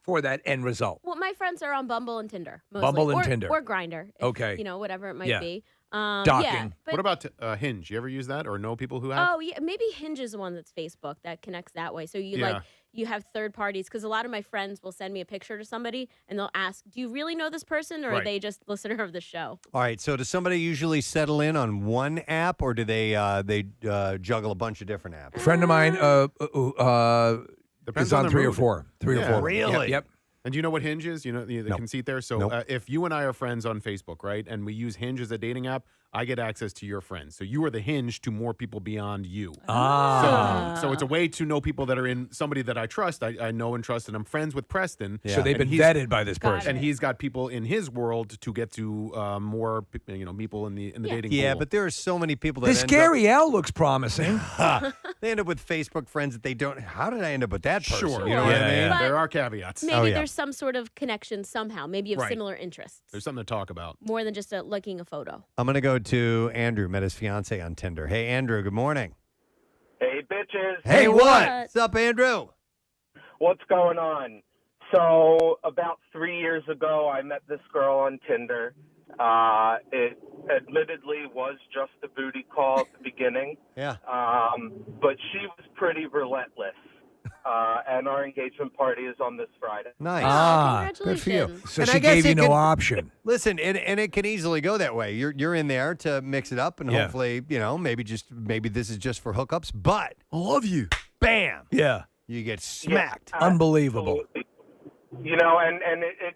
for that end result? Well, my friends are on Bumble and Tinder. Mostly. Bumble and or, Tinder. or Grindr. Okay. Whatever it might Yeah. be. Docking. Yeah, but, What about Hinge? You ever use that or know people who have? Oh yeah, maybe Hinge is the one that's Facebook that connects that way. So you have third parties because a lot of my friends will send me a picture to somebody and they'll ask, "Do you really know this person, or are Right. they just a listener of the show?" All right. So does somebody usually settle in on one app, or do they juggle a bunch of different apps? A friend of mine Depends is on the 3 or mood. 4. 3 or Yeah. 4. Really? Yep. And do you know what Hinge is? You know the conceit there? So Nope. if you and I are friends on Facebook, right, and we use Hinge as a dating app, I get access to your friends. So you are the Hinge to more people beyond you. So it's a way to know people that are in somebody that I trust. I know and trust, and I'm friends with Preston. So they've and been vetted by this person. And he's got people in his world to get to more people in the dating Yeah, pool. but there are so many people that This end Gary L looks promising. up, they end up with Facebook friends that they don't. How did I end up with that person? Sure. You know what I mean? But there are caveats. Maybe there's some sort of connection somehow. Maybe you have Right. similar interests. There's something to talk about. More than just liking a photo. I'm going to go to Andrew, met his fiance on Tinder. Hey, Andrew, good morning. Hey, bitches. Hey, what's up, Andrew? What's going on? So, about 3 years ago, I met this girl on Tinder. It admittedly was just a booty call at the beginning. Yeah. But she was pretty relentless. And our engagement party is on this Friday. Nice. Good for you. So And she I guess gave you it no can- option. Listen, and it can easily go that way. You're in there to mix it up, and Yeah. hopefully, maybe this is just for hookups. But I love you. Bam, Yeah. you get smacked. Unbelievable. And it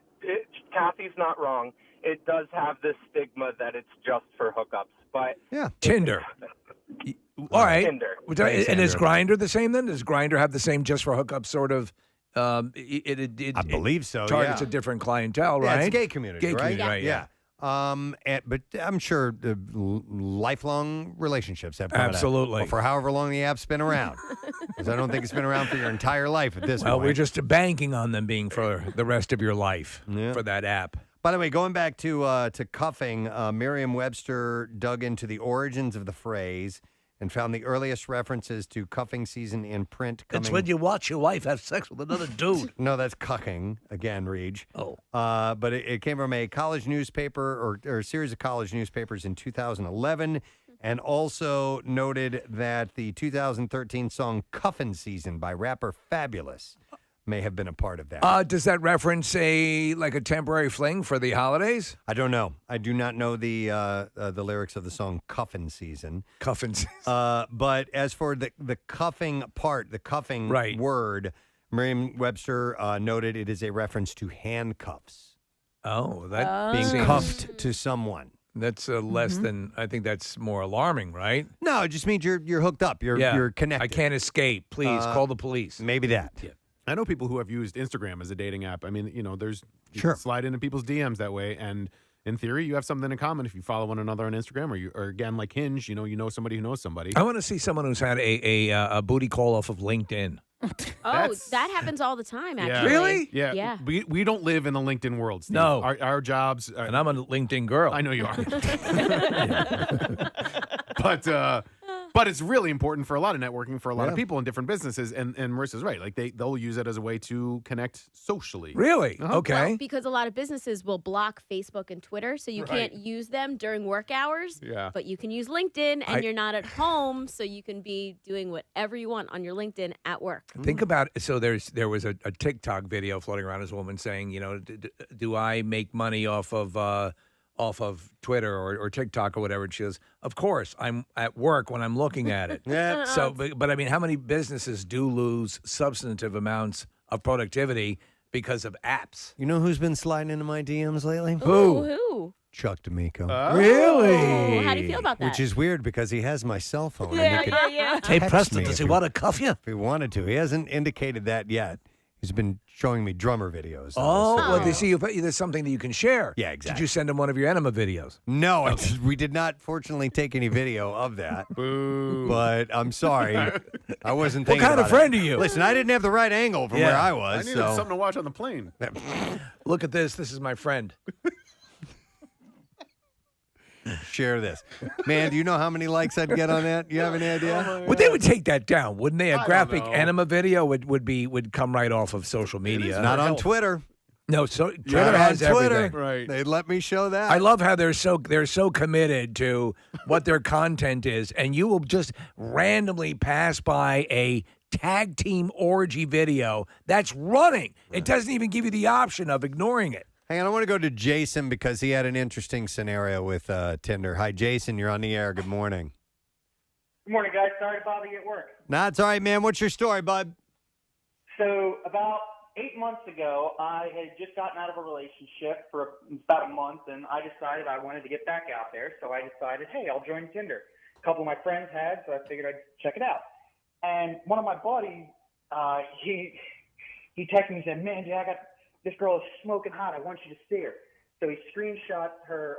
Kathy's not wrong. It does have this stigma that it's just for hookups. But yeah, Tinder. All right. Tinder. And is Grindr the same then? Does Grindr have the same just for hookups sort of? I believe so, Targets yeah. a different clientele, Yeah, right? it's gay community, Gay right? community, right? Yeah. But I'm sure lifelong relationships have come out of that. Absolutely. Well, for however long the app's been around, because I don't think it's been around for your entire life at this Well, point. we're just banking on them being for the rest of your life for that app. By the way, going back to cuffing, Merriam-Webster dug into the origins of the phrase and found the earliest references to cuffing season in print coming... It's when you watch your wife have sex with another dude. No, that's cucking, again, Reej. Oh. But it came from a college newspaper or a series of college newspapers in 2011, And also noted that the 2013 song Cuffin' Season by rapper Fabulous may have been a part of that. Does that reference a temporary fling for the holidays? I don't know. I do not know the lyrics of the song Cuffin' Season. Cuffin' Season. But as for the cuffing part, the cuffing word, Merriam-Webster noted it is a reference to handcuffs. Oh, that being seems- cuffed to someone. That's less than, I think that's more alarming, right? No, it just means you're hooked up. You're connected. I can't escape. Please call the police. Maybe that. Yeah. I know people who have used Instagram as a dating app. I mean, you Sure. can slide into people's DMs that way, and in theory, you have something in common if you follow one another on Instagram, or again, like Hinge, you know somebody who knows somebody. I want to see someone who's had a booty call off of LinkedIn. Oh, that happens all the time, actually. Really? Yeah. Yeah. We don't live in the LinkedIn world, Steve. No. Our jobs. And I'm a LinkedIn girl. I know you are. But it's really important for a lot of networking for a lot of people in different businesses. And Marissa's right. Like they'll use it as a way to connect socially. Really? Uh-huh. Okay. Well, because a lot of businesses will block Facebook and Twitter, so you can't use them during work hours. Yeah. But you can use LinkedIn, and you're not at home, so you can be doing whatever you want on your LinkedIn at work. Think about it. So there was a TikTok video floating around, this woman saying, do I make money off of Twitter or TikTok or whatever? And she goes, of course, I'm at work when I'm looking at it. Yeah. So, but I mean, how many businesses do lose substantive amounts of productivity because of apps? You know who's been sliding into my DMs lately? Who? Chuck D'Amico. Really? Oh, how do you feel about that? Which is weird because he has my cell phone. Yeah, and he yeah, could yeah. text Preston, me does if he want to cuff you? If he wanted to. He hasn't indicated that yet. He's been showing me drummer videos. Oh, well, there's something that you can share. Yeah, exactly. Did you send him one of your enema videos? No, we did not, fortunately, take any video of that. Boo. But I'm sorry. I wasn't What thinking kind of about friend it. are you? Listen, I didn't have the right angle from where I was. I needed something to watch on the plane. Look at this. This is my friend. Share this. Man, do you know how many likes I'd get on that? You have any idea? Well, they would take that down, wouldn't they? A don't graphic know. enema video would come right off of social media. Not on Twitter. No, so Twitter Not has on Twitter. everything. Right. They'd let me show that. I love how they're so committed to what their content is, and you will just randomly pass by a tag team orgy video that's running. It doesn't even give you the option of ignoring it. Hang on, I want to go to Jason because he had an interesting scenario with Tinder. Hi, Jason. You're on the air. Good morning. Good morning, guys. Sorry to bother you at work. Nah, it's all right, man. What's your story, bud? So about 8 months ago, I had just gotten out of a relationship for about a month, and I decided I wanted to get back out there. So I decided, hey, I'll join Tinder. A couple of my friends had, so I figured I'd check it out. And one of my buddies, he texted me and said, man, dude, this girl is smoking hot. I want you to see her. So he screenshots her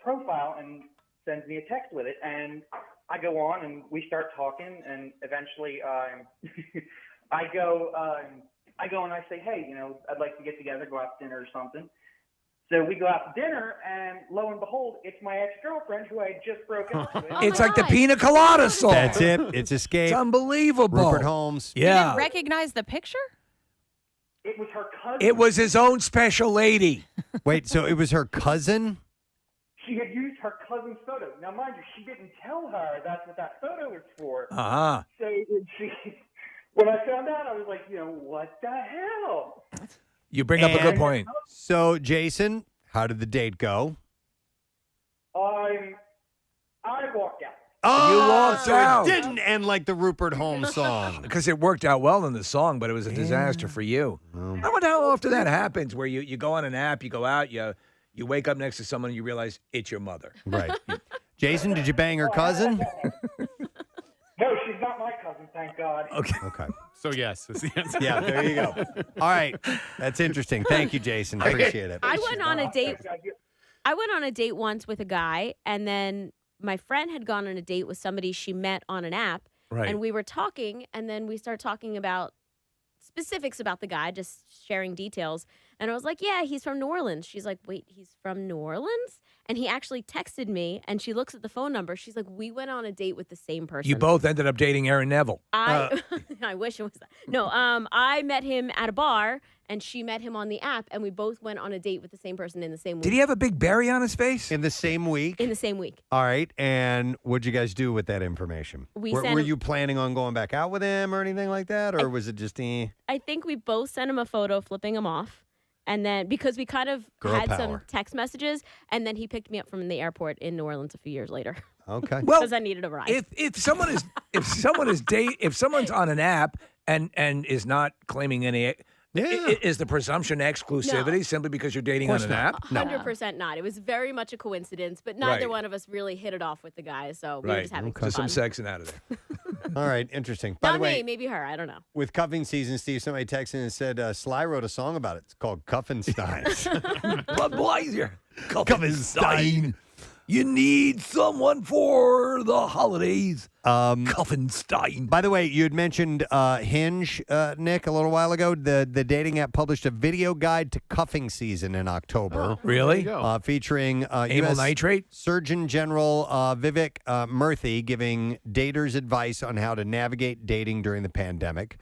profile and sends me a text with it. And I go on and we start talking. And eventually I go and I say, hey, I'd like to get together, go out to dinner or something. So we go out to dinner, and lo and behold, it's my ex-girlfriend who I had just broken up with. It's like the Pina Colada song. That's it. It's Escape. It's unbelievable. Rupert Holmes. You Yeah. didn't recognize the picture? It was her cousin. It was his own special lady. Wait, so it was her cousin? She had used her cousin's photo. Now, mind you, she didn't tell her that's what that photo was for. Uh-huh. So when I found out, I was like, what the hell? You bring up a good point. So, Jason, how did the date go? I walked out. Oh, You walked so out. It didn't end like the Rupert Holmes song. Because it worked out well in the song, but it was a disaster for you. I wonder how often that happens, where you go on an app, you go out, you wake up next to someone, and you realize it's your mother. Right. Jason, did you bang her cousin? No, she's not my cousin, thank God. Okay. So yes, that's the answer. Yeah, there you go. All right. That's interesting. Thank you, Jason. Appreciate it. I went on a date. I went on a date once with a guy, and then my friend had gone on a date with somebody she met on an app, Right. and we were talking, and then we started talking about specifics about the guy, just sharing details. And I was like, yeah, he's from New Orleans. She's like, wait, he's from New Orleans? And he actually texted me, and she looks at the phone number. She's like, we went on a date with the same person. You both ended up dating Aaron Neville. I wish it was that. No, I met him at a bar, and she met him on the app, and we both went on a date with the same person in the same week. Did he have a big berry on his face? In the same week? In the same week. All right. And what'd you guys do with that information? Were you planning on going back out with him or anything like that? Or was it just I think we both sent him a photo flipping him off. And then, because we kind of had some text messages, and then he picked me up from the airport in New Orleans a few years later. Okay. Well, because I needed a ride. If someone's on an app and is not claiming any, is the presumption exclusivity simply because you're dating on an app? 100% not. It was very much a coincidence, but neither one of us really hit it off with the guy, so we were just having Just some fun. sex and out of there. All right, interesting. By Not the way, me, maybe her. I don't know. with cuffing season, Steve, somebody texted in and said Sly wrote a song about it. It's called Cuffenstein. Budweiser. Cuffenstein. You need someone for the holidays. Cuffenstein. By the way, you had mentioned Hinge, Nick, a little while ago. The dating app published a video guide to cuffing season in October. Really? Featuring Amyl US nitrate? Surgeon General Vivek Murthy giving daters advice on how to navigate dating during the pandemic,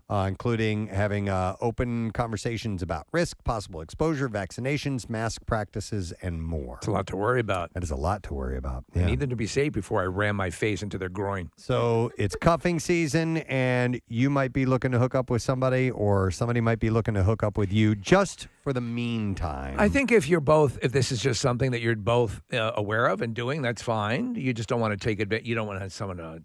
including having open conversations about risk, possible exposure, vaccinations, mask practices, and more. It's a lot to worry about. That is a lot to worry about. I need them to be safe before I ram my face into their groin. So it's cuffing season, and you might be looking to hook up with somebody, or somebody might be looking to hook up with you just for the meantime. I think if this is just something that you're both aware of and doing, that's fine. You just don't want to take advantage. You don't want to have someone to,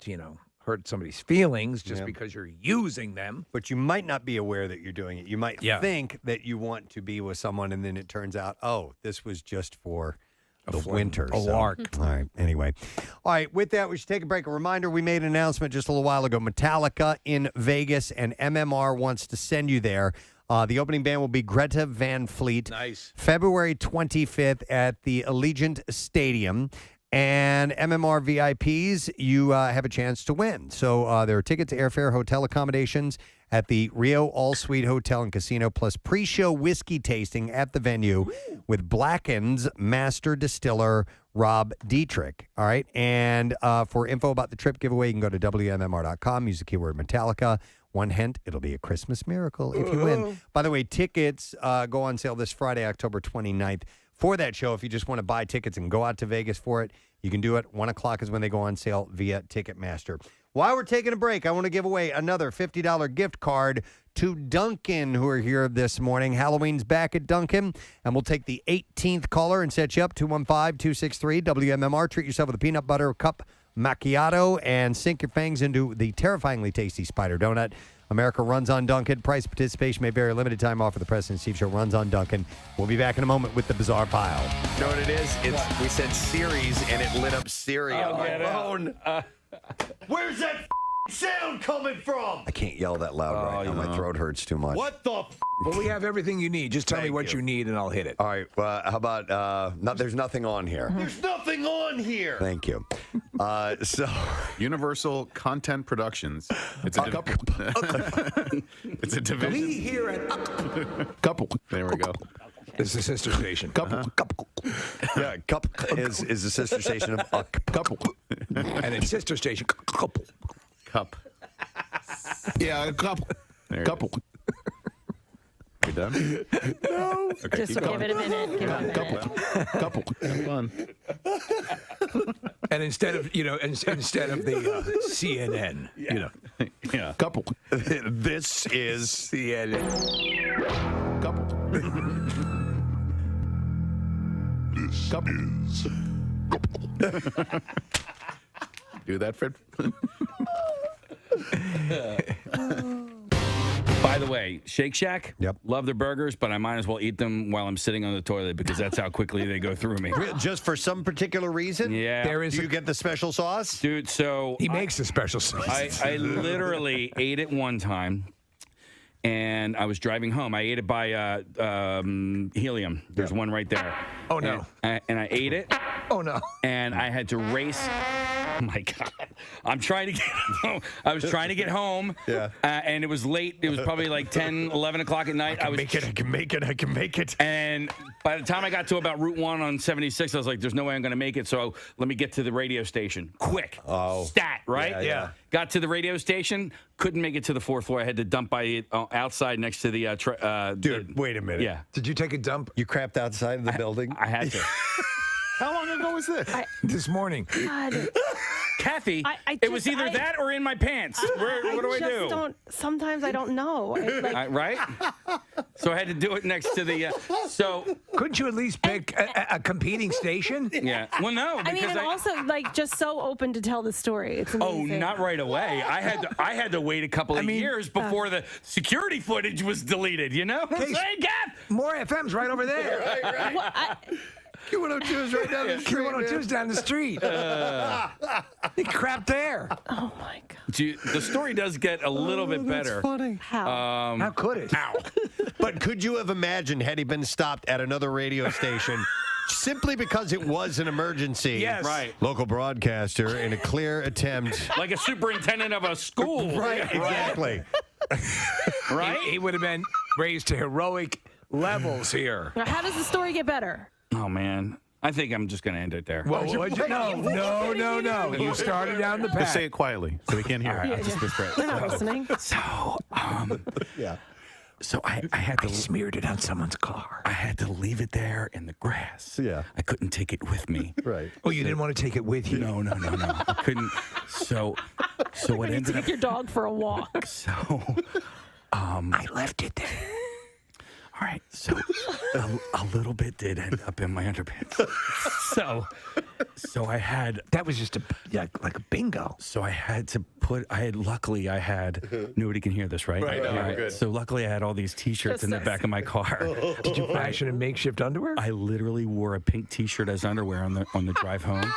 hurt somebody's feelings just because you're using them. But you might not be aware that you're doing it. You might think that you want to be with someone, and then it turns out, oh, this was just for the winter. A lark. All right. Anyway. All right. With that, we should take a break. A reminder, we made an announcement just a little while ago. Metallica in Vegas, and MMR wants to send you there. The opening band will be Greta Van Fleet. Nice. February 25th at the Allegiant Stadium. And MMR VIPs, you have a chance to win. So there are tickets, airfare, hotel accommodations at the Rio All Suite Hotel and Casino, plus pre-show whiskey tasting at the venue with Blackened's master distiller, Rob Dietrich. All right. And for info about the trip giveaway, you can go to WMMR.com. Use the keyword Metallica. One hint, it'll be a Christmas miracle if you win. By the way, tickets go on sale this Friday, October 29th. For that show, if you just want to buy tickets and go out to Vegas for it, you can do it. 1 o'clock is when they go on sale via Ticketmaster. While we're taking a break, I want to give away another $50 gift card to Duncan, who are here this morning. Halloween's back at Duncan, and we'll take the 18th caller and set you up, 215-263-WMMR. Treat yourself with a peanut butter cup macchiato and sink your fangs into the terrifyingly tasty spider donut. America runs on Duncan. Price participation may vary. Limited time offer. The Preston and Steve Show runs on Duncan. We'll be back in a moment with the Bizarre File. You know what it is? We said series, and it lit up Siri on my phone. Where's that sound coming from? I can't yell that loud right now. My throat hurts too much. What the Well, we have everything you need. Just tell me what you need, and I'll hit it. All right. Well, how about there's nothing on here? There's nothing on here. Thank you. So Universal Content Productions. It's a couple. It's a division. We here at Couple. There we go. It's the sister station. Couple. Yeah, cup is the sister station of Couple. And it's sister station. Couple. Cup. Yeah, a couple. Couple. We done? No. Okay, Just keep give going. it a minute. Give it a minute. Couple. Have fun. And instead of the CNN, Yeah. Couple. This is CNN. Couple. This Couple. is Do that, Fred. By the way, Shake Shack, Yep. love their burgers, but I might as well eat them while I'm sitting on the toilet because that's how quickly they go through me. Just for some particular reason? Yeah. Do you get the special sauce? Dude, so He makes the special sauce. I literally ate it one time, and I was driving home. I ate it by Helium. There's one right there. Oh, no. And I ate it. Oh, no. And I had to race Oh my God! I'm trying to get home. I was trying to get home. Yeah. And it was late. It was probably like 10, 11 o'clock at night. I can make it. And by the time I got to about Route 1 on 76, I was like, there's no way I'm going to make it. So let me get to the radio station. Quick. Oh. Stat, right? Yeah. Got to the radio station. Couldn't make it to the 4th floor. I had to dump by outside next to the... Dude, wait a minute. Yeah. Did you take a dump? You crapped outside of the building? I had to. How long ago was this? This morning. God. Kathy, I it was either that or in my pants. What do I do? Sometimes I don't know. Right? So I had to do it next to the... Couldn't you at least pick a competing station? Yeah. Well, no, I mean, because and also just so open to tell the story. It's amazing. Oh, not right away. I had to wait a couple of years before the security footage was deleted, you know? Hey, more FM's right over there. Right. Well, Q102 is right down the street. Q102 is down the street. He crapped there. Oh, my God. The story does get a little bit better. Funny. How? How could it? How? But could you have imagined had he been stopped at another radio station simply because it was an emergency? Yes. Right. Local broadcaster in a clear attempt. Like a superintendent of a school. Right, exactly. Right? He would have been raised to heroic levels here. Now, how does the story get better? Oh, man. I think I'm just going to end it there. No. You started down the path. Just say it quietly so we can't hear. All right, I'll just whisper it. They're not listening. So I had to smeared it on someone's car. I had to leave it there in the grass. Yeah. I couldn't take it with me. Right. Oh, you didn't want to take it with you? No. I couldn't. So what ended up... Take your dog for a walk. So, I left it there. All right, so a little bit did end up in my underpants. So I had... That was just like a bingo. So I had to luckily I had... Nobody can hear this, right? Right, no, good. So luckily I had all these T-shirts in the back of my car. Did you fashion a makeshift underwear? I literally wore a pink T-shirt as underwear on the drive home.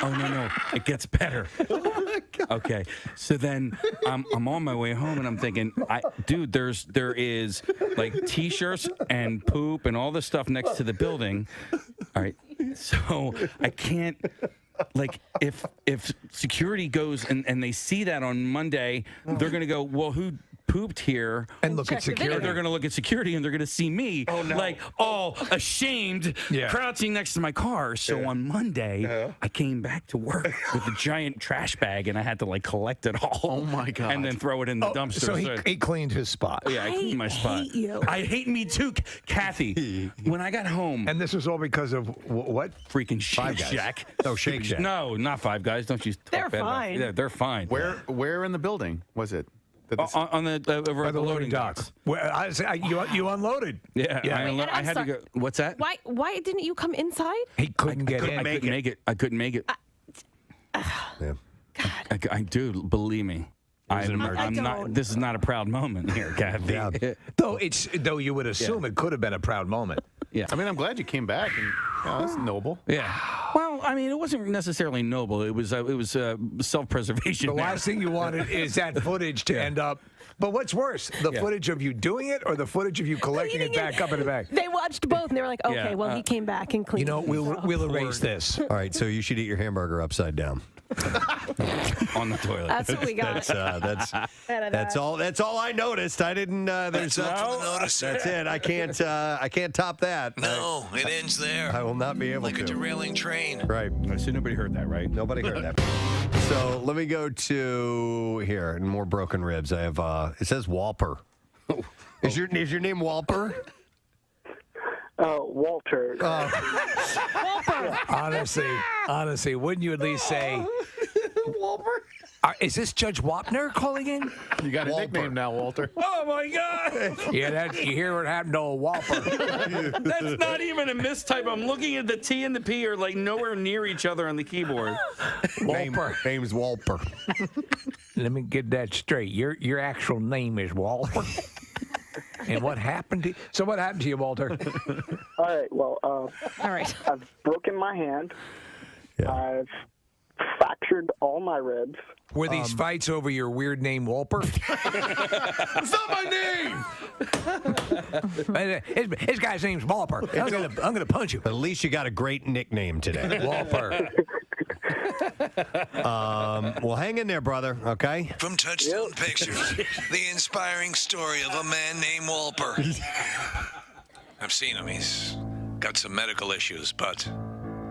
Oh, no. It gets better. Oh, my God. Okay. So then I'm on my way home, and I'm thinking, dude, there is, like, T-shirts and poop and all this stuff next to the building. All right. So I can't, like, if security goes and they see that on Monday, they're going to go, well, who pooped here and look at security. They're going to look at security and they're going to see me like all ashamed crouching next to my car. So on Monday, I came back to work with a giant trash bag and I had to like collect it all. Oh my God. And then throw it in the dumpster. So he cleaned his spot. Yeah, I cleaned my spot. hate you. I hate me too, Kathy. When I got home. And this was all because of what? Freaking Shake Guys. Shack. Oh, Shake Shack. No, not Five Guys. Don't you talk They're bad about- fine. Yeah, they're fine. Where in the building was it? On the over By at the the loading docks. Well, you unloaded. Yeah, Yeah. I had to go. What's that? Why didn't you come inside? He couldn't get in. I couldn't make it. I couldn't make it. I do. Believe me. I'm not. This is not a proud moment here, Kathy. Yeah. Though you would assume it could have been a proud moment. Yeah. I mean, I'm glad you came back. And that's noble. Yeah. Well, I mean, it wasn't necessarily noble. It was self-preservation. The last thing you wanted is that footage to end up. But what's worse, the footage of you doing it or the footage of you collecting it back up in the bag? They watched both and they were like, okay, well, he came back and cleaned. You know, we'll erase this. All right, so you should eat your hamburger upside down. On the toilet. That's what we got. That's all. That's all I noticed. I didn't. There's notice. That's it. I can't top that. No, it ends there. I will not be able like to. a derailing train. Right. So nobody heard that, right? Nobody heard that. So let me go to here and more broken ribs. I have. It says Walper. Is your name Walper? Walter. Honestly, wouldn't you at least say Walper? Is this Judge Wapner calling in? You got a nickname now, Walter. Oh my God! Yeah, you hear what happened to old Walper. That's not even a mistype. I'm looking at the T and the P are like nowhere near each other on the keyboard. Walper. Name's Walper. Let me get that straight. Your actual name is Walter. And what happened to you? So what happened to you, Walter? All right. Well, all right. I've broken my hand. Yeah. I've fractured all my ribs. Were these fights over your weird name, Walper? It's not my name. His guy's name's Walper. I'm gonna punch you. But at least you got a great nickname today, Walper. Well, hang in there, brother, okay? From Touchstone Pictures, the inspiring story of a man named Walper. I've seen him. He's got some medical issues, but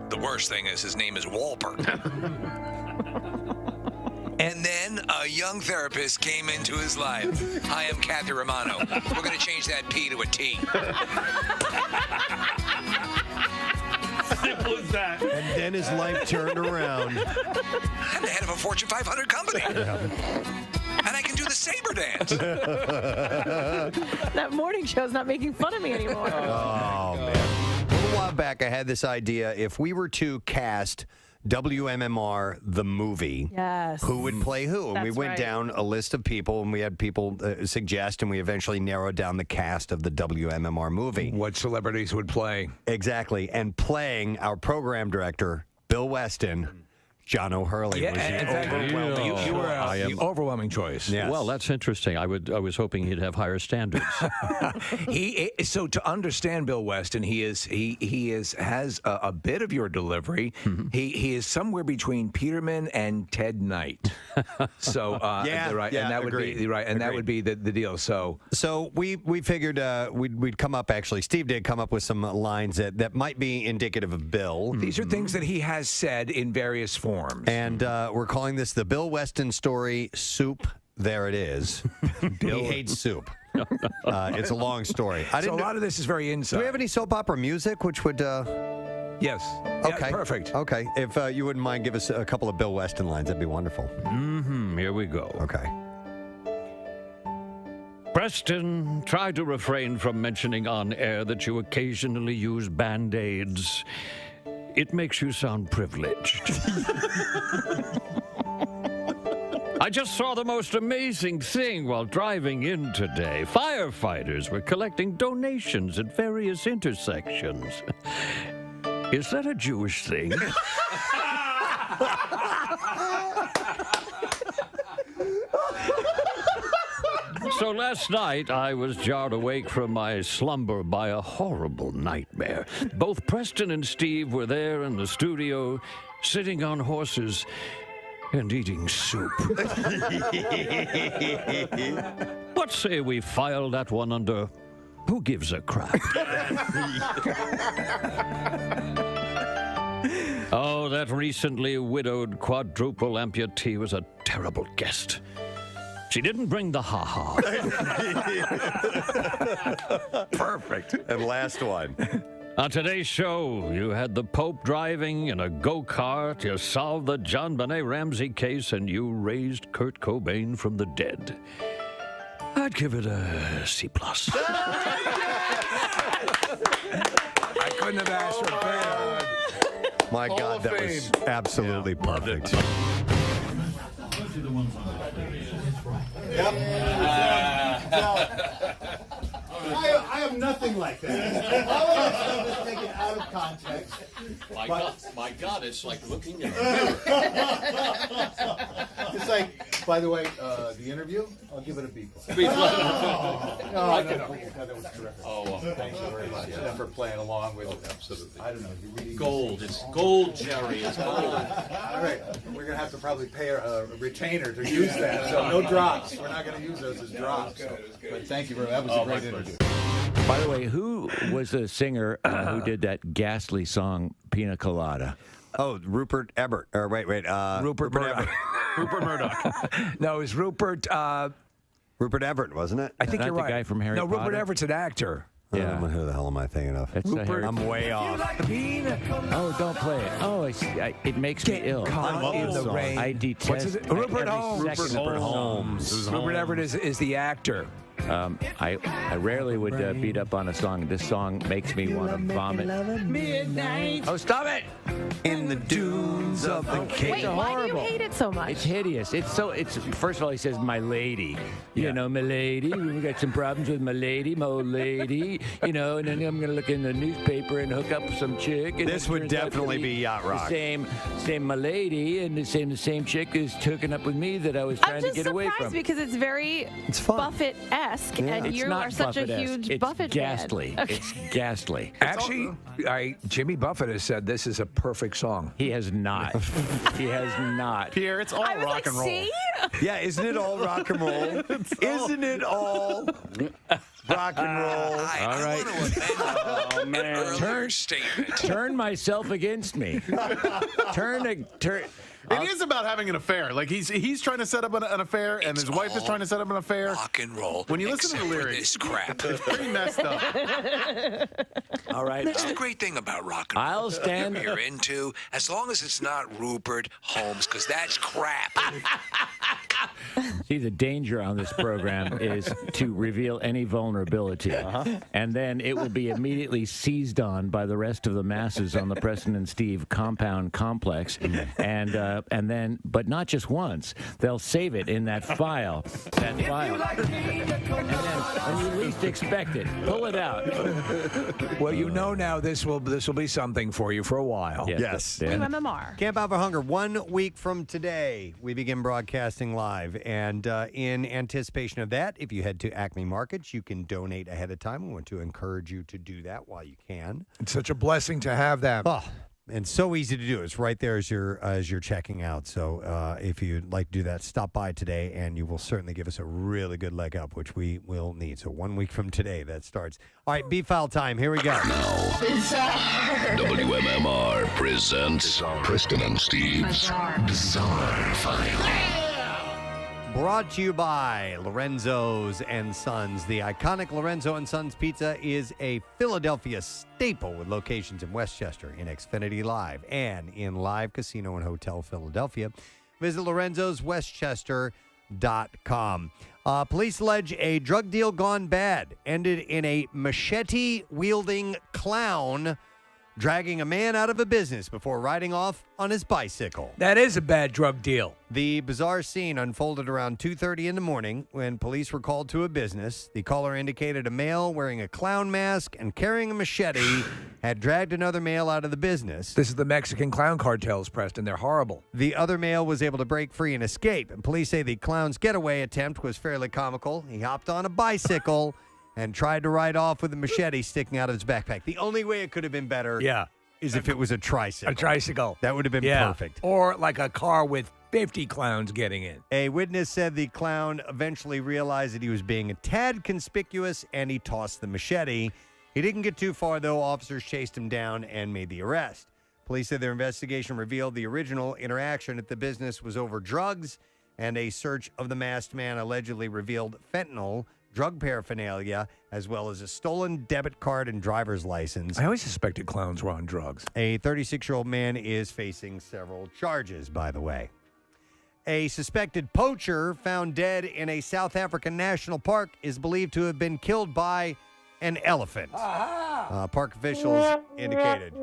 the worst thing is his name is Walper. And then a young therapist came into his life. Hi, I'm Kathy Romano. We're going to change that P to a T. Simple as that. And then his life turned around. I'm the head of a Fortune 500 company. And I can do the saber dance. That morning show's not making fun of me anymore. Oh, man. A little while back, I had this idea. If we were to cast WMMR, the movie, Yes. who would play who? And we That's went right. down a list of people, and we had people suggest, and we eventually narrowed down the cast of the WMMR movie. What celebrities would play? Exactly. And playing our program director, Bill Weston, John O'Hurley was the overwhelming You were I the am- overwhelming choice. Yes. Well, that's interesting. I was hoping he'd have higher standards. So to understand Bill Weston, he has a bit of your delivery. He is somewhere between Peterman and Ted Knight. So right, and that agreed. would be right, and that would be the deal. So we figured we'd come up. Actually, Steve did come up with some lines that might be indicative of Bill. these are things that he has said in various forms. And we're calling this the Bill Weston story. Soup. There it is. He hates soup. It's a long story. So a lot of this is very inside. Do we have any soap opera music, which would? Yes. Okay. Yeah, perfect. Okay. If you wouldn't mind, give us a couple of Bill Weston lines. That'd be wonderful. Here we go. Okay. Preston, try to refrain from mentioning on air that you occasionally use Band-Aids. It makes you sound privileged. I just saw the most amazing thing while driving in today. Firefighters were collecting donations at various intersections. Is that a Jewish thing? So last night, I was jarred awake from my slumber by a horrible nightmare. Both Preston and Steve were there in the studio, sitting on horses and eating soup. What say we file that one under who gives a crap? Oh, that recently widowed quadruple amputee was a terrible guest. She didn't bring the ha-ha. Perfect. And last one. On today's show, you had the Pope driving in a go-kart, you solved the John Benet Ramsey case, and you raised Kurt Cobain from the dead. I'd give it a C+. I couldn't have asked for better. My God, that was absolutely perfect. Yep. I am nothing like that. All of this stuff is taken out of context. My God, it's like looking in a It's like, by the way, the interview, I'll give it a B+. B+. No, that was terrific. Oh, thank you very much for playing along with it. Absolutely. I don't know. You're reading Gold. It's gold, Jerry. It's gold. All right. We're going to have to probably pay a retainer to use that. So no drops. We're not going to use those as drops. So. But thank you very much. That was a great interview. By the way, who was the singer who did that ghastly song, Pina Colada? Oh, Rupert Everett. Or wait. Rupert Murdoch. Rupert Murdoch. No, it was Rupert. Rupert Everett, wasn't it? I think Not you're the right. guy from Harry no, Rupert Potter? Everett's an actor. Yeah. Who the hell am I thinking of? That's Rupert. I'm way off. Oh, don't play it. Oh, it makes me ill. Caught in the rain. I detest What's his, Rupert every Holmes. second of Rupert it. Holmes. Rupert Everett is the actor. I rarely would beat up on a song. This song makes me want to vomit. Midnight. Oh, stop it! In the dunes of the Cape. Wait, why do you hate it so much? It's hideous. It's first of all, he says, "My lady," you know, "My lady." We got some problems with my lady, my old lady, you know. And then I'm gonna look in the newspaper and hook up with some chick. And This would definitely be yacht rock. The same my lady, and the same chick is hooking up with me that I was trying to get away I'm from. just surprised because it's very It's fun. Buffett-esque. Buffett-esque, and It's you not are such a Buffett-esque. huge It's Buffett ghastly. fan. It's ghastly. Actually, Jimmy Buffett has said this is a perfect song. He has not. He has not. Pierre, it's all I was rock like, and roll. see? Yeah, isn't it all rock and roll? Isn't it all rock and roll? All right. Oh, man. Turn myself against me. Turn. It is about having an affair. Like he's trying to set up an affair, and his wife is trying to set up an affair. Rock and roll. When you listen to the except for lyrics, this crap. it's pretty messed up. All right. That's the great thing about rock and roll. I'll stand. Whatever you're into, as long as it's not Rupert Holmes, because that's crap. See, the danger on this program is to reveal any vulnerability, and then it will be immediately seized on by the rest of the masses on the Preston and Steve compound complex, and then, but not just once, they'll save it in that file. And then, when you least expect it, pull it out. Well, you know now this will be something for you for a while. Yes. WMMR. Camp Out for Hunger. 1 week from today, we begin broadcasting live. And in anticipation of that, if you head to Acme Markets, you can donate ahead of time. We want to encourage you to do that while you can. It's such a blessing to have that. Oh, and so easy to do. It's right there as you're checking out. So if you'd like to do that, stop by today, and you will certainly give us a really good leg up, which we will need. So 1 week from today, that starts. All right, B-File time. Here we go. WMMR presents Preston and Steve's Bizarre File. Brought to you by Lorenzo's and Sons. The iconic Lorenzo and Sons pizza is a Philadelphia staple with locations in Westchester, in Xfinity Live, and in Live Casino and Hotel Philadelphia. Visit lorenzoswestchester.com. Police allege a drug deal gone bad ended in a machete-wielding clown dragging a man out of a business before riding off on his bicycle. That is a bad drug deal. The bizarre scene unfolded around 2:30 in the morning when police were called to a business. The caller indicated a male wearing a clown mask and carrying a machete had dragged another male out of the business. This is the Mexican clown cartels, Preston. They're horrible. The other male was able to break free and escape, and police say the clown's getaway attempt was fairly comical. He hopped on a bicycle and tried to ride off with a machete sticking out of his backpack. The only way it could have been better is if it was a tricycle. A tricycle. That would have been perfect. Or like a car with 50 clowns getting in. A witness said the clown eventually realized that he was being a tad conspicuous, and he tossed the machete. He didn't get too far, though. Officers chased him down and made the arrest. Police said their investigation revealed the original interaction at the business was over drugs, and a search of the masked man allegedly revealed fentanyl, drug paraphernalia, as well as a stolen debit card and driver's license. I always suspected clowns were on drugs. A 36-year-old man is facing several charges, by the way. A suspected poacher found dead in a South African national park is believed to have been killed by an elephant. Park officials indicated.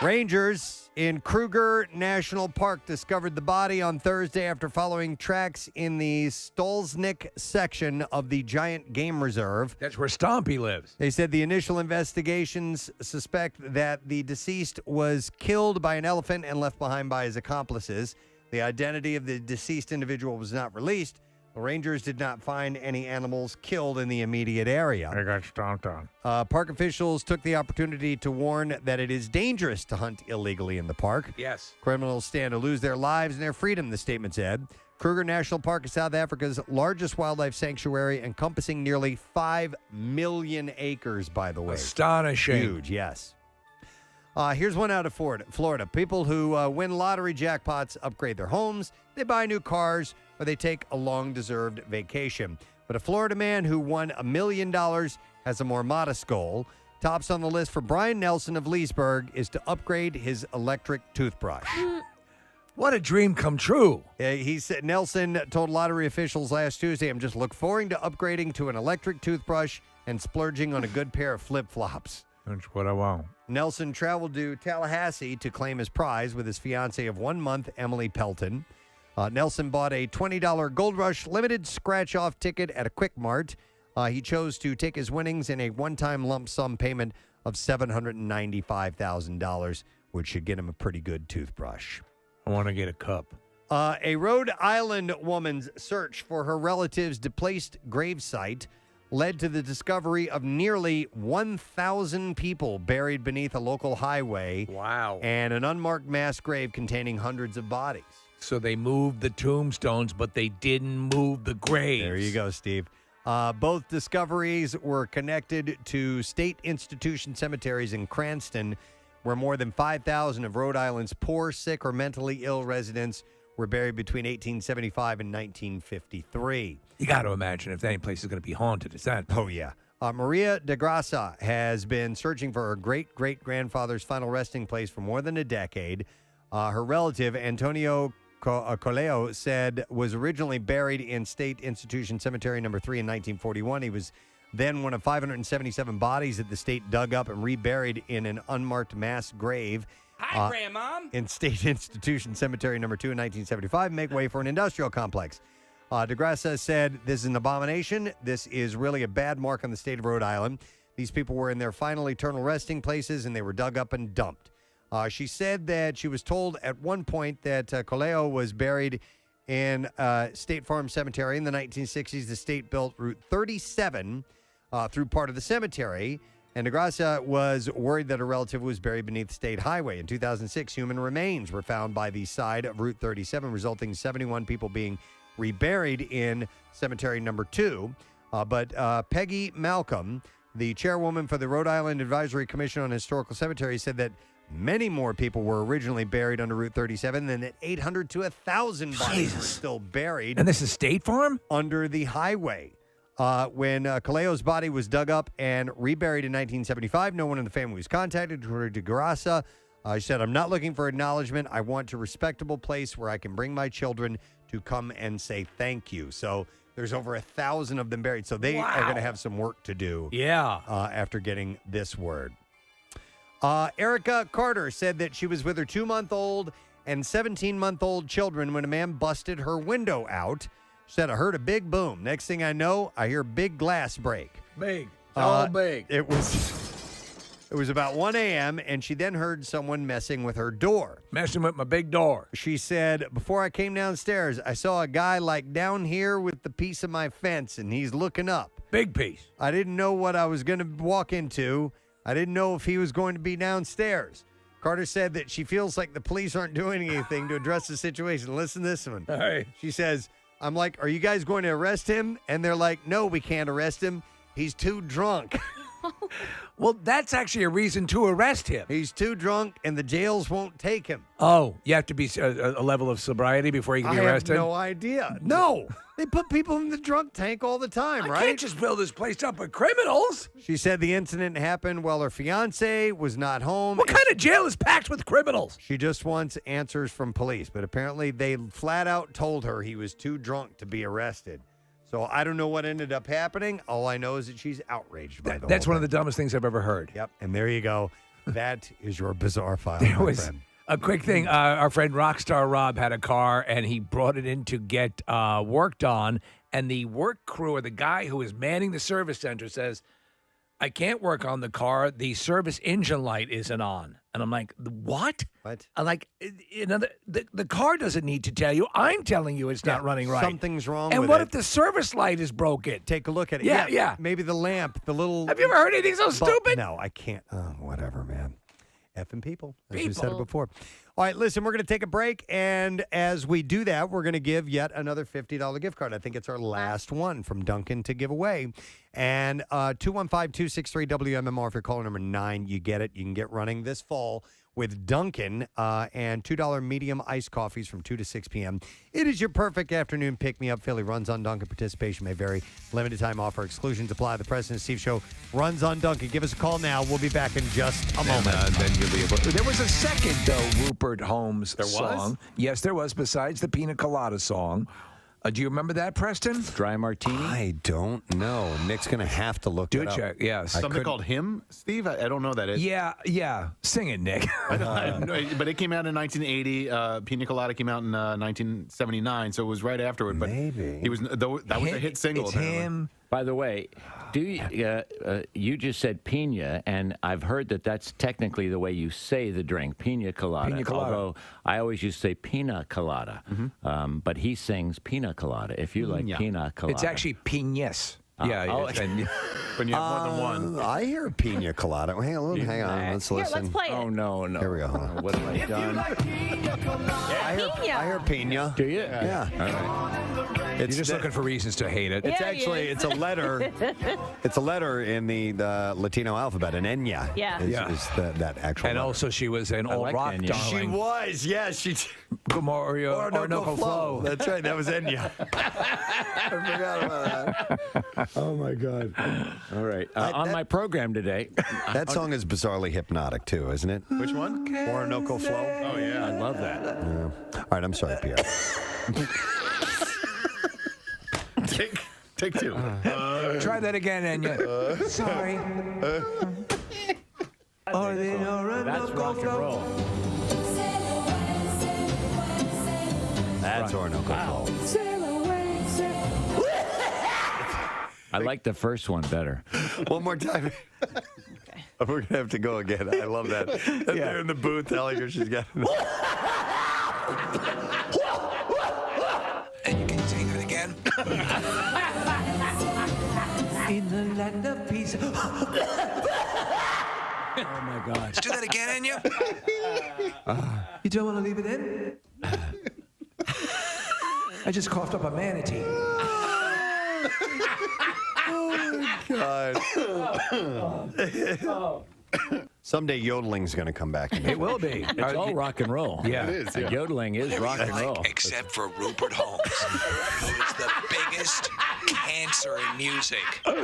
Rangers in Kruger National Park discovered the body on Thursday after following tracks in the Stolznik section of the giant game reserve. That's where Stompy lives. They said the initial investigations suspect that the deceased was killed by an elephant and left behind by his accomplices. The identity of the deceased individual was not released. The Rangers did not find any animals killed in the immediate area. I got stomped on. Park officials took the opportunity to warn that it is dangerous to hunt illegally in the park. Yes. Criminals stand to lose their lives and their freedom, the statement said. Kruger National Park is South Africa's largest wildlife sanctuary, encompassing nearly 5 million acres, by the way. Astonishing. Huge, yes. Here's one out of Florida. People who win lottery jackpots upgrade their homes, they buy new cars, or they take a long-deserved vacation. But a Florida man who won $1 million has a more modest goal. Tops on the list for Brian Nelson of Leesburg is to upgrade his electric toothbrush. What a dream come true. He said Nelson told lottery officials last Tuesday, I'm just looking forward to upgrading to an electric toothbrush and splurging on a good pair of flip-flops. That's what I want. Nelson traveled to Tallahassee to claim his prize with his fiancée of 1 month, Emily Pelton. Nelson bought a $20 Gold Rush limited scratch-off ticket at a Quick Mart. He chose to take his winnings in a one-time lump sum payment of $795,000, which should get him a pretty good toothbrush. I want to get a cup. A Rhode Island woman's search for her relative's displaced gravesite led to the discovery of nearly 1,000 people buried beneath a local highway. Wow. And an unmarked mass grave containing hundreds of bodies. So they moved the tombstones, but they didn't move the graves. There you go, Steve. Both discoveries were connected to state institution cemeteries in Cranston, where more than 5,000 of Rhode Island's poor, sick, or mentally ill residents were buried between 1875 and 1953. You got to imagine if any place is going to be haunted, it's that. Oh, yeah. Maria de Grassa has been searching for her great-great-grandfather's final resting place for more than a decade. Her relative, Antonio Coleo, said was originally buried in State Institution Cemetery No. 3 in 1941. He was then one of 577 bodies that the state dug up and reburied in an unmarked mass grave. Hi, Grandma. In State Institution Cemetery No. 2 in 1975, make way for an industrial complex. DeGrassa said, "This is an abomination. This is really a bad mark on the state of Rhode Island. These people were in their final eternal resting places, and they were dug up and dumped." She said that she was told at one point that Coleo was buried in State Farm Cemetery in the 1960s. The state built Route 37 through part of the cemetery. And DeGrassa was worried that a relative was buried beneath the state highway. In 2006, human remains were found by the side of Route 37, resulting in 71 people being reburied in Cemetery No. 2. But Peggy Malcolm, the chairwoman for the Rhode Island Advisory Commission on Historical Cemeteries, said that many more people were originally buried under Route 37 than that 800 to 1,000 bodies were still buried. And this is State Farm? Under the highway. When Caleo's body was dug up and reburied in 1975, no one in the family was contacted. According to Grassa, she said, "I'm not looking for acknowledgement. I want a respectable place where I can bring my children to come and say thank you." So there's over 1,000 of them buried. So they are going to have some work to do. Yeah. After getting this word. Erica Carter said that she was with her 2-month-old and 17-month-old children when a man busted her window out. She said, "I heard a big boom. Next thing I know, I hear big glass break." Big. All big. It was about 1 a.m., and she then heard someone messing with her door. Messing with my big door. She said, "Before I came downstairs, I saw a guy like down here with the piece of my fence, and he's looking up. Big piece. I didn't know what I was going to walk into. I didn't know if he was going to be downstairs." Carter said that she feels like the police aren't doing anything to address the situation. Listen to this one. All right. She says, "I'm like, are you guys going to arrest him?" And they're like, "No, we can't arrest him. He's too drunk." Well, that's actually a reason to arrest him. He's too drunk, and the jails won't take him. Oh, you have to be a level of sobriety before you can be arrested? I have no idea. No. They put people in the drunk tank all the time, right? I can't just build this place up with criminals. She said the incident happened while her fiancé was not home. What kind of jail is packed with criminals? She just wants answers from police, but apparently they flat out told her he was too drunk to be arrested. So I don't know what ended up happening. All I know is that she's outraged by That's one of the dumbest things I've ever heard. Yep, and there you go. That is your bizarre file, There my was friend. a quick thing. Our friend Rockstar Rob had a car, and he brought it in to get worked on, and the work crew or the guy who is manning the service center says, "I can't work on the car. The service engine light isn't on." And I'm like, "What?" What? I'm like, the car doesn't need to tell you. I'm telling you it's not running right. Something's wrong And with what it. if the service light is broken? Take a look at it. Yeah. Maybe the lamp, the little... Have you ever heard anything so stupid? No, I can't. Oh, whatever, man. Effing people, as you said it People. before. All right, listen, we're going to take a break, and as we do that, we're going to give yet another $50 gift card. I think it's our last one from Duncan to give away. And 215-263-WMMR, if you're caller number 9, you get it. You can get running this fall with Duncan and $2 medium iced coffees from 2 to 6 p.m. It is your perfect afternoon pick-me-up. Philly runs on Duncan. Participation may vary. Limited time offer. Exclusions apply. The Preston and Steve Show runs on Duncan. Give us a call now. We'll be back in just a moment. Then you'll be able. There was a second, though, Rupert Holmes There was? song. Yes, there was, besides the Pina Colada song. Do you remember that, Preston? Dry martini? I don't know. Nick's going to have to look Do it up. check, yes. Something called Him, Steve? I don't know that. Yeah. Sing it, Nick. I don't know, but it came out in 1980. Pina Colada came out in 1979, so it was right afterward. But Maybe. he was that was a hit single. It's apparently. him. By the way, do you, you just said pina, and I've heard that that's technically the way you say the drink, pina colada. Pina colada. Although I always used to say pina colada, but he sings pina colada. If you like pina colada, It's actually piñas. Yeah, when you have more than one. I hear pina colada. Hang on, let's listen. Let's play it. Oh no! Here we go. What have I done? I hear pina. Do you? Yeah. All right. You're just looking for reasons to hate it. It's actually it's a letter. It's a letter in the Latino alphabet, an enya. Yeah. Is that actual? And letter. also, she was an old like rock Enya. She darling. was, yes. She. Orinoco Flow. That's right. That was Enya. I forgot about that. Oh my God. All right. On my program today, That song is bizarrely hypnotic too, isn't it? Which one? Orinoco Flow. Oh, yeah. I love that. Yeah. All right. I'm sorry, Pierre. Take two. Try that again, Enya. Sorry. That's rock and roll. That's Orinoco Flow. I like the first one better. One more time. We're gonna have to go again. I love that. They're in the booth telling her she's got. And you can sing it again. In the land of peace. Oh my God. Let's do that again, Enya. You don't want to leave it in? I just coughed up a manatee. God. Someday yodeling's going to come back. It will be. It's all rock and roll. Yeah. It is. Yeah. Yodeling is rock and roll. Except for Rupert Holmes, who is the biggest cancer in music. A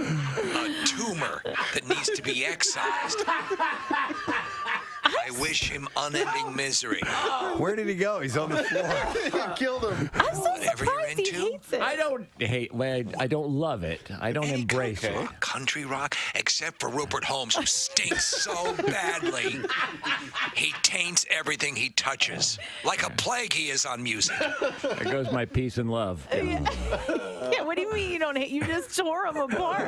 tumor that needs to be excised. I wish him unending misery. Where did he go? He's on the floor. You killed him. I'm so Whatever you're surprised he into. hates it. I don't hate. I don't love it. I don't Any embrace kind of it. rock, country rock, except for Rupert Holmes, who stinks so badly. He taints everything he touches. Like a plague he is on music. There goes my peace and love. Yeah, what do you mean you don't hate? You just tore him apart.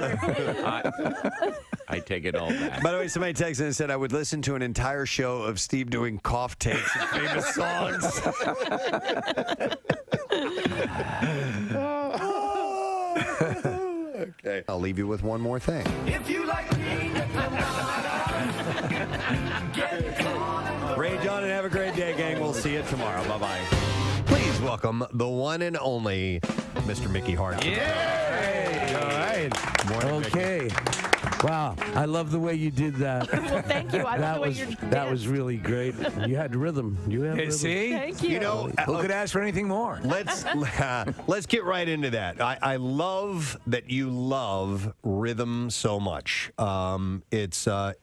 I take it all back. By the way, somebody texted and said I would listen to an entire show of Steve doing cough takes and famous songs. Okay. I'll leave you with one more thing. If you like Rage on and have a great day, gang. We'll see you tomorrow. Bye-bye. Please welcome the one and only Mr. Mickey Hart. Yay! All right. Morning, Okay. Wow, I love the way you did that. Well, thank you. I love the way you're that was really great. You had rhythm. You had rhythm. See? Thank you. You know, Who could ask for anything more? let's get right into that. I love that you love rhythm so much. It's a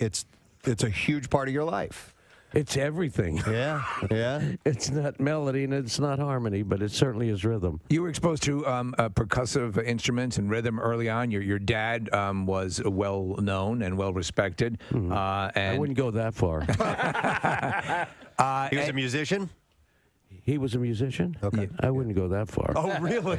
huge part of your life. It's everything. Yeah, yeah. It's not melody and it's not harmony, but it certainly is rhythm. You were exposed to percussive instruments and rhythm early on. Your dad was well known and well respected. And I wouldn't go that far. He was a musician? He was a musician? Okay. I wouldn't go that far. Oh, really?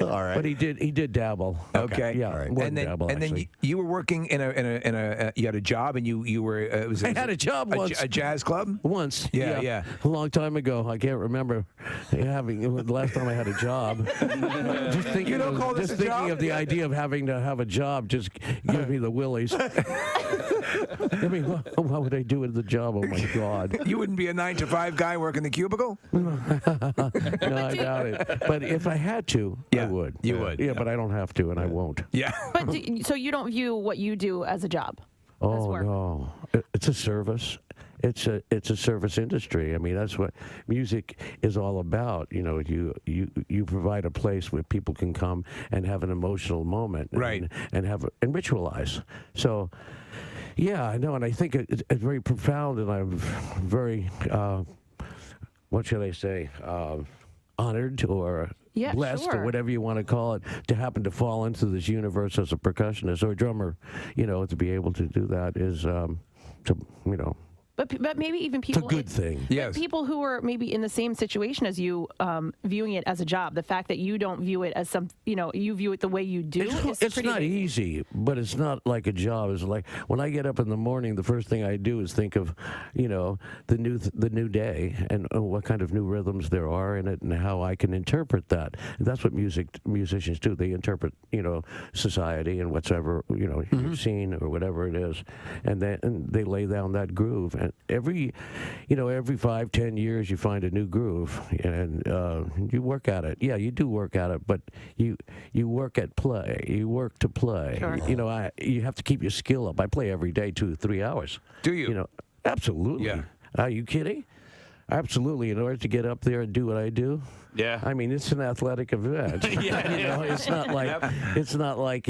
All right. But he did dabble. Okay. Yeah. All right. More and than then, dabble, and then actually. you were working in a you had a job and you were it was I had a job once. a jazz club Once. Yeah. A long time ago. I can't remember having the last time I had a job. Just thinking, You don't call this a thinking job? of the idea of having to have a job just gives me the willies. I mean, what would I do with the job? Oh my God. You wouldn't be a 9-to-5 guy working the cubicle. No, I doubt it. But if I had to, I would. You would. Yeah, but I don't have to, and I won't. Yeah. But so you don't view what you do as a job? Oh work. no, it's a service. It's a service industry. I mean, that's what music is all about. You know, you provide a place where people can come and have an emotional moment, Right. And ritualize. So, yeah, I know, and I think it's very profound, and I'm very, what should I say, honored or Yeah, blessed sure. or whatever you want to call it, to happen to fall into this universe as a percussionist or a drummer. You know, to be able to do that is, But maybe even It's a people. good thing. But people who are maybe in the same situation as you, viewing it as a job. The fact that you don't view it as you view it the way you do. It's not easy, but it's not like a job. It's like when I get up in the morning, the first thing I do is think of, the new day and what kind of new rhythms there are in it and how I can interpret that. That's what musicians do. They interpret, society and whatever you've seen or whatever it is, and they lay down that groove. And every 5-10 years you find a new groove, and you work at it. Yeah, you do work at it, but you work at play. You work to play. Sure. You have to keep your skill up. I play every day 2-3 hours. Do you? Absolutely. Yeah. Are you kidding? Absolutely. In order to get up there and do what I do. Yeah. I mean, it's an athletic event. It's not like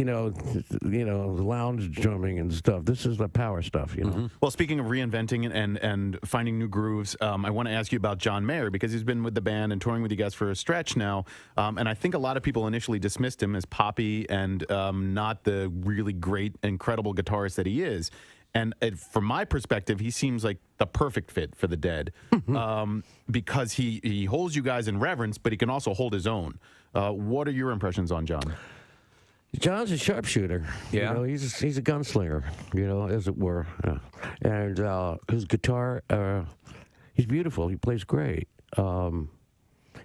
lounge drumming and stuff. This is the power stuff. Well, speaking of reinventing and finding new grooves, I want to ask you about John Mayer, because he's been with the band and touring with you guys for a stretch now. And I think a lot of people initially dismissed him as poppy and not the really great, incredible guitarist that he is. And from my perspective, he seems like the perfect fit for the Dead, because he holds you guys in reverence, but he can also hold his own. What are your impressions on John? John's a sharpshooter. Yeah. He's a gunslinger, as it were. And his guitar, he's beautiful. He plays great.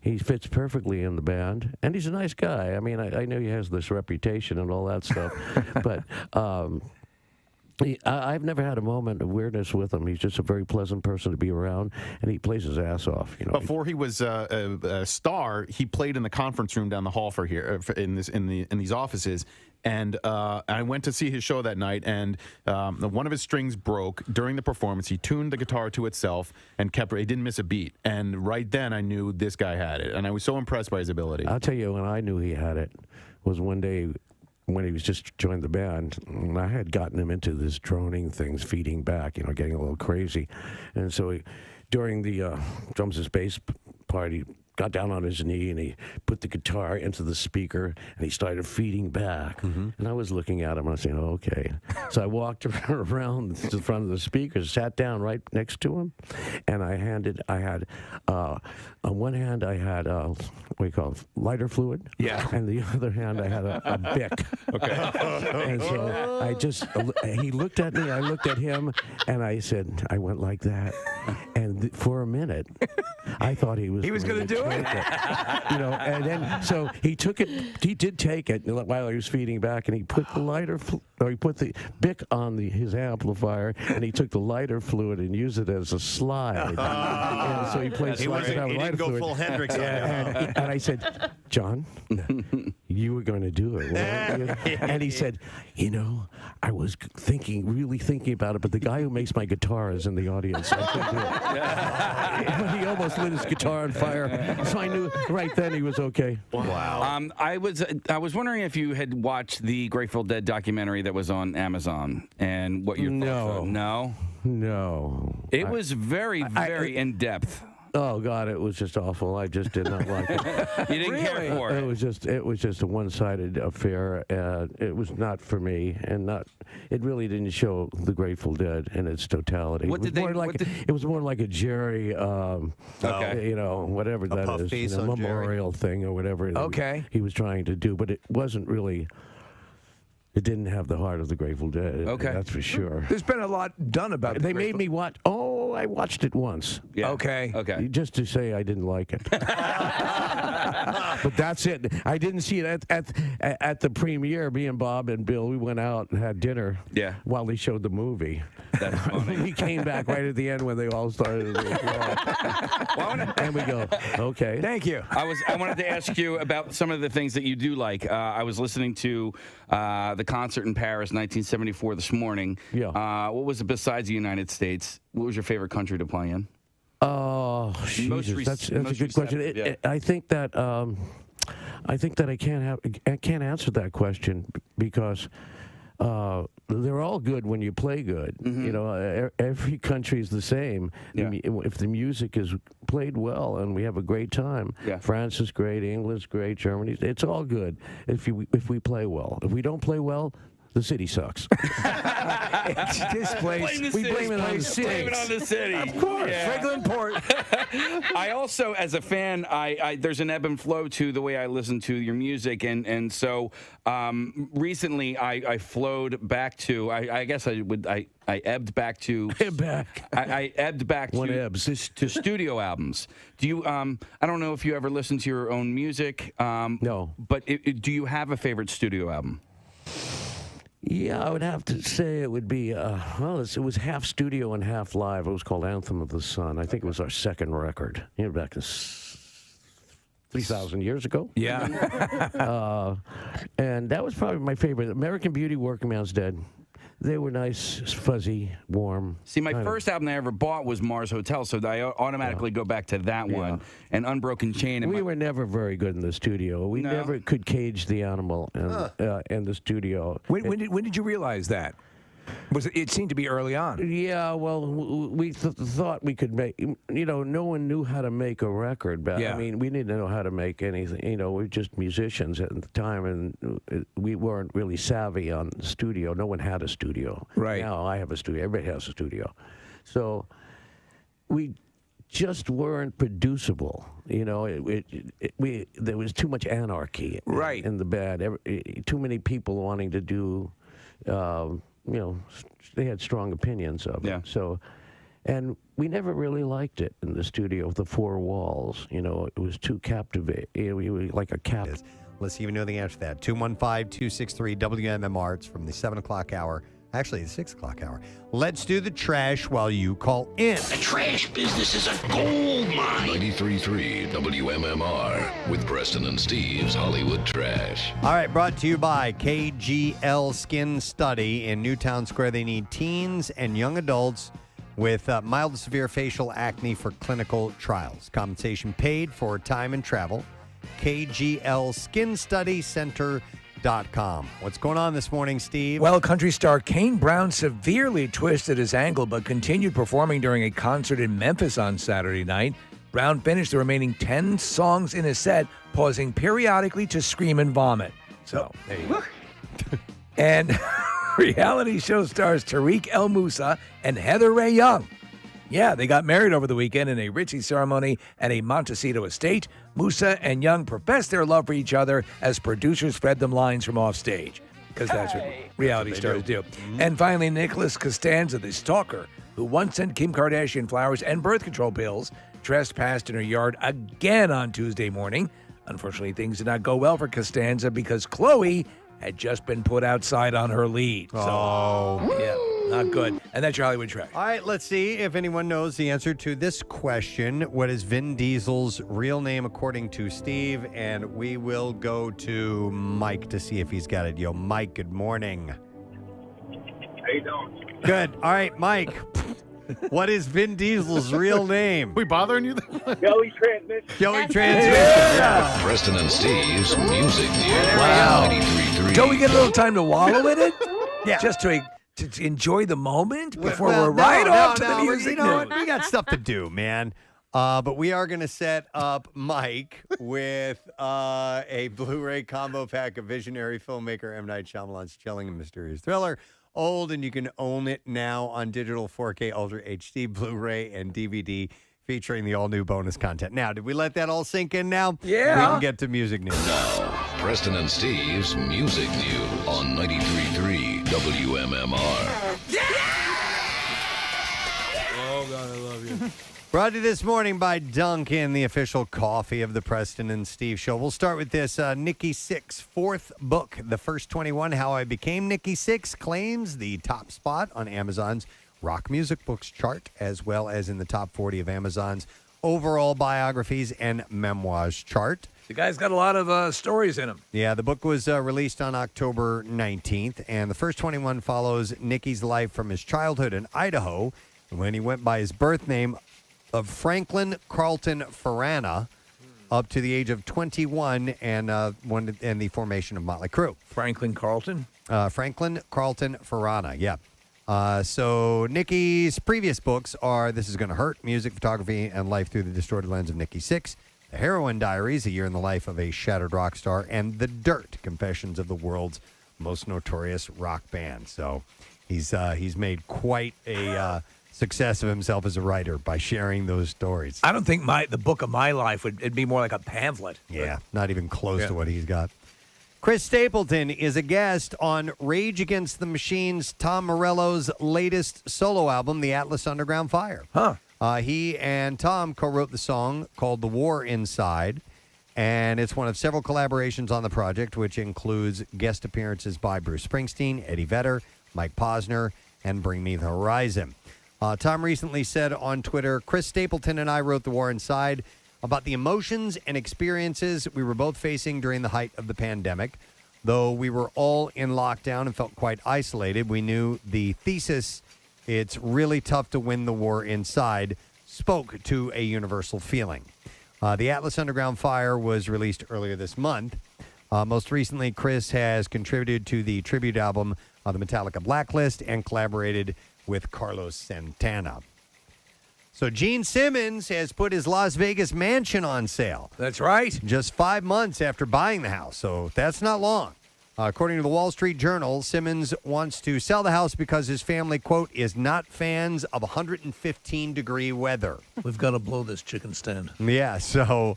He fits perfectly in the band, and he's a nice guy. I mean, I know he has this reputation and all that stuff, but I've never had a moment of weirdness with him. He's just a very pleasant person to be around, and he plays his ass off. Before he was a star, he played in the conference room down the hall in these offices. And I went to see his show that night, and one of his strings broke during the performance. He tuned the guitar to itself and he didn't miss a beat. And right then, I knew this guy had it, and I was so impressed by his ability. I'll tell you when I knew he had it was one day when he was just joined the band, and I had gotten him into this droning things, feeding back, getting a little crazy. And so during the drums and bass part, he got down on his knee and he put the guitar into the speaker and he started feeding back. And I was looking at him and I was saying, oh, okay. So I walked around to the front of the speaker, sat down right next to him, and I had on one hand I had what do you call it, lighter fluid. Yeah. And the other hand I had a Bic. Okay. And so he looked at me, I looked at him, and I went like that. And for a minute, I thought he was going to do it. And then so he took it. He did take it while he was feeding back, and he put he put the Bic on his amplifier, and he took the lighter fluid and used it as a slide. And so he played slides with lighter didn't go fluid. full Hendrix on and I said, John, you were going to do it, weren't you? And he said, I was really thinking about it, but the guy who makes my guitar is in the audience. I couldn't do it. But he almost lit his guitar on fire, so I knew right then he was okay. Wow. I was wondering if you had watched the Grateful Dead documentary that was on Amazon, and what your thoughts are. No. It was very, very in depth. Oh God, it was just awful. I just did not like it. You didn't care for it. It was just a one-sided affair. It was not for me, and it really didn't show the Grateful Dead in its totality. It was more like a Jerry, whatever that is, memorial thing or whatever. He was trying to do, but it wasn't really. It didn't have the heart of the Grateful Dead. Okay. That's for sure. There's been a lot done about it. They made me watch. Oh, I watched it once. Yeah. Okay. Just to say I didn't like it. But that's it. I didn't see it at the premiere. Me and Bob and Bill, we went out and had dinner. Yeah. While they showed the movie. That's funny. We came back right at the end when they all started. And we go, okay. Thank you. I wanted to ask you about some of the things that you do like. I was listening to the concert in Paris, 1974, this morning. Yeah. What was it besides the United States? What was your favorite country to play in? Oh, Jesus, that's a good question. I think that I can't answer that question because they're all good when you play good. Every country is the same. Yeah. If the music is played well and we have a great time, France is great, England's great, Germany, it's all good if we play well. If we don't play well, The city sucks. This place, we blame it on the city. Blame it on the city. Of course, Franklin Port. I also, as a fan, I there's an ebb and flow to the way I listen to your music, and so recently I flowed back to I guess I ebbed back to I ebbed back to studio albums. Do you I don't know if you ever listen to your own music. No, but do you have a favorite studio album? Yeah, I would have to say it would be, it was half studio and half live. It was called Anthem of the Sun. I think it was our second record, back 3,000 years ago. Yeah. And that was probably my favorite. American Beauty, Working Man's Dead. They were nice, fuzzy, warm. See, my first album I ever bought was Mars Hotel, so I automatically go back to that one. And Unbroken Chain. And we were never very good in the studio. We never could cage the animal in the studio. When did you realize that? It seemed to be early on. Yeah, well, we thought we could make. No one knew how to make a record. But I mean, we didn't know how to make anything. We were just musicians at the time, and we weren't really savvy on the studio. No one had a studio. Right now, I have a studio. Everybody has a studio, so we just weren't producible. There was too much anarchy. In the band. Too many people wanting to do. They had strong opinions of it. So, and we never really liked it in the studio with the four walls. It was too captivating. We were like a captive. Let's see if you know the answer to that. 215-263-WMMR. It's from the 7 o'clock hour. Actually, the 6 o'clock hour. Let's do the trash while you call in. The trash business is a gold mine. 93.3 WMMR with Preston and Steve's Hollywood Trash. All right, brought to you by KGL Skin Study in Newtown Square. They need teens and young adults with mild to severe facial acne for clinical trials. Compensation paid for time and travel. KGL Skin Study Center. What's going on this morning, Steve? Well, country star Kane Brown severely twisted his ankle but continued performing during a concert in Memphis on Saturday night. Brown finished the remaining 10 songs in his set, pausing periodically to scream and vomit. So, there you go. And reality show stars Tariq El Moussa and Heather Ray Young. Yeah, they got married over the weekend in a Ritchie ceremony at a Montecito estate. Moussa and Young professed their love for each other as producers fed them lines from off stage, because that's what reality stars do. And finally, Nicholas Costanza, the stalker, who once sent Kim Kardashian flowers and birth control pills, trespassed in her yard again on Tuesday morning. Unfortunately, things did not go well for Costanza because Khloe had just been put outside on her lead. So, yeah, not good. And that's your Hollywood Trash. All right, let's see if anyone knows the answer to this question. What is Vin Diesel's real name according to Steve? And we will go to Mike to see if he's got it. Yo, Mike, good morning. How you doing? Good. All right, Mike. What is Vin Diesel's real name? We bothering you? Joey Transmission. Joey Transmission. Yeah. Preston and Steve's Music News. Wow. 93.3. Don't we get a little time to wallow in it? Yeah. Just to enjoy the moment before we're right off to the music. You know what? We got stuff to do, man. But we are going to set up Mike with a Blu-ray combo pack of visionary filmmaker M. Night Shyamalan's chilling and mysterious thriller. Old, and you can own it now on digital 4K Ultra HD, Blu-ray, and DVD, featuring the all-new bonus content. Now, did we let that all sink in now? Yeah. We can get to music news. Now, Preston and Steve's Music News on 93.3 WMMR. Oh, God, I love you. Brought to you this morning by Dunkin', the official coffee of the Preston and Steve Show. We'll start with this. Nikki Sixx's fourth book, The First 21, How I Became Nikki Sixx, claims the top spot on Amazon's rock music books chart, as well as in the top 40 of Amazon's overall biographies and memoirs chart. The guy's got a lot of stories in him. Yeah, the book was released on October 19th, and The First 21 follows Nicky's life from his childhood in Idaho, when he went by his birth name of Franklin Carlton Farana, up to the age of 21 and the formation of Motley Crue. Franklin Carlton? Franklin Carlton Farana, yeah. So Nicky's previous books are This Is Gonna Hurt, Music, Photography, and Life Through the Distorted Lens of Nikki Sixx, The Heroin Diaries, A Year in the Life of a Shattered Rock Star, and The Dirt, Confessions of the World's most notorious rock band. So he's made quite a success of himself as a writer by sharing those stories. I don't think the book of my life it'd be more like a pamphlet. Yeah, not even close to what he's got. Chris Stapleton is a guest on Rage Against the Machine's Tom Morello's latest solo album, The Atlas Underground Fire. He and Tom co-wrote the song called The War Inside, and it's one of several collaborations on the project, which includes guest appearances by Bruce Springsteen, Eddie Vedder, Mike Posner, and Bring Me the Horizon. Tom recently said on Twitter, Chris Stapleton and I wrote The War Inside about the emotions and experiences we were both facing during the height of the pandemic. Though we were all in lockdown and felt quite isolated, we knew the thesis, it's really tough to win the war inside, spoke to a universal feeling. The Atlas Underground Fire was released earlier this month. Most recently, Chris has contributed to the tribute album, the Metallica Blacklist, and collaborated with Carlos Santana. So Gene Simmons has put his Las Vegas mansion on sale. That's right. Just 5 months after buying the house, so that's not long. According to the Wall Street Journal, Simmons wants to sell the house because his family, quote, is not fans of 115-degree weather. We've got to blow this chicken stand. Yeah, so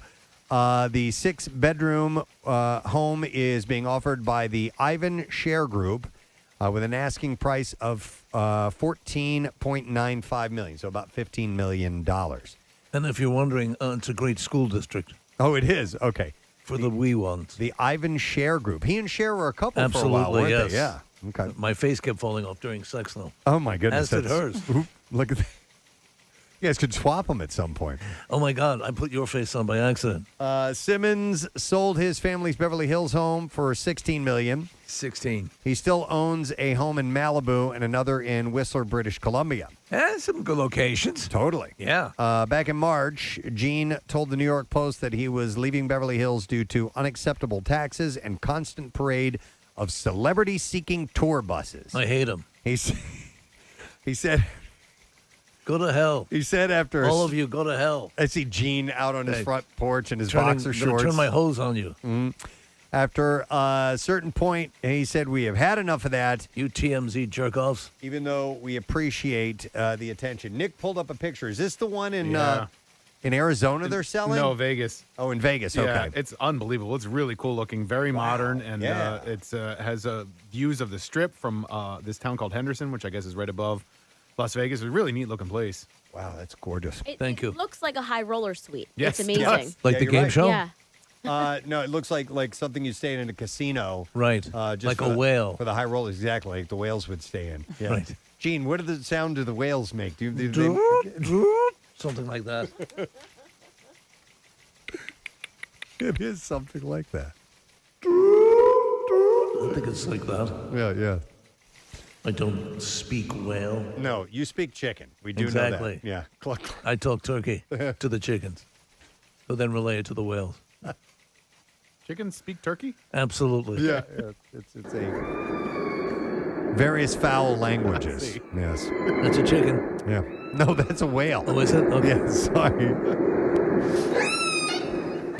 the 6-bedroom home is being offered by the Ivan Share Group with an asking price of $14.95 million, so about $15 million. And if you're wondering, it's a great school district. Oh, it is? Okay. For the wee ones. The Ivan Share Group. He and Cher were a couple Absolutely, for a while, weren't yes. they? Yeah. Okay. My face kept falling off during sex, though. Oh, my goodness. As did hers. Look at that. You guys could swap them at some point. Oh, my God. I put your face on by accident. Simmons sold his family's Beverly Hills home for $16 million. 16. He still owns a home in Malibu and another in Whistler, British Columbia. Some good locations. Totally. Yeah. Back in March, Gene told the New York Post that he was leaving Beverly Hills due to unacceptable taxes and constant parade of celebrity-seeking tour buses. I hate them. He said... Go to hell. He said after... All of you, go to hell. I see Gene out on his front porch in his Turning- boxer gonna shorts. turn my hose on you. After a certain point, he said, we have had enough of that. You TMZ jerk-offs. Even though we appreciate the attention. Nick pulled up a picture. Is this the one in Arizona they're selling? No, Vegas. Oh, in Vegas. Okay. Yeah, it's unbelievable. It's really cool looking, very modern, and Yeah. it's has views of the Strip from this town called Henderson, which I guess is right above Las Vegas. It's a really neat looking place. Wow, that's gorgeous. Thank you. It looks like a high roller suite. Yes, It's it amazing. does. Like Yeah, the you're game right. show? Yeah. No, it looks like something you stay in a casino. Right. Just Like for a whale. For the high rollers, exactly. Like the whales would stay in. Yeah. Right. Gene, what the sound do the whales make? Do they... Something like that. It is something like that. I think it's like that. Yeah. I don't speak whale. No, you speak chicken. We do Exactly. know that. Yeah. Cluck, cluck. I talk turkey to the chickens, who then relay it to the whales. Chickens speak turkey? Absolutely. Yeah. It's a various foul languages. Yes. That's a chicken. Yeah. No, that's a whale. Oh, is it? Okay. Yeah, sorry.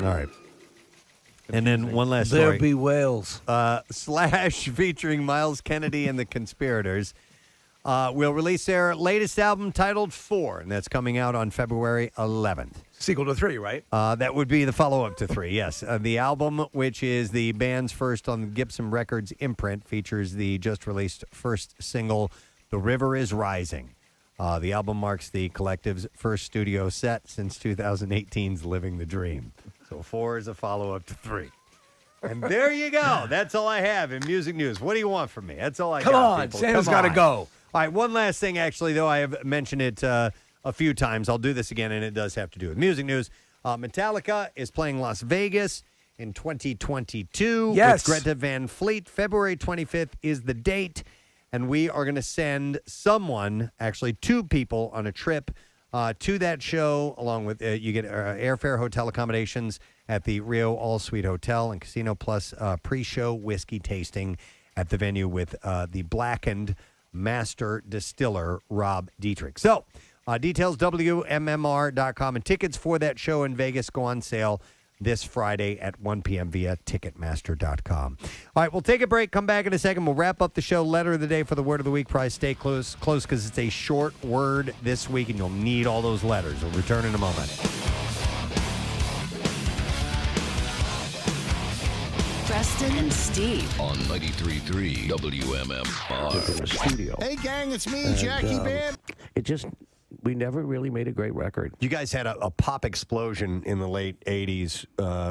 All right. And then one last There story. be whales. Slash featuring Miles Kennedy and the Conspirators will release their latest album titled 4, and that's coming out on February 11th. Sequel to 3, right? That would be the follow-up to 3, yes. The album, which is the band's first on the Gibson Records imprint, features the just-released first single, The River is Rising. The album marks the collective's first studio set since 2018's Living the Dream. So 4 is a follow-up to 3. And there you go. That's all I have in music news. What do you want from me? That's all I got. Come on, people. Santa's Come got to on. go. All right, one last thing, actually, though I have mentioned it a few times. I'll do this again, and it does have to do with music news. Metallica is playing Las Vegas in 2022 Yes. with Greta Van Fleet. February 25th is the date, and we are going to send someone, actually 2 people, on a trip to that show, along with you get airfare, hotel accommodations at the Rio All Suite Hotel and Casino, plus pre-show whiskey tasting at the venue with the Blackened master distiller, Rob Dietrich. So, details, WMMR.com, and tickets for that show in Vegas go on sale this Friday at 1 p.m. via Ticketmaster.com. All right, we'll take a break. Come back in a second. We'll wrap up the show. Letter of the day for the Word of the Week prize. Stay close because it's a short word this week, and you'll need all those letters. We'll return in a moment. Preston and Steve on 93.3 WMMR. In the studio. Hey, gang, it's me, And, Jackie Bibb. We never really made a great record. You guys had a pop explosion in the late 80s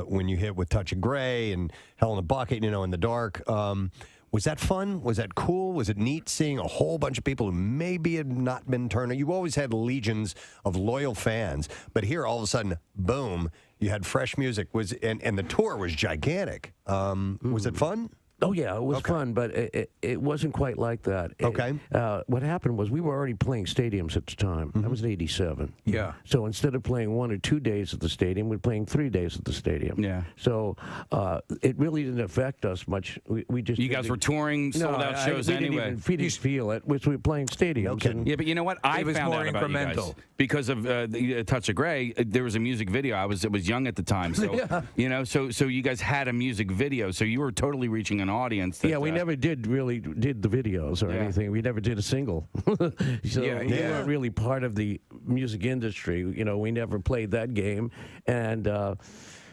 when you hit with Touch of Grey and Hell in a Bucket, In the Dark. Was that fun? Was that cool? Was it neat seeing a whole bunch of people who maybe had not been turned? You always had legions of loyal fans, but here all of a sudden, boom, you had fresh music. And the tour was gigantic. Was it fun? Oh, yeah, it was fun, but it wasn't quite like that. Okay. What happened was we were already playing stadiums at the time. That was in 87. Yeah. So instead of playing 1 or 2 days at the stadium, we're playing 3 days at the stadium. Yeah. So it really didn't affect us much. We just You guys were touring sold-out shows anyway. We didn't feel it, which we were playing stadiums. And Yeah, but you know what? I was found more out about you guys incremental. because of the Touch of Grey. There was a music video. I was young at the time, so so you guys had a music video, so you were totally reaching an audience. That, we never did the videos or anything. We never did a single. So we weren't really part of the music industry. We never played that game. And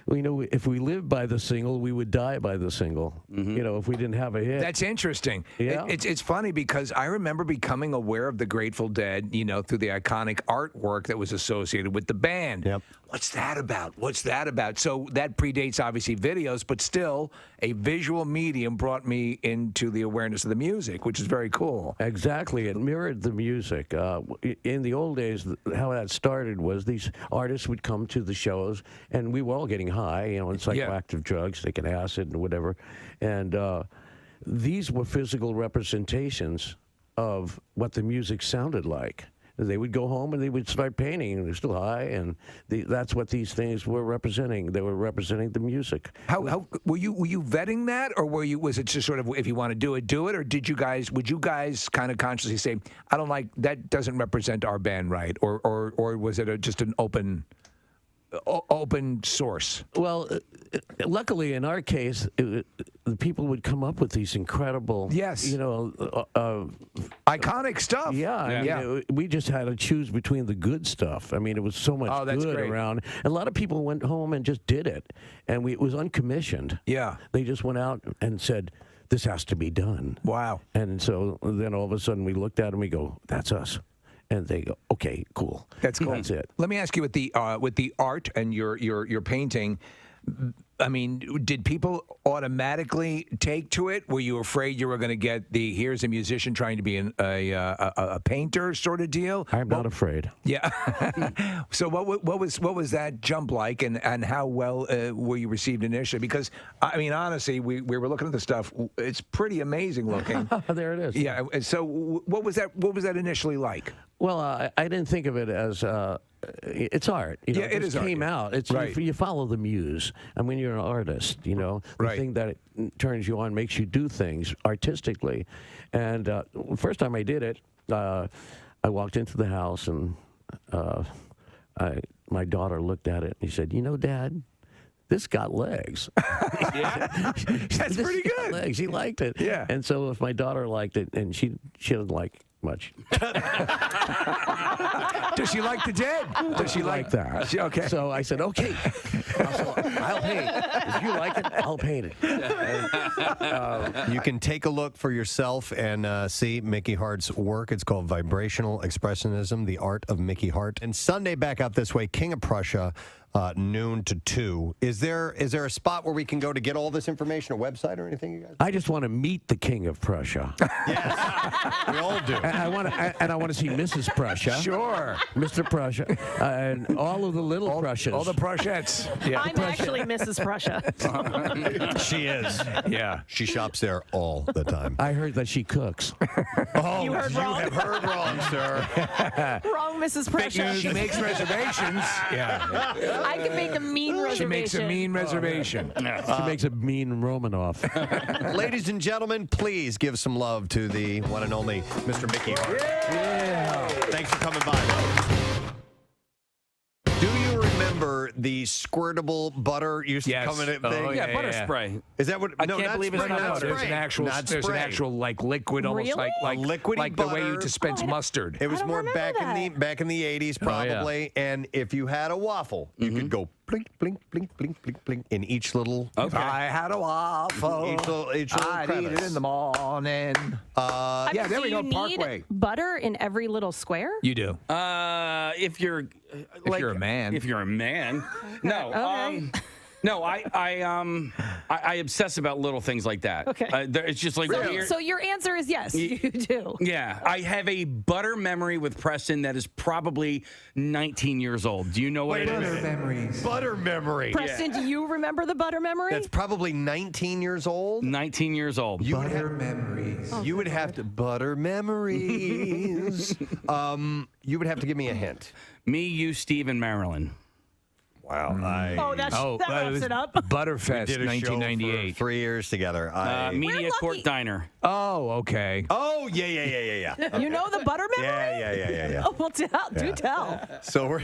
if we lived by the single, we would die by the single. If we didn't have a hit. That's interesting. Yeah. It's funny because I remember becoming aware of the Grateful Dead, through the iconic artwork that was associated with the band. Yep. What's that about? What's that about? So that predates obviously videos, but still a visual medium brought me into the awareness of the music, which is very cool. Exactly. It mirrored the music. In the old days, how that started was these artists would come to the shows, and we were all getting high, and psychoactive drugs, taking acid and whatever. And these were physical representations of what the music sounded like. They would go home and they would start painting, and they're still high, and that's what these things were representing. They were representing the music. How were you vetting that, or was it just sort of if you want to do it, or would you guys kind of consciously say, I don't like that, doesn't represent our band right, or was it just an open source? Well, luckily in our case, the people would come up with these incredible, iconic stuff. Yeah. We just had to choose between the good stuff. I mean, it was so much good around. And a lot of people went home and just did it, and it was uncommissioned. Yeah. They just went out and said, this has to be done. Wow. And so then all of a sudden we looked at them and we go, that's us. And they go, okay, cool. That's cool. That's it. Let me ask you with the art and your painting. I mean, did people automatically take to it? Were you afraid you were going to get here's a musician trying to be a painter sort of deal? I'm not afraid. Yeah. So what was that jump like, and how well were you received initially? Because I mean, honestly, we were looking at the stuff. It's pretty amazing looking. There it is. Yeah. So what was that initially like? Well, I didn't think of it as it's art. It is came art. out. It's right. You follow the muse. I mean, you're an artist. The thing that it turns you on, makes you do things artistically. And first time I did it, I walked into the house and my daughter looked at it and she said, Dad, this got legs. That's pretty good. Legs. She liked it. Yeah. And so if my daughter liked it, and she doesn't like much. Does she like the Dead? Does she like that? Okay. So I said, okay, I'll paint. If you like it, I'll paint it. You can take a look for yourself and see Mickey Hart's work. It's called Vibrational Expressionism, The Art of Mickey Hart. And Sunday, back out this way, King of Prussia, noon to 2. Is there a spot where we can go to get all this information, a website or anything, you guys? I just want to meet the King of Prussia. Yes, we all do. And I want to see Mrs. Prussia. Sure. Mr. Prussia. And all of the little Prussias. All the Prussiettes. Yeah. I'm actually Mrs. Prussia. She is. Yeah. She shops there all the time. I heard that she cooks. Oh, You heard wrong. have heard wrong, sir. Wrong, Mrs. Prussia. She makes reservations. Yeah. I can make a mean reservation. She makes a mean reservation. She makes a mean Romanoff. Ladies and gentlemen, please give some love to the one and only Mr. Mickey Hart. Yeah. Thanks for coming by. Do you remember remember the squirtable butter used to come in a thing? Yeah, butter spray. Is that what? I no, can't not believe it's spray, not not butter. spray. There's an actual like liquid, almost Really? like liquidy like the way you butter. dispense mustard. It was more back in the 80s probably, and if you had a waffle, you could go blink, blink, blink, blink, blink, blink in each little. If I had a waffle, each little I'd eat it crevice. in the morning. I Yeah, mean, there do we go, you need Parkway. butter in every little square? You do. If you're If you're a man. If you're a man. No. No, I obsess about little things like that. Okay. It's just like weird. So your answer is yes, you do. Yeah, I have a butter memory with Preston that is probably 19 years old. Do you know what it is? memories. Butter memory. Preston, do you remember the butter memory? That's probably 19 years old. 19 years old. Butter memories. You would have to butter memories. You would have to give me a hint. Me, you, Steve, and Marilyn. Wow. that wraps it up. Butterfest, We did a show 1998. for 3 years together. Media Court Diner. Oh, okay. Oh, yeah. You know the butter memory? Yeah. Oh, well, do tell. So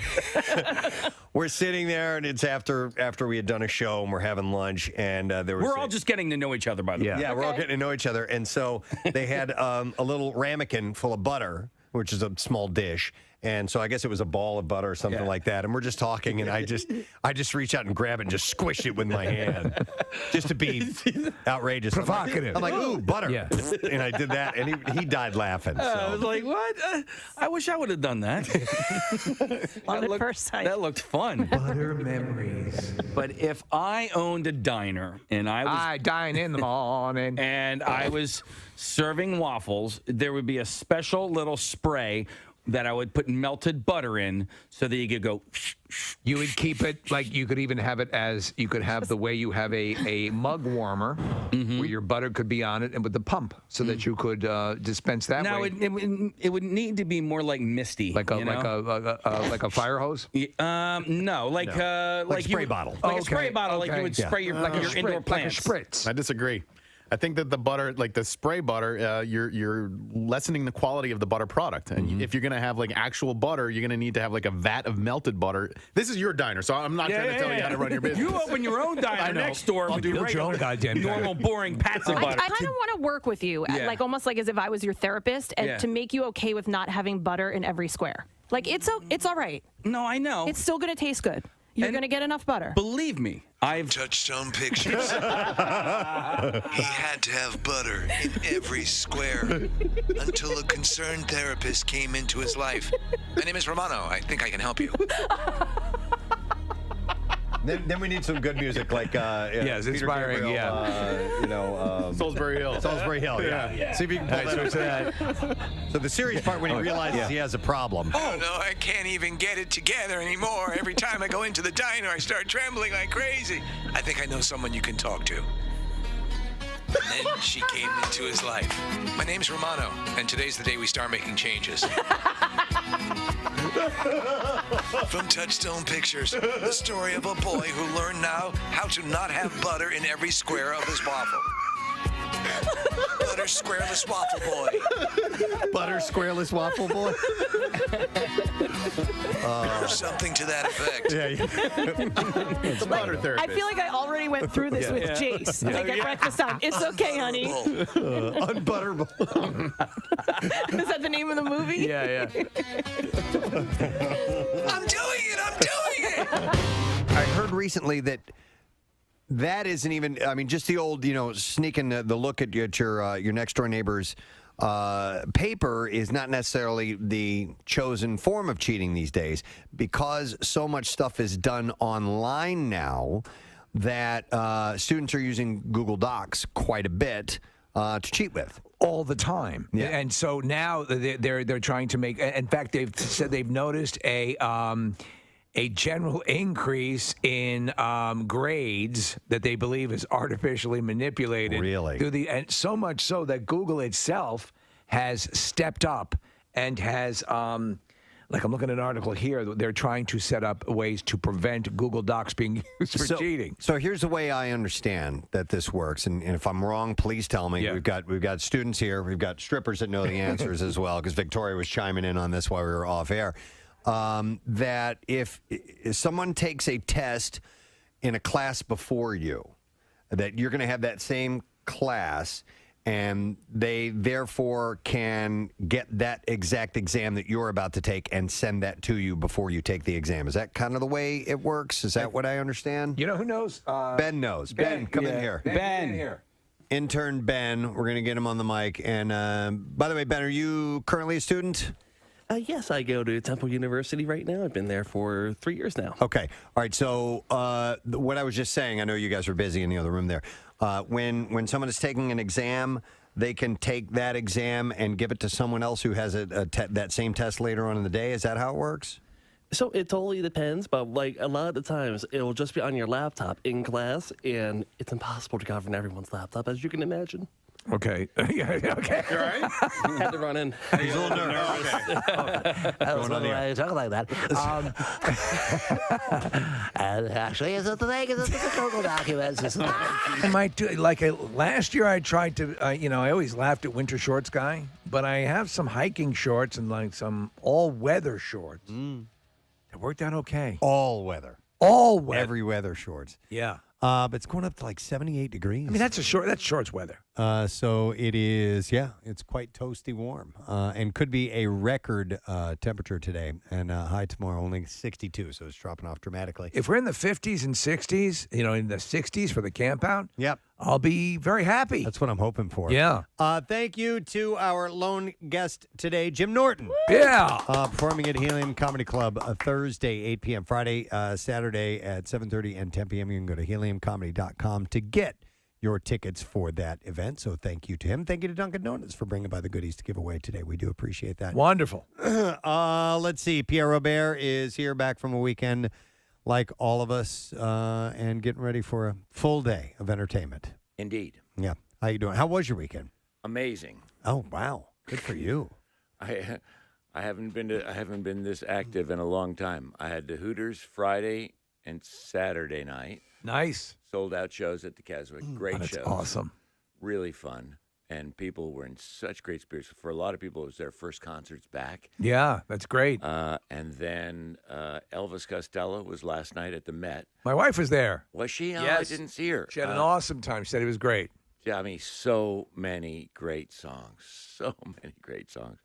we're sitting there, and it's after we had done a show, and we're having lunch, and there was We're all just getting to know each other, by the way. yeah, we're all getting to know each other, and so they had a little ramekin full of butter, which is a small dish. And so I guess it was a ball of butter or something like that. And we're just talking, and I just reach out and grab it and just squish it with my hand, just to be outrageous, Provocative. I'm like, ooh, butter. Yeah. And I did that, and he died laughing. I was like, what? I wish I would have done that. That looked fun. Butter memories. But if I owned a diner and I dine in the morning and I was serving waffles, there would be a special little spray that I would put melted butter in so that you could go. You would keep it like you could even have it as you could have the way you have a mug warmer where your butter could be on it and with the pump so that you could dispense that Now way. it would need to be more like misty, like a fire hose. No, like a spray bottle. like a spray bottle, like you would spray your indoor plants. Spritz. I disagree. I think that the butter, like the spray butter, you're lessening the quality of the butter product. And if you're going to have like actual butter, you're going to need to have like a vat of melted butter. This is your diner, so I'm not trying to tell you how to run your business. You open your own diner next door with your own goddamn normal, boring pats of I butter. kind of want to work with you, like almost like as if I was your therapist, and to make you okay with not having butter in every square. Like it's all right. No, I know. It's still going to taste good. You're going to get enough butter. Believe me, I've Touchstone Pictures. He had to have butter in every square until a concerned therapist came into his life. My name is Romano. I think I can help you. Then we need some good music, like Yes, Peter inspiring, Gabriel, Salisbury Hill. Salisbury Hill, yeah. See if you can pull that. So the serious part when he realizes he has a problem. Oh, no, I can't even get it together anymore. Every time I go into the diner, I start trembling like crazy. I think I know someone you can talk to. And then she came into his life. My name's Romano, and today's the day we start making changes. From Touchstone Pictures, the story of a boy who learned now how to not have butter in every square of his waffle. Butter squareless waffle boy. Butter squareless waffle boy. Or something to that effect. It's a butter therapist. I feel like I already went through this with Jace, like at breakfast time. It's okay, honey. Unbutterable. Is that the name of the movie? Yeah. I'm doing it! I heard recently that isn't even. I mean, just the old, sneaking the look at your next door neighbor's paper is not necessarily the chosen form of cheating these days, because so much stuff is done online now that students are using Google Docs quite a bit to cheat with. All the time. Yeah. And so now they're trying to make. In fact, they've said they've noticed a general increase in grades that they believe is artificially manipulated. Really? And so much so that Google itself has stepped up and has, like I'm looking at an article here, they're trying to set up ways to prevent Google Docs being used for cheating. So here's the way I understand that this works, and if I'm wrong, please tell me. Yeah. We've got students here, we've got strippers that know the answers as well, because Victoria was chiming in on this while we were off air. that if someone takes a test in a class before you, that you're going to have that same class, and they therefore can get that exact exam that you're about to take and send that to you before you take the exam. Is that kind of the way it works? Is that what I understand? You know who knows? Ben knows. Ben, come in here. Ben, here. Intern Ben, we're going to get him on the mic. And by the way, Ben, are you currently a student? Yes, I go to Temple University right now. I've been there for 3 years now. Okay. All right. So what I was just saying, I know you guys are busy in the other room there. When someone is taking an exam, they can take that exam and give it to someone else who has that same test later on in the day. Is that how it works? So it totally depends, but like a lot of the times it will just be on your laptop in class, and it's impossible to govern everyone's laptop, as you can imagine. Okay. Okay. You all right? Had to run in. He's a little nervous. I was wondering why you talk like that. And actually, it's the thing. It's the Google documents. I might do last year. I tried to. I always laughed at winter shorts guy, but I have some hiking shorts and like some all-weather shorts. It worked out okay. All weather. All weather. Every weather shorts. Yeah. But it's going up to like 78 degrees. I mean, that's shorts weather. So it is, it's quite toasty warm and could be a record temperature today. And high tomorrow, only 62. So it's dropping off dramatically. If we're in the 50s and 60s, in the 60s for the camp out, yep, I'll be very happy. That's what I'm hoping for. Yeah. Thank you to our lone guest today, Jim Norton. Yeah. Performing at Helium Comedy Club Thursday, 8 p.m. Friday, Saturday at 7:30 and 10 p.m. You can go to heliumcomedy.com to get your tickets for that event. So thank you to him. Thank you to Dunkin' Donuts for bringing by the goodies to give away today. We do appreciate that. Wonderful. Let's see. Pierre Robert is here back from a weekend like all of us and getting ready for a full day of entertainment. Indeed. Yeah. How you doing? How was your weekend? Amazing. Oh, wow. Good for you. I haven't been this active in a long time. I had the Hooters Friday and Saturday night. Nice. Sold out shows at the Keswick. Great that's shows. awesome. Really fun. And people were in such great spirits. For a lot of people, it was their first concerts back. Yeah, that's great. And then Elvis Costello was last night at the Met. My wife was there. Was she? Oh, Yes. I didn't see her. She had an awesome time. She said it was great. Yeah, I mean, so many great songs. So many great songs.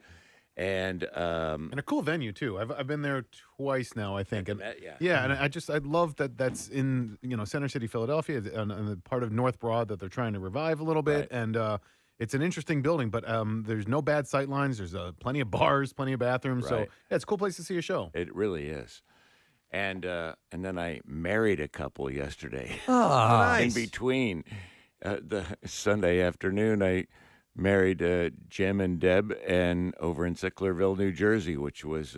And a cool venue too. I've been there twice now, I think. And yeah. yeah, and I love that that's in Center City, Philadelphia, and the part of North Broad that they're trying to revive a little bit. Right. And it's an interesting building, but there's no bad sight lines. There's plenty of bars, plenty of bathrooms. So Right. yeah, it's a cool place to see a show. It really is. And then I married a couple yesterday. Oh, nice. In between the Sunday afternoon, I married Jim and Deb and over in Sicklerville, New Jersey, which was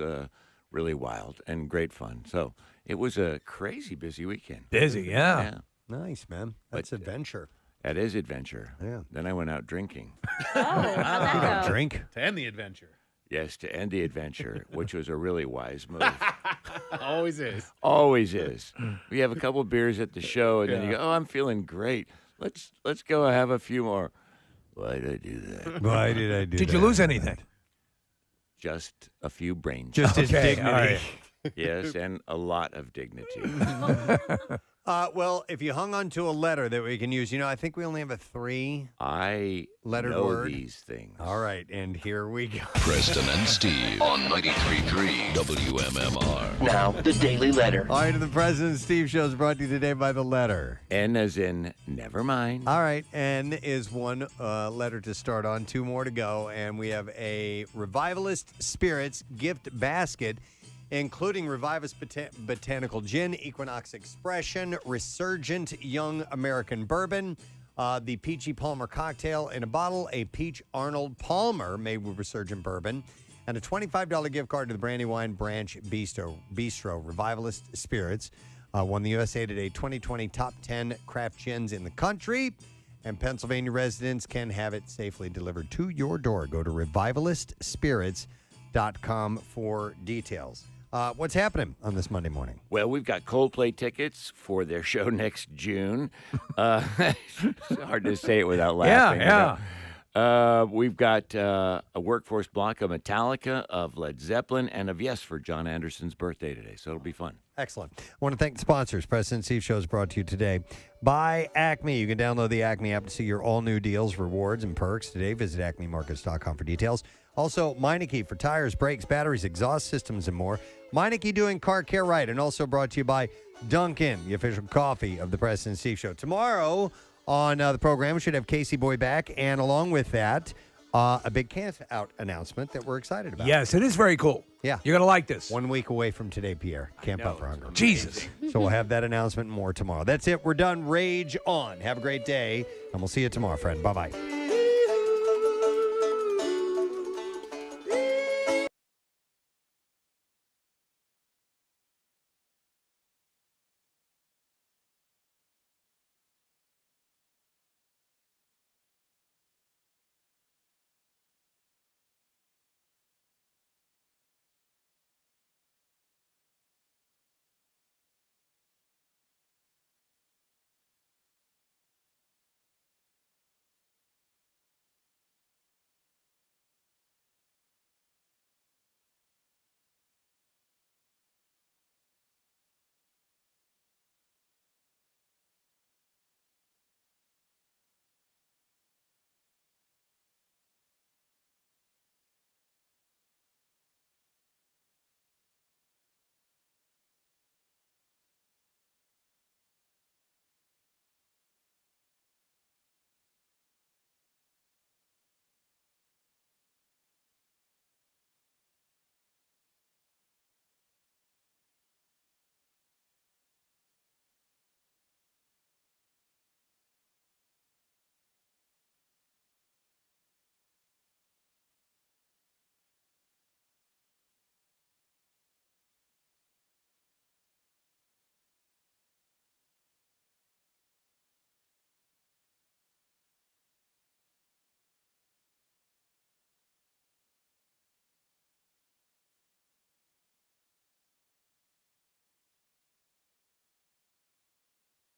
really wild and great fun. So it was a crazy busy weekend. Busy, yeah. Nice, man. That's adventure. That is adventure. Yeah. Then I went out drinking. Drink. To end the adventure. Yes, to end the adventure, which was a really wise move. Always is. Always is. We have a couple of beers at the show, and then you go, "Oh, I'm feeling great. Let's go have a few more." Why did I do that? Why did I do that? Did you lose anything? Just a few brain Just his cells. dignity. all right. Yes, and a lot of dignity. Well, if you hung on to a letter that we can use, I think we only have a 3 I lettered know word. these things. All right, and here we go. Preston and Steve on 93.3 WMMR. Now, the Daily Letter. All right, the President and Steve show is brought to you today by the letter. N as in never mind. All right, N is one letter to start on, 2 more to go, and we have a Revivalist Spirits gift basket, including Revivus Botanical Gin, Equinox Expression, Resurgent Young American Bourbon, the Peachy Palmer Cocktail in a bottle, a Peach Arnold Palmer made with Resurgent Bourbon, and a $25 gift card to the Brandywine Branch Bistro. Revivalist Spirits won the USA Today 2020 Top 10 Craft Gins in the country, and Pennsylvania residents can have it safely delivered to your door. Go to revivalistspirits.com for details. What's happening on this Monday morning? Well, we've got Coldplay tickets for their show next June. It's hard to say it without laughing. Yeah. We've got a workforce block of Metallica, of Led Zeppelin, and of Yes for John Anderson's birthday today. So it'll be fun. Excellent. I want to thank the sponsors. Preston and Steve Show is brought to you today by Acme. You can download the Acme app to see your all-new deals, rewards, and perks today. Visit acmemarkets.com for details. Also, Meineke for tires, brakes, batteries, exhaust systems, and more. Meineke doing car care right. And also brought to you by Dunkin', the official coffee of the Preston and Steve Show. Tomorrow on the program, we should have Casey Boy back. And along with that, a big camp-out announcement that we're excited about. Yes, it is very cool. Yeah. You're going to like this. 1 week away from today, Pierre. Camp Out for Hunger. Jesus. So we'll have that announcement and more tomorrow. That's it. We're done. Rage on. Have a great day, and we'll see you tomorrow, friend. Bye-bye.